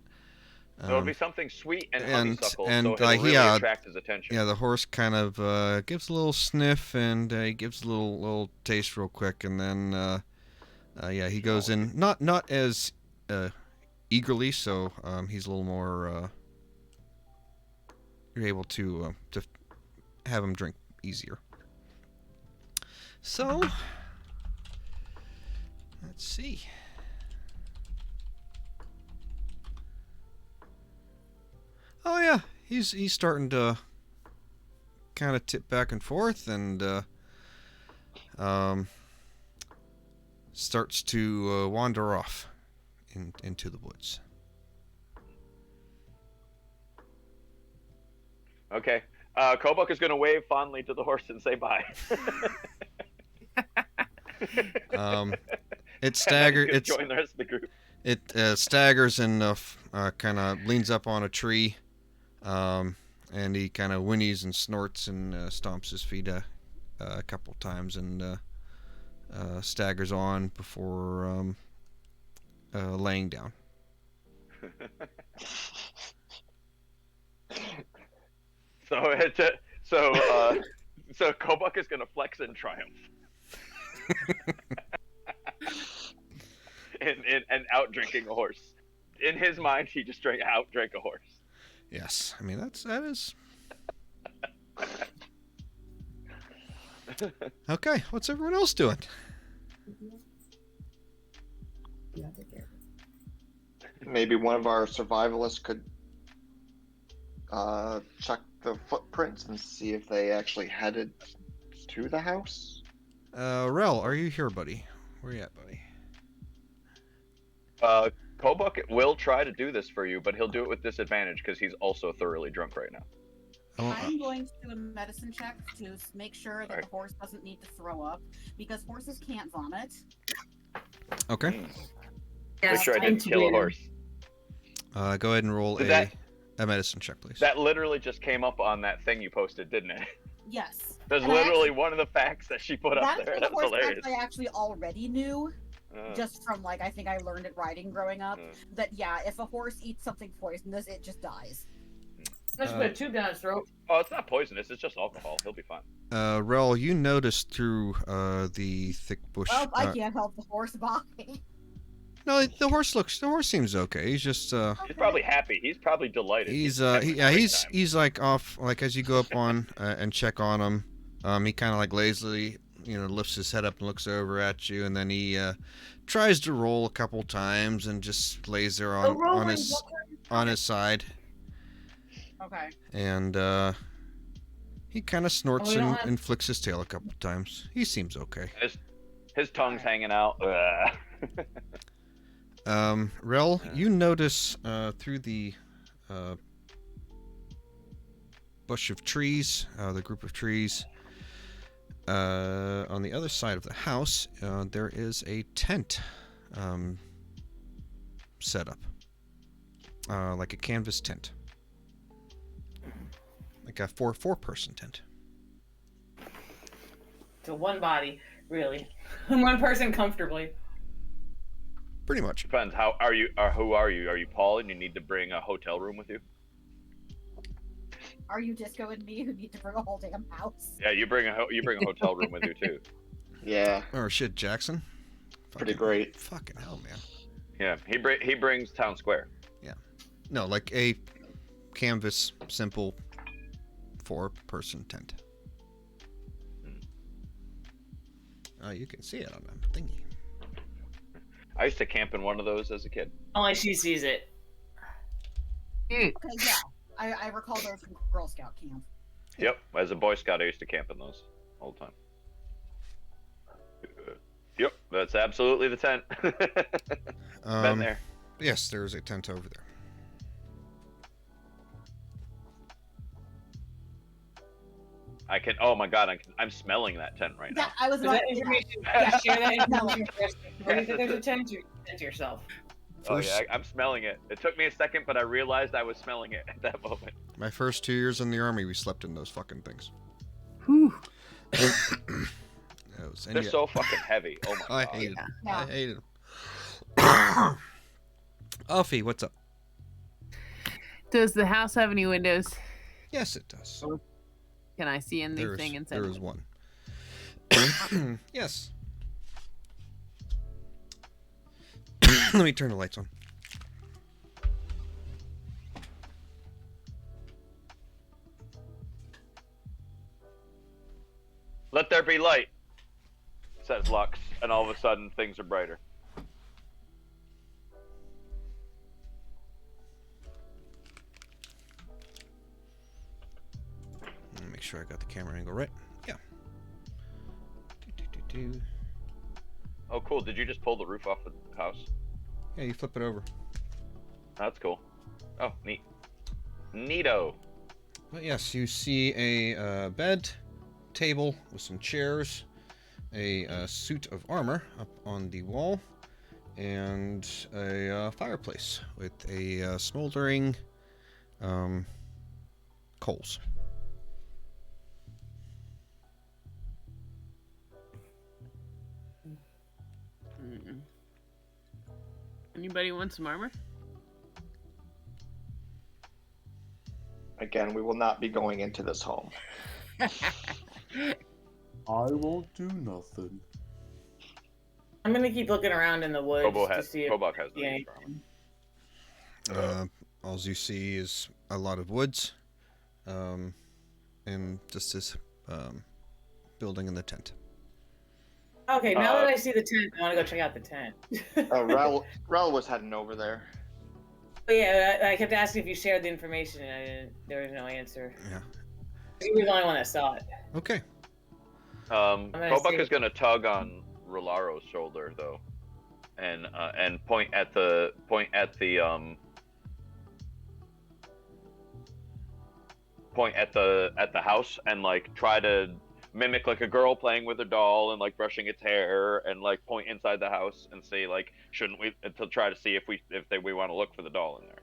So it'll be something sweet and honeysuckle, and so it'll really attract his attention. Yeah, the horse kind of gives a little sniff and he gives a little taste real quick, and then he goes in not as eagerly, so he's a little more. You're able to have him drink easier. So let's see. Oh yeah, he's starting to kind of tip back and forth, and starts to wander off into the woods. Okay. Kobuk is going to wave fondly to the horse and say bye. It staggers. It's join the rest of the group. It staggers and kind of leans up on a tree, and he kind of whinnies and snorts and stomps his feet a couple times and staggers on before laying down. So Kobuk is gonna flex in triumph, and out drinking a horse. In his mind, he just out drank a horse. Yes, I mean that is. Okay, what's everyone else doing? Maybe one of our survivalists could check the footprints and see if they actually headed to the house. Rel, are you here, buddy? Where you at, buddy? Kobuk will try to do this for you, but he'll do it with disadvantage because he's also thoroughly drunk right now. I'm going to do a medicine check to make sure that the horse doesn't need to throw up, because horses can't vomit. Okay. Make sure I didn't kill a horse. Go ahead and roll A medicine check, please. That literally just came up on that thing you posted, didn't it? Yes. That's And I literally actually- one of the facts that she put up That's there. the That was horse hilarious. fact I actually already knew. Uh. Just from, like, I think I learned it riding growing up. That, yeah, if a horse eats something poisonous, it just dies. Let's put a tube down his throat. Oh, it's not poisonous. It's just alcohol. He'll be fine. Rel, you noticed through the thick bush. Well, I can't help the horse by. No, the horse seems okay. He's just He's probably happy. He's probably delighted. He's like off, like as you go up on and check on him, he kind of like lazily, lifts his head up and looks over at you, and then he tries to roll a couple times and just lays there on his side. Okay. And he kind of snorts and flicks his tail a couple times. He seems okay. His tongue's hanging out. Rel, you notice through the bush of trees, the group of trees, on the other side of the house, there is a tent set up, like a canvas tent, like a four-person tent. To one body, really. One person comfortably. Pretty much. Depends. Who are you? Are you Paul and you need to bring a hotel room with you? Are you Disco and me who need to bring a whole damn house? Yeah, you bring a hotel room with you too. Yeah. Oh shit, Jackson. Pretty great. Fucking hell, man. Yeah, he brings Town Square. Yeah. No, like a canvas, simple, four-person tent. You can see it on the thingy. I used to camp in one of those as a kid. Only she sees it. Okay, yeah. I recall those from Girl Scout camp. Yep, as a Boy Scout, I used to camp in those all the time. Yep, that's absolutely the tent. Been there. Yes, there's a tent over there. I can. Oh my god, I'm smelling that tent right now. Yeah, I was Is about that information? Yeah, share that information first. What do you think there's a tent to yourself? Oh yeah, I'm smelling it. It took me a second, but I realized I was smelling it at that moment. My first 2 years in the army, we slept in those fucking things. Whew. They're so fucking heavy. Oh my god. I hated them. Yeah. I hated them. Alfie, what's up? Does the house have any windows? Yes, it does. Can I see anything inside? There is one. Yes. Let me turn the lights on. Let there be light, says Lux, and all of a sudden things are brighter. Let me make sure I got the camera angle right. Yeah. Oh, cool. Did you just pull the roof off the house? Yeah, you flip it over. That's cool. Oh, neat. Neato. But yes, you see a bed, table with some chairs, a suit of armor up on the wall, and a fireplace with a smoldering coals. Anybody want some armor? Again, we will not be going into this home. I won't do nothing. I'm gonna keep looking around in the woods to see if Kobach has yeah, All you see is a lot of woods, and just this building in the tent. Okay, now that I see the tent, I want to go check out the tent. Rel was heading over there. But yeah, I kept asking if you shared the information, and there was no answer. Yeah. You were the only one that saw it. Okay. Kobach is gonna tug on Rolaro's shoulder though, and point at the house and like try to mimic like a girl playing with a doll and like brushing its hair and like point inside the house and say like shouldn't we to try to see if we want to look for the doll in there.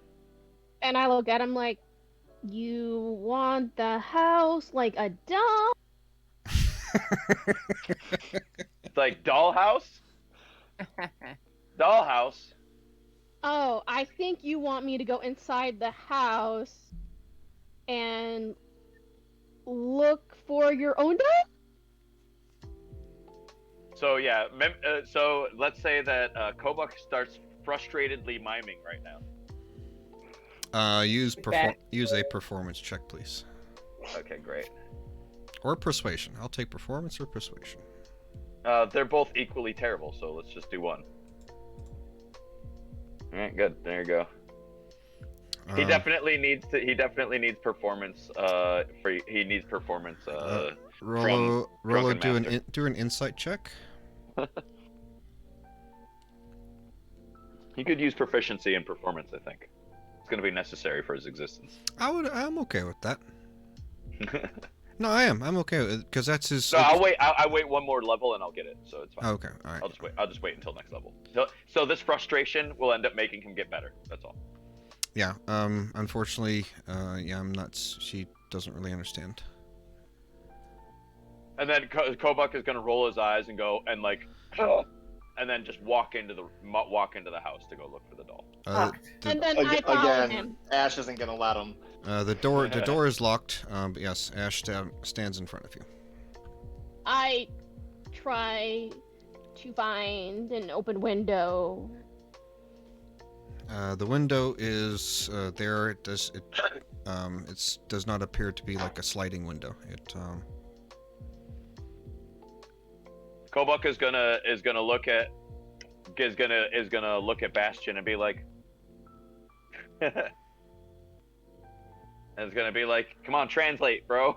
And I look at him like, you want the house like a doll? It's like dollhouse? Dollhouse? Oh, I think you want me to go inside the house and look for your own doll? So yeah, so let's say that Kobuk starts frustratedly miming right now. Use a performance check, please. Okay, great. Or persuasion. I'll take performance or persuasion. They're both equally terrible, so let's just do one. All right, good. There you go. He definitely needs to. He definitely needs performance. He needs performance. Rollo, Drunken do an insight check. He could use proficiency in performance. I think it's going to be necessary for his existence. I'm okay with that. No, I am. I'm okay with it because that's his. No, I'll wait. I'll wait one more level and I'll get it. So it's fine. Okay, all right. I'll just wait until next level. So this frustration will end up making him get better. That's all. Yeah. Unfortunately, yeah, I'm not. She doesn't really understand. And then Kobuk is gonna roll his eyes and go and like, and then just walk into the house to go look for the doll. And then I follow again, him. Ash isn't gonna let him. The door is locked. But yes, Ash stands in front of you. I try to find an open window. The window is there. It does not appear to be like a sliding window. Kobuk is gonna look at Bastion and be like, and it's gonna be like, come on, translate, bro.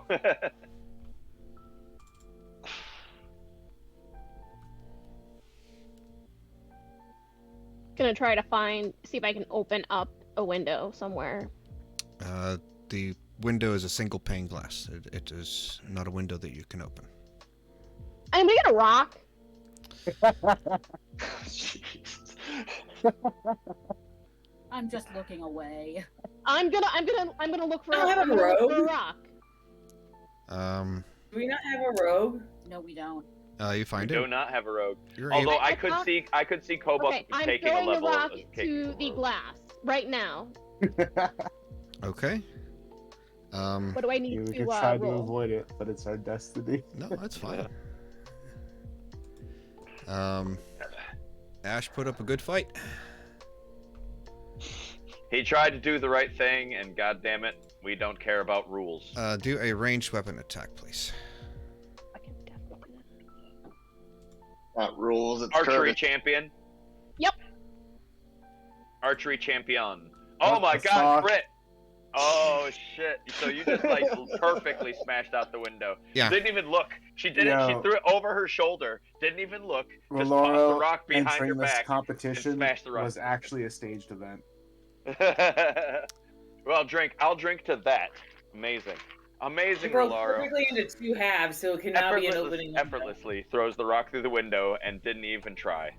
Gonna try to see if I can open up a window somewhere. The window is a single pane glass. It is not a window that you can open. I'm gonna get a rock. I'm just looking away. I'm gonna look for I don't have a look for a rogue. rock. Do we not have a rogue? No, we don't. You find We it. do not have a rogue. You're Although able- I could see Kobuk Okay, I'm taking a throwing the level rock of to the glass right now. Okay. What do I need We to could try to roll? avoid it, but it's our destiny. No, that's fine. Ash put up a good fight. He tried to do the right thing, and god damn it, we don't care about rules. Do a ranged weapon attack, please. Not rules. It's Archery courtesy. champion. Yep. Archery champion. Oh What my the god, fuck? crit! Oh shit! So you just like perfectly smashed out the window. Yeah. Didn't even look. She did it. She Yo. threw it over her shoulder. Didn't even look. Just tossed the Roloro rock behind entering her this back. competition smashed the rock. was actually a staged event. Well, I'll drink to that. Amazing. Amazing, It broke Rolaro. perfectly into two halves, so it cannot be an opening. Effortlessly throws the rock through the window and didn't even try.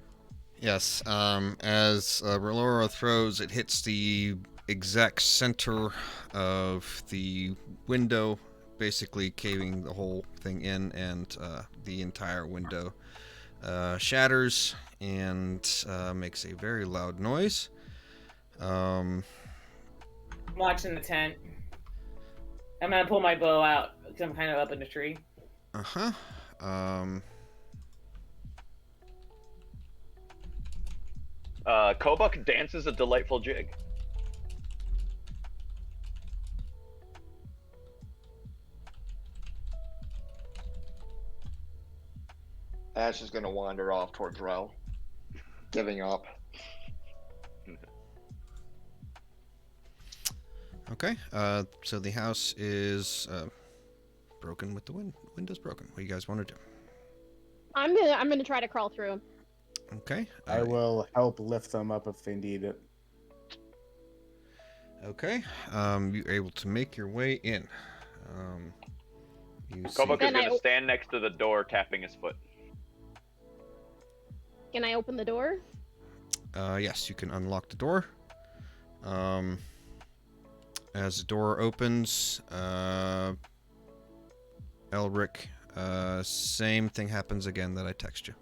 Yes. As Roloro throws, it hits the exact center of the window, basically caving the whole thing in, and the entire window shatters and makes a very loud noise. I'm watching the tent. I'm gonna pull my bow out because I'm kind of up in the tree. Uh-huh. Kobuk dances a delightful jig. Ash is gonna wander off towards Rel, giving up. Okay. So the house is broken with the windows broken. What do you guys want to do? I'm gonna try to crawl through. Okay. I will help lift them up if they need it. Okay. You're able to make your way in. You see... Kobuk is going to stand next to the door, tapping his foot. Can I open the door? Yes, you can unlock the door. As the door opens, Elric, same thing happens again that I text you.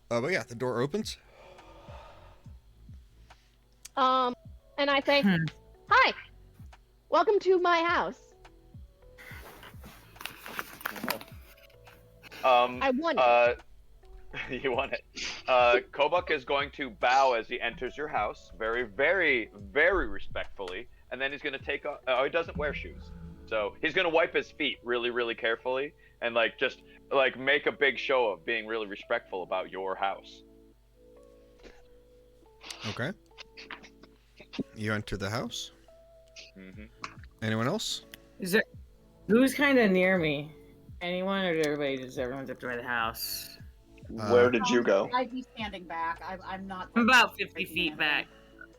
But yeah, the door opens. And I say, "Hi, welcome to my house. I won it." You won it. Kobuk is going to bow as he enters your house, very, very, very respectfully, and then he's going to take off. Oh, he doesn't wear shoes, so he's going to wipe his feet really, really carefully, and like just like make a big show of being really respectful about your house. Okay. You enter the house. Mm-hmm. Anyone else? Is there? Who's kind of near me? Anyone, or did everyone's up by the house? Where did you go? I'd be standing back. I'm not. I'm about 50 feet back,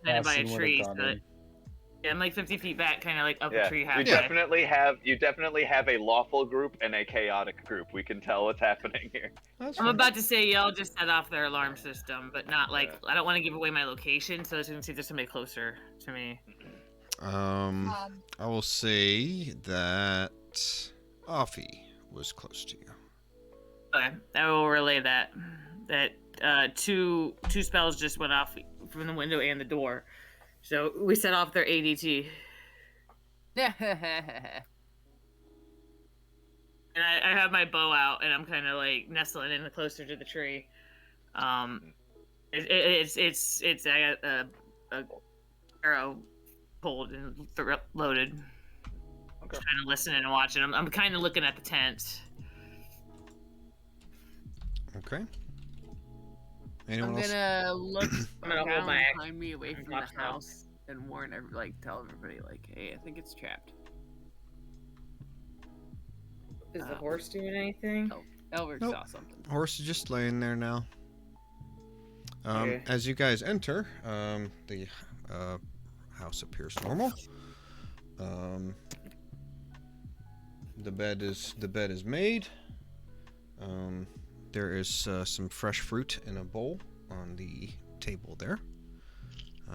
kind of by a Bastion would've tree. gone So in. yeah, I'm like 50 feet back, kind of like up Yeah, a tree halfway. you definitely have a lawful group and a chaotic group. We can tell what's happening here. That's I'm fine. about to say y'all just set off their alarm system, but not like I don't want to give away my location, so as you can see, there's somebody closer to me. I will say that Offie was close to you. Okay, I will relay that. That two spells just went off from the window and the door, so we set off their ADT. And I have my bow out, and I'm kind of like nestling in closer to the tree. It's I got a arrow pulled and loaded. Okay. Just trying to listen and watch it. I'm kind of looking at the tent. Okay. Anyone I'm else? gonna look I'm gonna hold down my axe behind me away and from the watch out. house and warn tell everybody like, hey, I think it's trapped. Is the horse doing anything? Oh, Elric Nope. saw something. Horse is just laying there now. Okay. As you guys enter, the house appears normal. The bed is made. There is some fresh fruit in a bowl on the table there.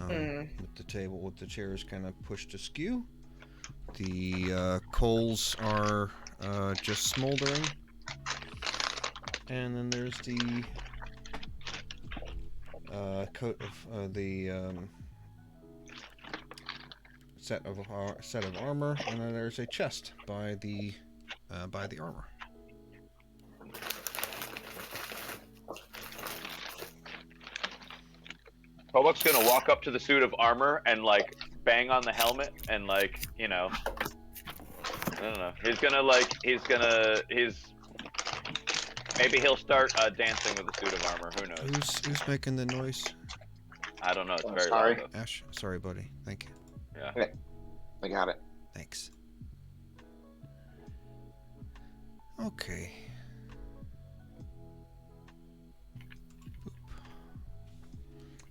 With the chairs kind of pushed askew. The coals are just smoldering. And then there's the coat of the set of armor, and then there's a chest by the armor. Kobuk's gonna walk up to the suit of armor and like bang on the helmet and like, you know, I don't know. Maybe he'll start dancing with the suit of armor. Who knows? Who's making the noise? I don't know. It's very sorry. loud. Ash, sorry, buddy. Thank you. Yeah. I got it. Thanks. Okay.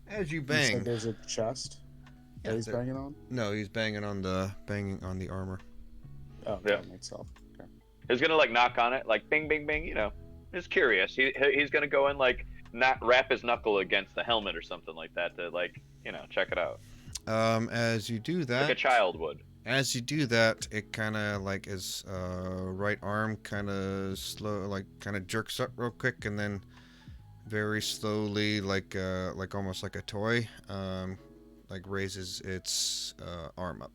As you You bang. said there's a chest that he's there- banging on? No, he's banging on the armor. Oh, Yeah. that makes sense. Okay. He's gonna like knock on it, like bing, bing, bing. You know, just curious. He's gonna go and like not wrap his knuckle against the helmet or something like that to like, you know, check it out. As you do that, Like a child would. As you do that, it kind of like his right arm kind of slow, like kind of jerks up real quick, and then very slowly, like almost like a toy, like raises its arm up.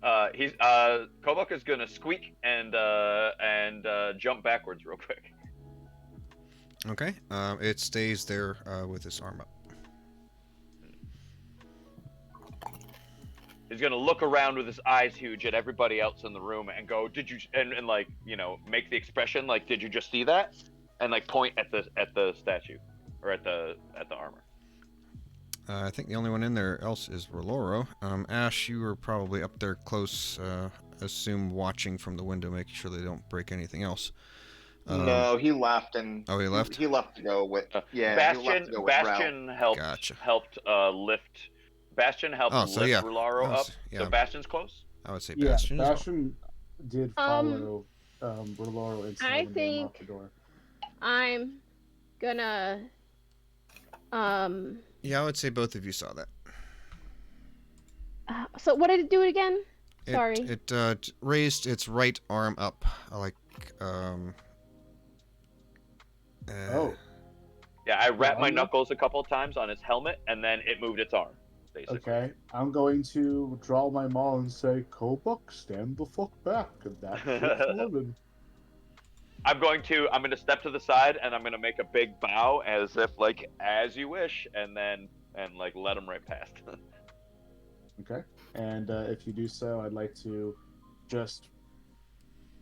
Kobuk is gonna squeak and jump backwards real quick. Okay. It stays there with its arm up. He's gonna look around with his eyes huge at everybody else in the room and go, "Did you?" And like, you know, make the expression like, "Did you just see that?" And like point at the statue or at the armor. I think the only one in there else is Roloro. Ash, you were probably up there close, assume watching from the window, making sure they don't break anything else. No, he left and. Oh, he left? He left to go with. Yeah, he left to go with Bastion helped lift. Bastion helped lift yeah. Rularo up. Yeah. So Bastion's close. I would say Yeah, Bastion as well. Bastion did follow Roloro inside I and get him off think the door. I'm gonna Yeah, I would say both of you saw that. So what did it do again? Sorry. It raised its right arm up, like Oh. Yeah, I wrapped my I'm knuckles a couple of times on its helmet, and then it moved its arm, basically. Okay, I'm going to draw my maul and say, Kobuk, stand the fuck back, and that shit's loaded. I'm going to step to the side, and I'm going to make a big bow as if, like, as you wish, and like, let him right past. Okay, and if you do so, I'd like to just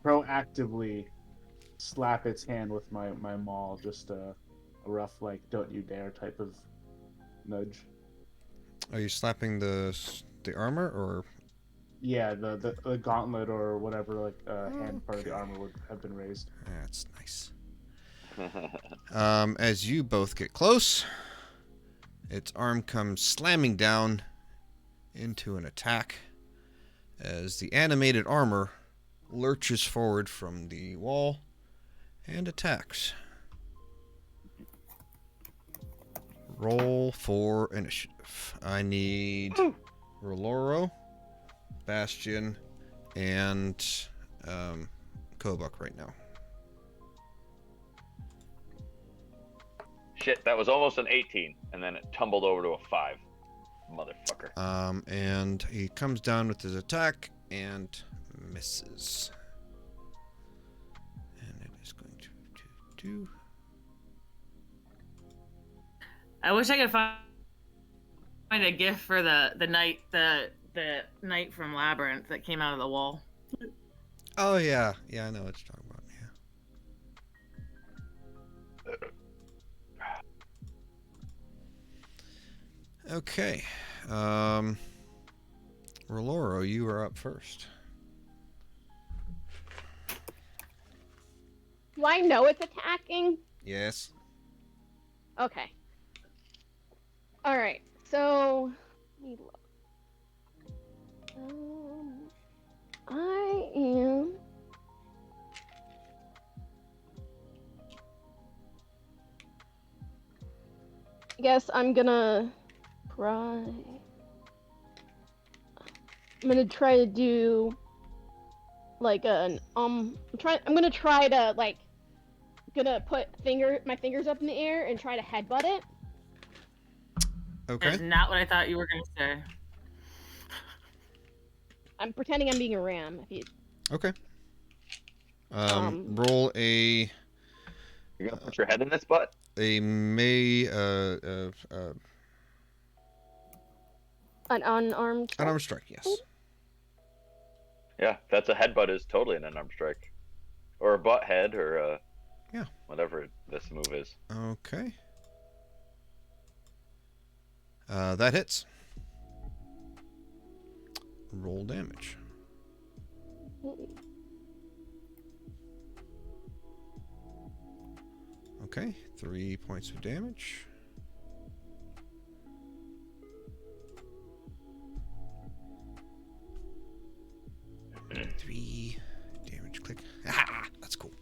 proactively slap its hand with my maul, just a rough, like, don't you dare type of nudge. Are you slapping the armor, or? Yeah, the gauntlet or whatever, like, hand part of the armor would have been raised. That's nice. As you both get close, its arm comes slamming down into an attack as the animated armor lurches forward from the wall and attacks. Roll for initiative. I need Roloro, Bastion, and Kobuk right now. Shit, that was almost an 18, and then it tumbled over to a 5. Motherfucker. And he comes down with his attack and misses. And it is going to do. I wish I could find a gift for the knight from Labyrinth that came out of the wall. Oh yeah, I know what you're talking about. Yeah. Okay, Roloro, you are up first. Do I know it's attacking? Yes. Okay. All right. So let me look. I am. I guess I'm gonna try. I'm gonna try to do like an I'm gonna try to like gonna put my fingers up in the air and try to headbutt it. Okay. That's not what I thought you were gonna say. I'm pretending I'm being a ram. If you. Okay. Roll a. You're gonna put your head in its butt? A an unarmed strike? Unarmed strike, yes. Yeah, that's a headbutt is totally an unarmed strike. Or a butt head, or yeah, whatever this move is. Okay. That hits. Roll damage. Okay, 3 points of damage. Three damage. Click. Ah, that's cool.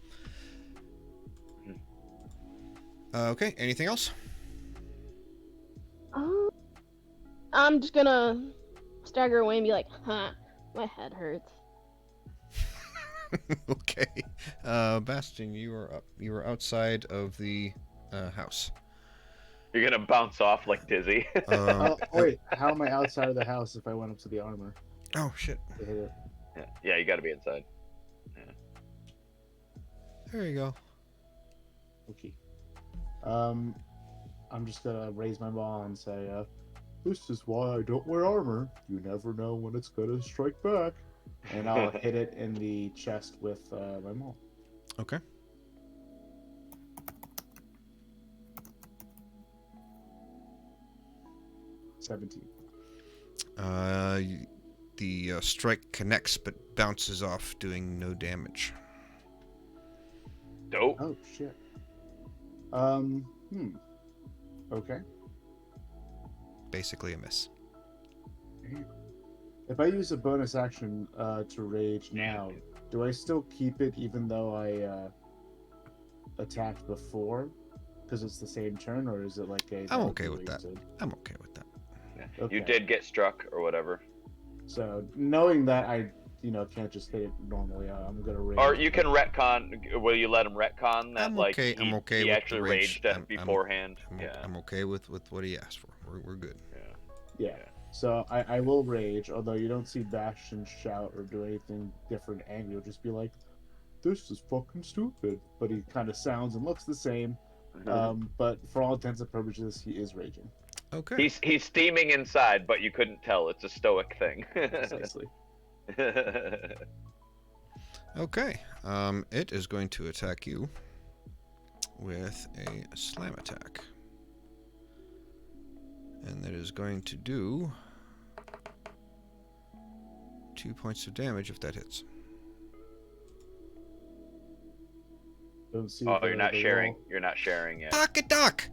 Okay, anything else? I'm just gonna stagger away and be like, huh, my head hurts. Okay. Bastion, you are up. You are outside of the house. You're gonna bounce off like Dizzy. Wait, how am I outside of the house if I went up to the armor? Oh, shit. To hit it? Yeah, you gotta be inside. Yeah. There you go. Okay. I'm just gonna raise my maul and say, this is why I don't wear armor. You never know when it's gonna strike back. And I'll hit it in the chest with my maul. Okay. The strike connects but bounces off, doing no damage. Dope. Oh shit. Okay. Basically a miss. If I use a bonus action to rage now, do I still keep it even though I attacked before? Because it's the same turn, or is it like a... I'm okay with that. I'm okay with that. Yeah. Okay. You did get struck or whatever. So knowing that I, can't just hit it normally, I'm gonna rage. Or you can retcon. Will you let him retcon that? I'm like okay. I'm okay he with actually the rage. raged beforehand. I'm okay with what he asked for. We're good. Yeah. So I will rage, although you don't see Bastion shout or do anything different angry. He'll just be like, "This is fucking stupid." But he kind of sounds and looks the same. But for all intents and purposes, he is raging. Okay. He's steaming inside, but you couldn't tell. It's a stoic thing. Precisely. Okay. It is going to attack you with a slam attack. And that is going to do 2 points of damage if that hits. Don't see Oh, you're not sharing. You're not sharing yet. Fuck a duck!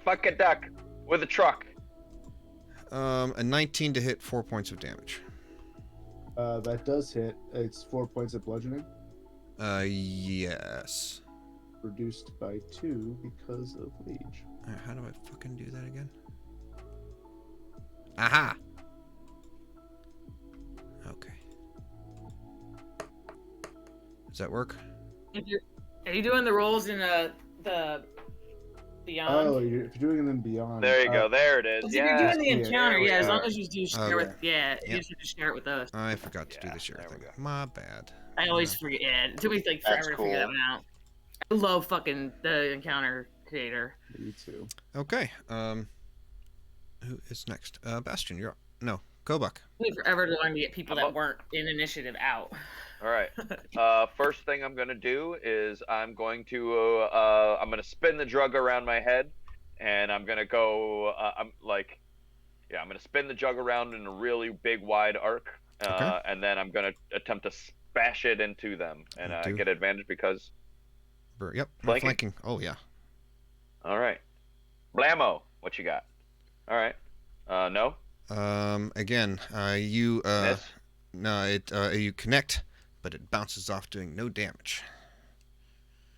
Fuck a duck with a truck. A 19 to hit, 4 points of damage. That does hit. It's 4 points of bludgeoning. Yes. Reduced by 2 because of rage. How do I fucking do that again? Aha! Okay. Does that work? Are you doing the rolls in the beyond? Oh, if you're doing it in beyond. There you go. There it is. If you're doing the encounter, yeah, as long as you do share with, you Yep. should share it with us. I forgot to do the share thing. My bad. I always forget. Yeah, it took me like That's forever to figure that one out. I love fucking the encounter creator. Me too. Okay. Who is next? Bastion, you're up. No, Kobuk. It took me forever to learn to get people that weren't in initiative out. All right. First thing I'm gonna do is I'm gonna spin the jug around my head, and I'm gonna go. I'm gonna spin the jug around in a really big wide arc, and then I'm gonna attempt to bash it into them, and I get advantage because. Yep. Flanking. Oh yeah. All right. Blammo. What you got? All right. No. Again, you Miss? no, you connect, but it bounces off, doing no damage.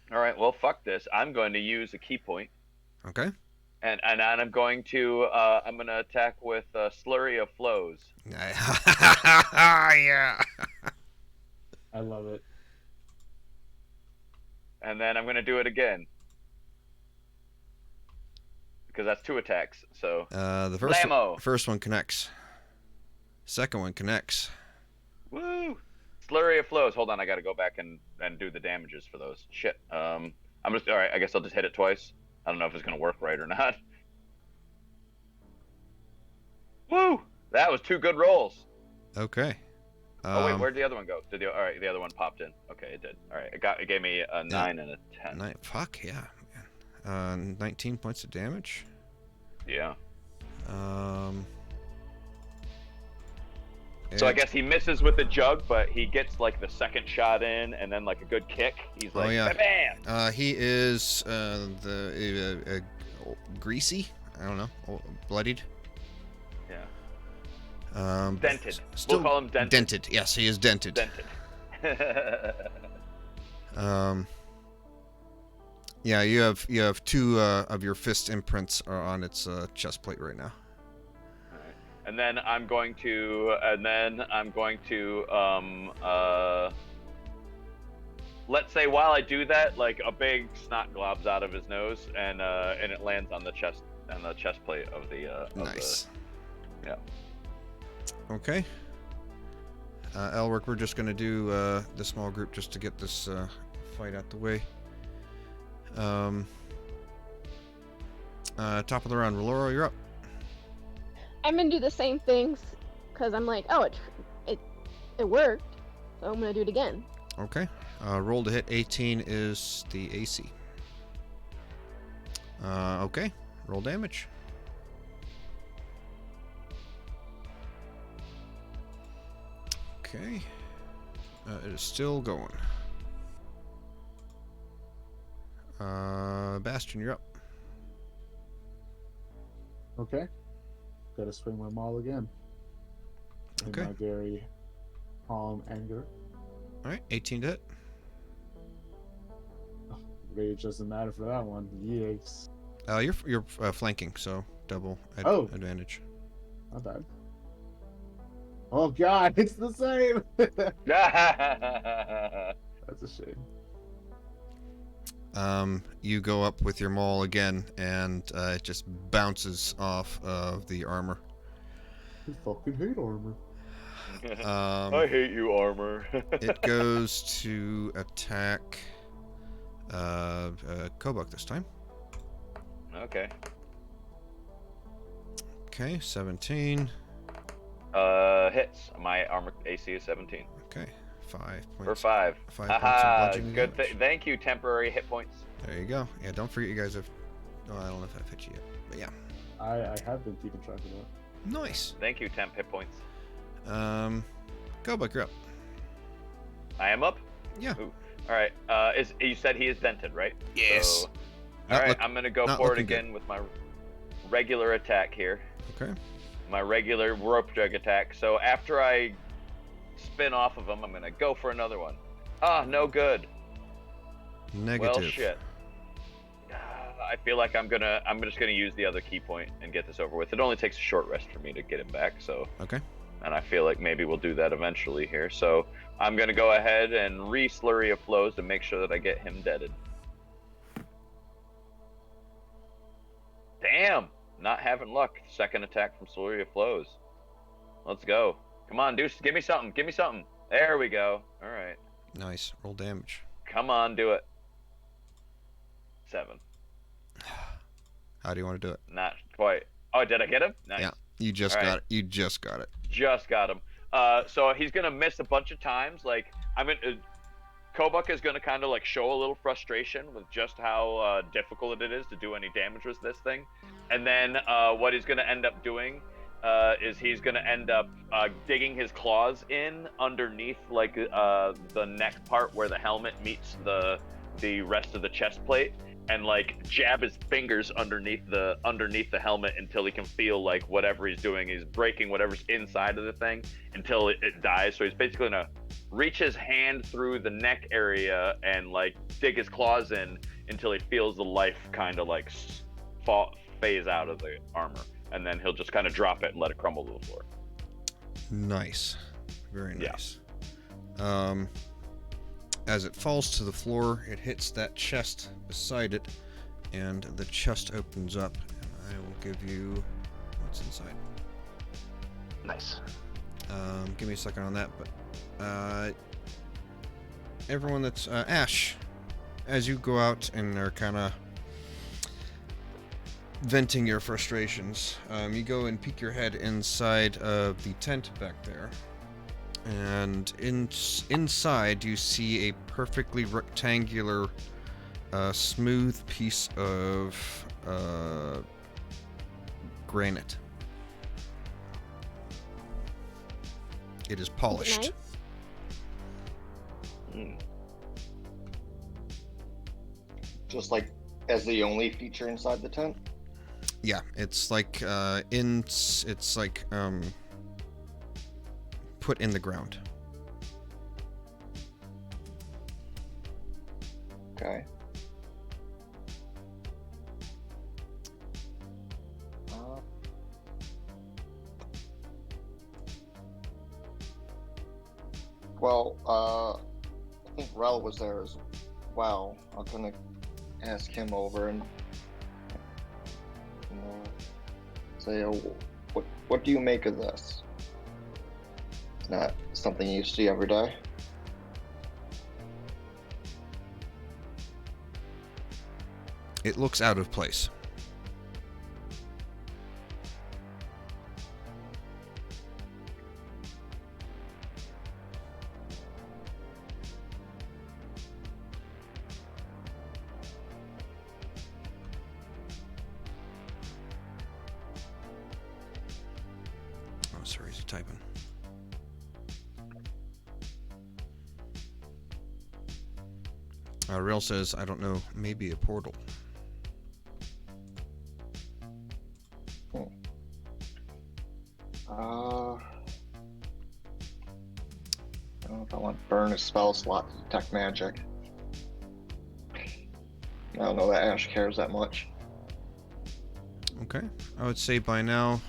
All right. Well, fuck this. I'm going to use a key point. Okay. And I'm going to attack with Slurry of Flows. Yeah. I love it. And then I'm going to do it again. Because that's 2 attacks. So the first one connects. Second one connects. Woo! Slurry of Flows. Hold on, I got to go back and do the damages for those. Shit. All right. I guess I'll just hit it twice. I don't know if it's going to work right or not. Woo! That was 2 good rolls. Okay. Oh wait, where'd the other one go? All right, the other one popped in. Okay, it did. All right, it gave me a 9 and a 10. Fuck yeah, man. 19 points of damage. Yeah. So I guess he misses with the jug, but he gets like the second shot in, and then like a good kick. He's like, bam! He is greasy. I don't know, bloodied. Yeah. Dented. We'll call him dented. Dented. Yes, he is dented. Dented. Yeah, you have 2 of your fist imprints are on its chest plate right now. And then I'm going to, let's say while I do that, like a big snot globs out of his nose, and it lands on the chest plate of the. Nice. Yeah. Okay. Elric, we're just gonna do the small group just to get this fight out the way. Top of the round, Roloro, you're up. I'm gonna do the same things because I'm like, oh, it worked, so I'm gonna do it again. Okay. Roll to hit. 18 is the AC. Okay. Roll damage. Okay. It is still going. Bastion, you're up. Okay. Gotta swing my maul again. In Okay. my very calm anger. All right, 18 to hit. Rage doesn't matter for that one. Yikes. You're flanking, so double advantage. Not bad. Oh god, it's the same. That's a shame. You go up with your maul again, and it just bounces off of the armor. I fucking hate armor. I hate you, armor. It goes to attack Kobuk this time. Okay. Okay, 17. Hits. My armor AC is 17. Okay, 5 points. For 5. 5 points of Haha, bludgeoning good. damage. Thank you, temporary hit points. There you go. Yeah, don't forget you guys have. Oh, I don't know if I've hit you yet, but yeah. I have been keeping track of that. Nice. Thank you, temp hit points. Kobuk, you're up. I am up. Yeah. Ooh. All right. You said he is dented, right? Yes. So, all right. I'm gonna go for it again with my regular attack here. Okay. My regular rope drag attack. So after I spin off of him, I'm gonna go for another one. Ah, no good. Negative. Well, shit. I feel like I'm just gonna use the other key point and get this over with. It only takes a short rest for me to get him back, so. Okay. And I feel like maybe we'll do that eventually here. So I'm gonna go ahead and re-slurry of flows to make sure that I get him deaded. Damn! Not having luck. Second attack from slurry of flows. Let's go. Come on, Deuce. Give me something. Give me something. There we go. All right. Nice. Roll damage. Come on, do it. 7. How do you want to do it? Not quite. Oh, did I get him? Nice. Yeah. You just All got right. it. You just got it. Just got him. So he's gonna miss a bunch of times. Like Kobuk is gonna kind of like show a little frustration with just how difficult it is to do any damage with this thing, and then what he's gonna end up doing is he's gonna end up digging his claws in underneath like the neck part where the helmet meets the rest of the chest plate, and like jab his fingers underneath the helmet until he can feel like whatever he's doing, he's breaking whatever's inside of the thing until it dies. So he's basically gonna reach his hand through the neck area and like dig his claws in until he feels the life kind of like phase out of the armor, and then he'll just kind of drop it and let it crumble to the floor. Nice. Very nice. Yeah. As it falls to the floor, it hits that chest beside it, and the chest opens up, and I will give you what's inside. Nice. Give me a second on that, but everyone that's Ash, as you go out and are kind of venting your frustrations, you go and peek your head inside of the tent back there. And inside you see a perfectly rectangular, smooth piece of granite. It is polished. Just like as the only feature inside the tent? Yeah, it's like put in the ground. Okay. Well, I think Rel was there as well. I'm gonna ask him over and say, what do you make of this? It's not something you see every day. It looks out of place. Oh, sorry, he's typing. Rail says, I don't know, maybe a portal. if I want to burn a spell slot to detect magic. I don't know that Ash cares that much. Okay. I would say by now,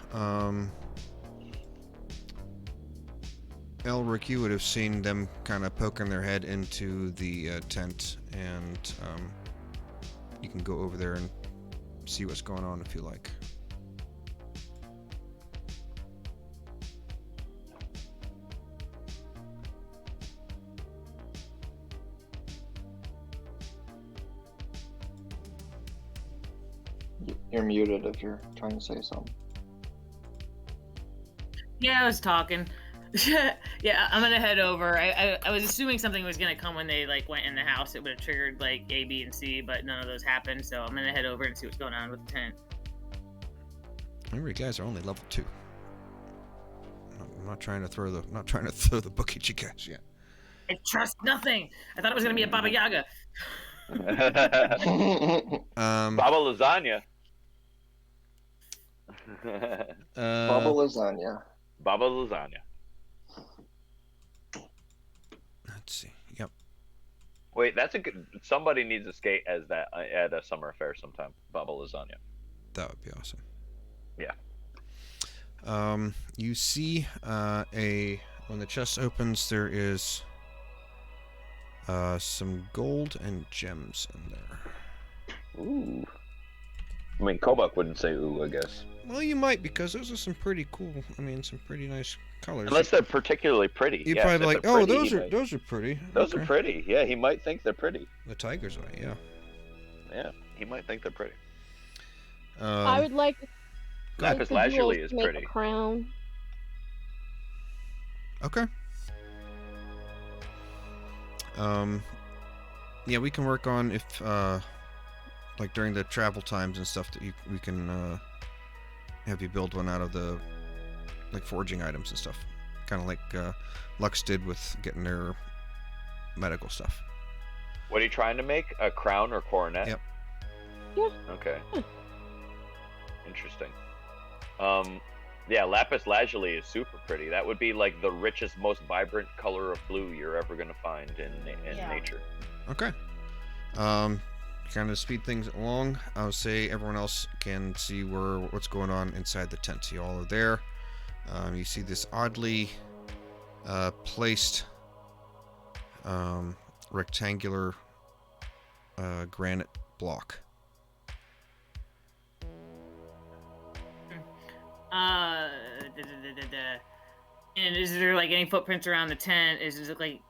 Elric, you would have seen them kind of poking their head into the tent, and you can go over there and see what's going on if you like. You're muted if you're trying to say something. Yeah, I was talking. Yeah, I'm gonna head over. I was assuming something was gonna come when they like went in the house. It would have triggered like A, B, and C, but none of those happened. So I'm gonna head over and see what's going on with the tent. Remember, you guys are only level 2. I'm not trying to throw the book at you guys yet. I trust nothing. I thought it was gonna be a Baba Yaga. Baba lasagna. Baba lasagna. Baba lasagna. Let's see. Yep. Wait, that's a good. Somebody needs to skate as that at a summer fair sometime. Baba lasagna. That would be awesome. Yeah. You see when the chest opens, there is some gold and gems in there. Ooh. I mean, Kobuk wouldn't say ooh, I guess. Well, you might, because those are some pretty cool. I mean, some pretty nice colors. Unless they're particularly pretty. You'd Yeah, probably be if like, they're "Oh, pretty, those are pretty." Those Okay. are pretty. Yeah, he might think they're pretty. The tiger's eye, yeah. Yeah, he might think they're pretty. I would like Lapis the lazuli jewels is to make pretty. a crown. Okay. Yeah, we can work on if like during the travel times and stuff that we can have you build one out of the like foraging items and stuff, kind of like Lux did with getting their medical stuff. What are you trying to make? A crown or coronet? Yep. Yeah. Okay. Interesting. Yeah, lapis lazuli is super pretty. That would be like the richest, most vibrant color of blue you're ever gonna find in nature. Okay. Kind of speed things along. I would say everyone else can see what's going on inside the tent. You all are there. You see this oddly placed rectangular granite block. And is there like any footprints around the tent? Does it look like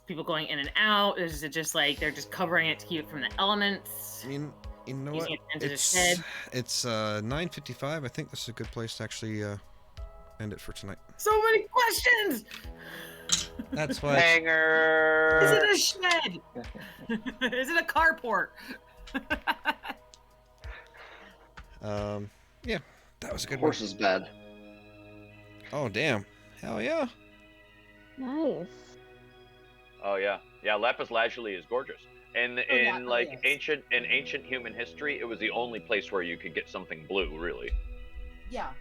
people going in and out? Is it just like they're just covering it to keep it from the elements? I mean, you know what? Using it as a shed? It's 9:55. I think this is a good place to actually end it for tonight. So many questions. That's why. Hanger. Is it a shed? Is it a carport? Yeah, that was a good Horse's bed. Oh damn! Hell yeah! Nice. Oh yeah, yeah. Lapis lazuli is gorgeous. And in yeah, ancient human history, it was the only place where you could get something blue. Really, Yeah.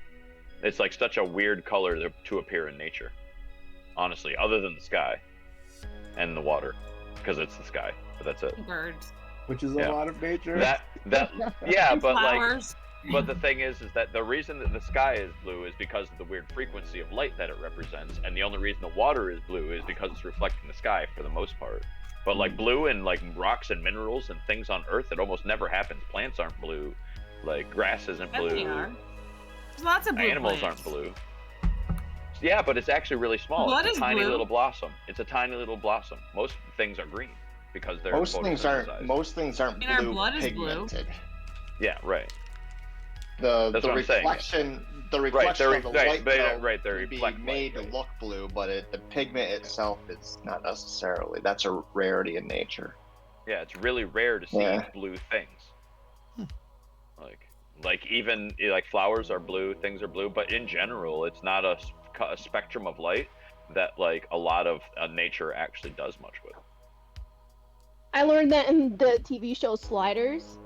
it's like such a weird color to appear in nature. Honestly, other than the sky and the water, because it's the sky. But that's it. Birds. Which is Yeah. a lot of nature. That yeah, And but flowers. but the thing is that the reason that the sky is blue is because of the weird frequency of light that it represents, and the only reason the water is blue is because it's reflecting the sky for the most part. But like blue and like rocks and minerals and things on Earth, it almost never happens. Plants aren't blue, like grass isn't Yes, blue. they are. There's lots of blue Animals plants. aren't blue. Yeah, but it's actually really small. Blood It's is a tiny blue. little blossom. It's a tiny little blossom. Most things are green because they're Most things aren't And our blue blood is blue. pigmented. Yeah, right. The That's what I'm saying. reflection the Right, reflection they're of the right, light they- though, right, they would be reflect made light, to look blue, but the pigment itself is not necessarily. That's a rarity in nature. Yeah, it's really rare to see Yeah. blue things. Like even like flowers are blue, things are blue, but in general, it's not a spectrum of light that like a lot of nature actually does much with. I learned that in the TV show Sliders.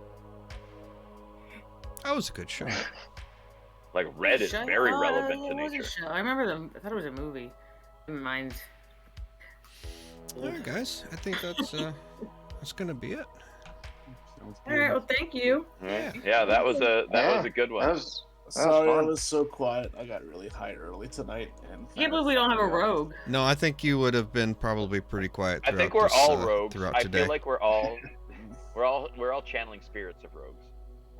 That was a good show. Like red is very relevant to What was nature. the show? I remember them. I thought it was a movie. Never mind. All right, guys. I think that's gonna be it. All right. Well, thank you. Yeah, that was a good one. Sorry, I fun. was so quiet. I got really high early tonight, and I can't believe we don't have a rogue. No, I think you would have been probably pretty quiet. I Throughout think we're this, all rogues. throughout I today. feel like we're all channeling spirits of rogues.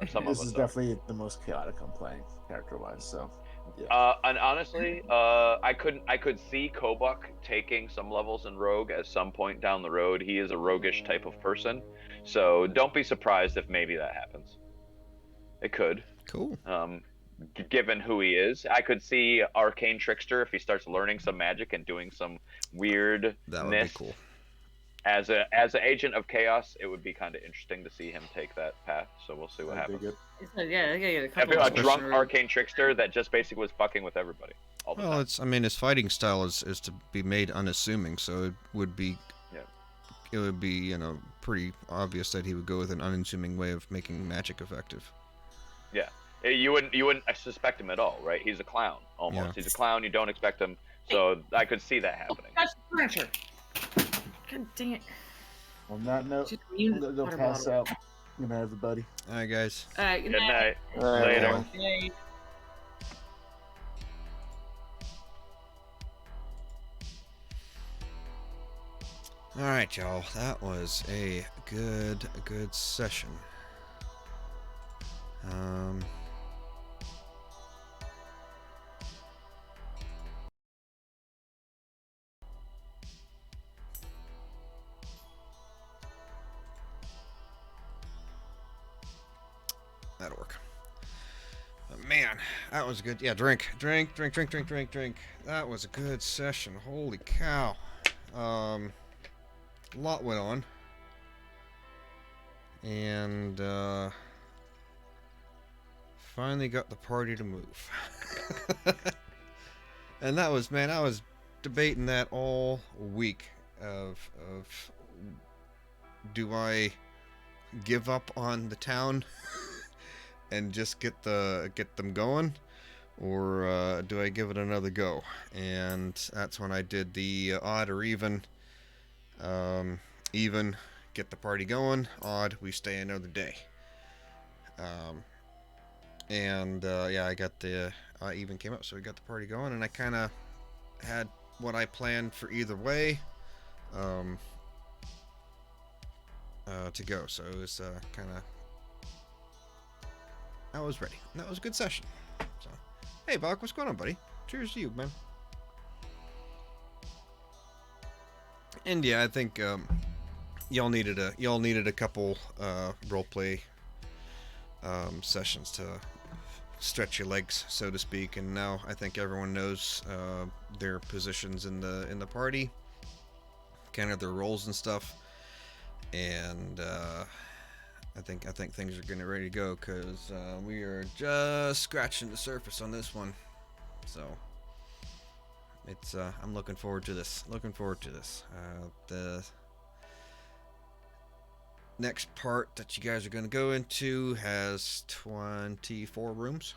Or some This of us is are. definitely the most chaotic I'm playing character-wise. So, And honestly, I could see Kobuk taking some levels in Rogue at some point down the road. He is a roguish type of person, so don't be surprised if maybe that happens. It could. Cool. Given who he is, I could see Arcane Trickster if he starts learning some magic and doing some weirdness. That would be cool. As an agent of chaos, it would be kind of interesting to see him take that path. So we'll see what happens. Yeah, A drunk arcane trickster that just basically was fucking with everybody all the time. I mean, his fighting style is to be made unassuming, so it would be, pretty obvious that he would go with an unassuming way of making magic effective. Yeah, you wouldn't suspect him at all, right? He's a clown almost. Yeah. He's a clown. You don't expect him, so I could see that happening. That's the furniture. God dang it. on that note, I'm gonna go pass out. Good night, everybody. All right, guys. Good Good night. Later. Night. All right, y'all. That was a good session. That'll work. But man, that was good. Yeah, drink. That was a good session. Holy cow. A lot went on. And finally got the party to move. And that was, man, I was debating that all week of do I give up on the town and just get them going, or do I give it another go? And that's when I did the odd or even. Even, get the party going. Odd, we stay another day. Yeah, I got the even came up, so we got the party going, and I kind of had what I planned for either way to go. So it was kind of, I was ready. And that was a good session. So, hey, Buck, what's going on, buddy? Cheers to you, man. And yeah, I think y'all needed a couple roleplay sessions to stretch your legs, so to speak. And now I think everyone knows their positions in the party, kind of their roles and stuff. And I think things are getting ready to go, because we are just scratching the surface on this one. So it's I'm looking forward to this. The next part that you guys are going to go into has 24 rooms,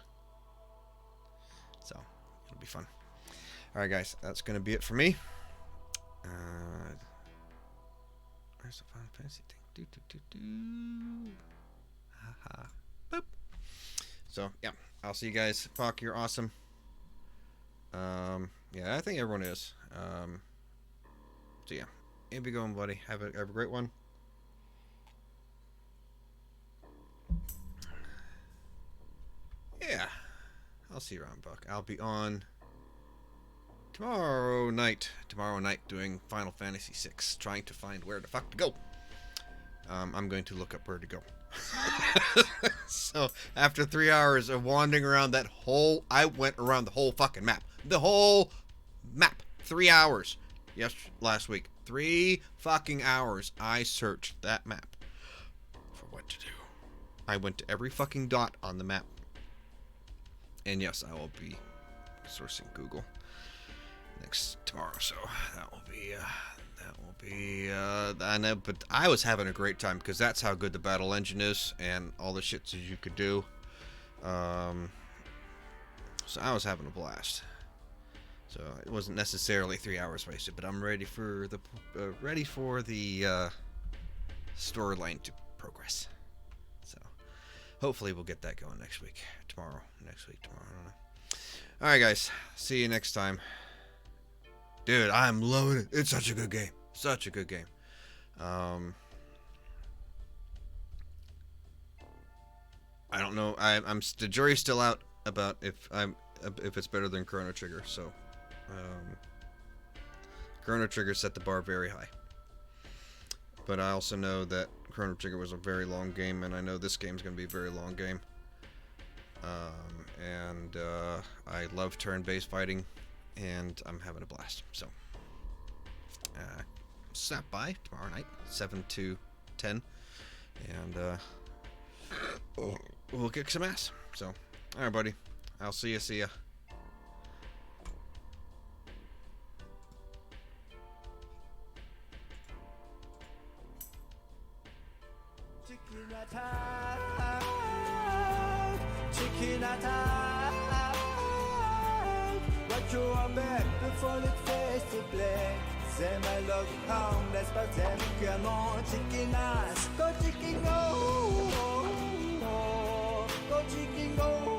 so it'll be fun. All right, guys, that's going to be it for me. Where's the Final Fantasy thing? Haha. Boop. So yeah, I'll see you guys. Fuck, you're awesome. Yeah, I think everyone is. So yeah, you be going, buddy. Have a great one. Yeah, I'll see you around, Buck. I'll be on tomorrow night doing Final Fantasy VI, trying to find where the fuck to go. I'm going to look up where to go. So after 3 hours of wandering around I went around the whole fucking map. The whole map. 3 hours. Last week. 3 fucking hours I searched that map for what to do. I went to every fucking dot on the map. And yes, I will be sourcing Google tomorrow, so that will be I know, but I was having a great time, because that's how good the battle engine is and all the shits that you could do. So I was having a blast. So it wasn't necessarily 3 hours wasted, but I'm ready for the storyline to progress. So hopefully we'll get that going next week, tomorrow. I don't know. All right, guys. See you next time. Dude, I'm loving it. It's such a good game. Such a good game. I don't know. I'm the jury's still out about if it's better than Chrono Trigger. So, Chrono Trigger set the bar very high. But I also know that Chrono Trigger was a very long game, and I know this game's going to be a very long game. I love turn-based fighting, and I'm having a blast. So, stop by tomorrow night, 7 to 10, and we'll kick some ass. So, all right, buddy. I'll see ya. Chicken attack. What you are back before it face to black. Them I love harmless, but them come on. Chicken ass, go chicken go, go chicken go.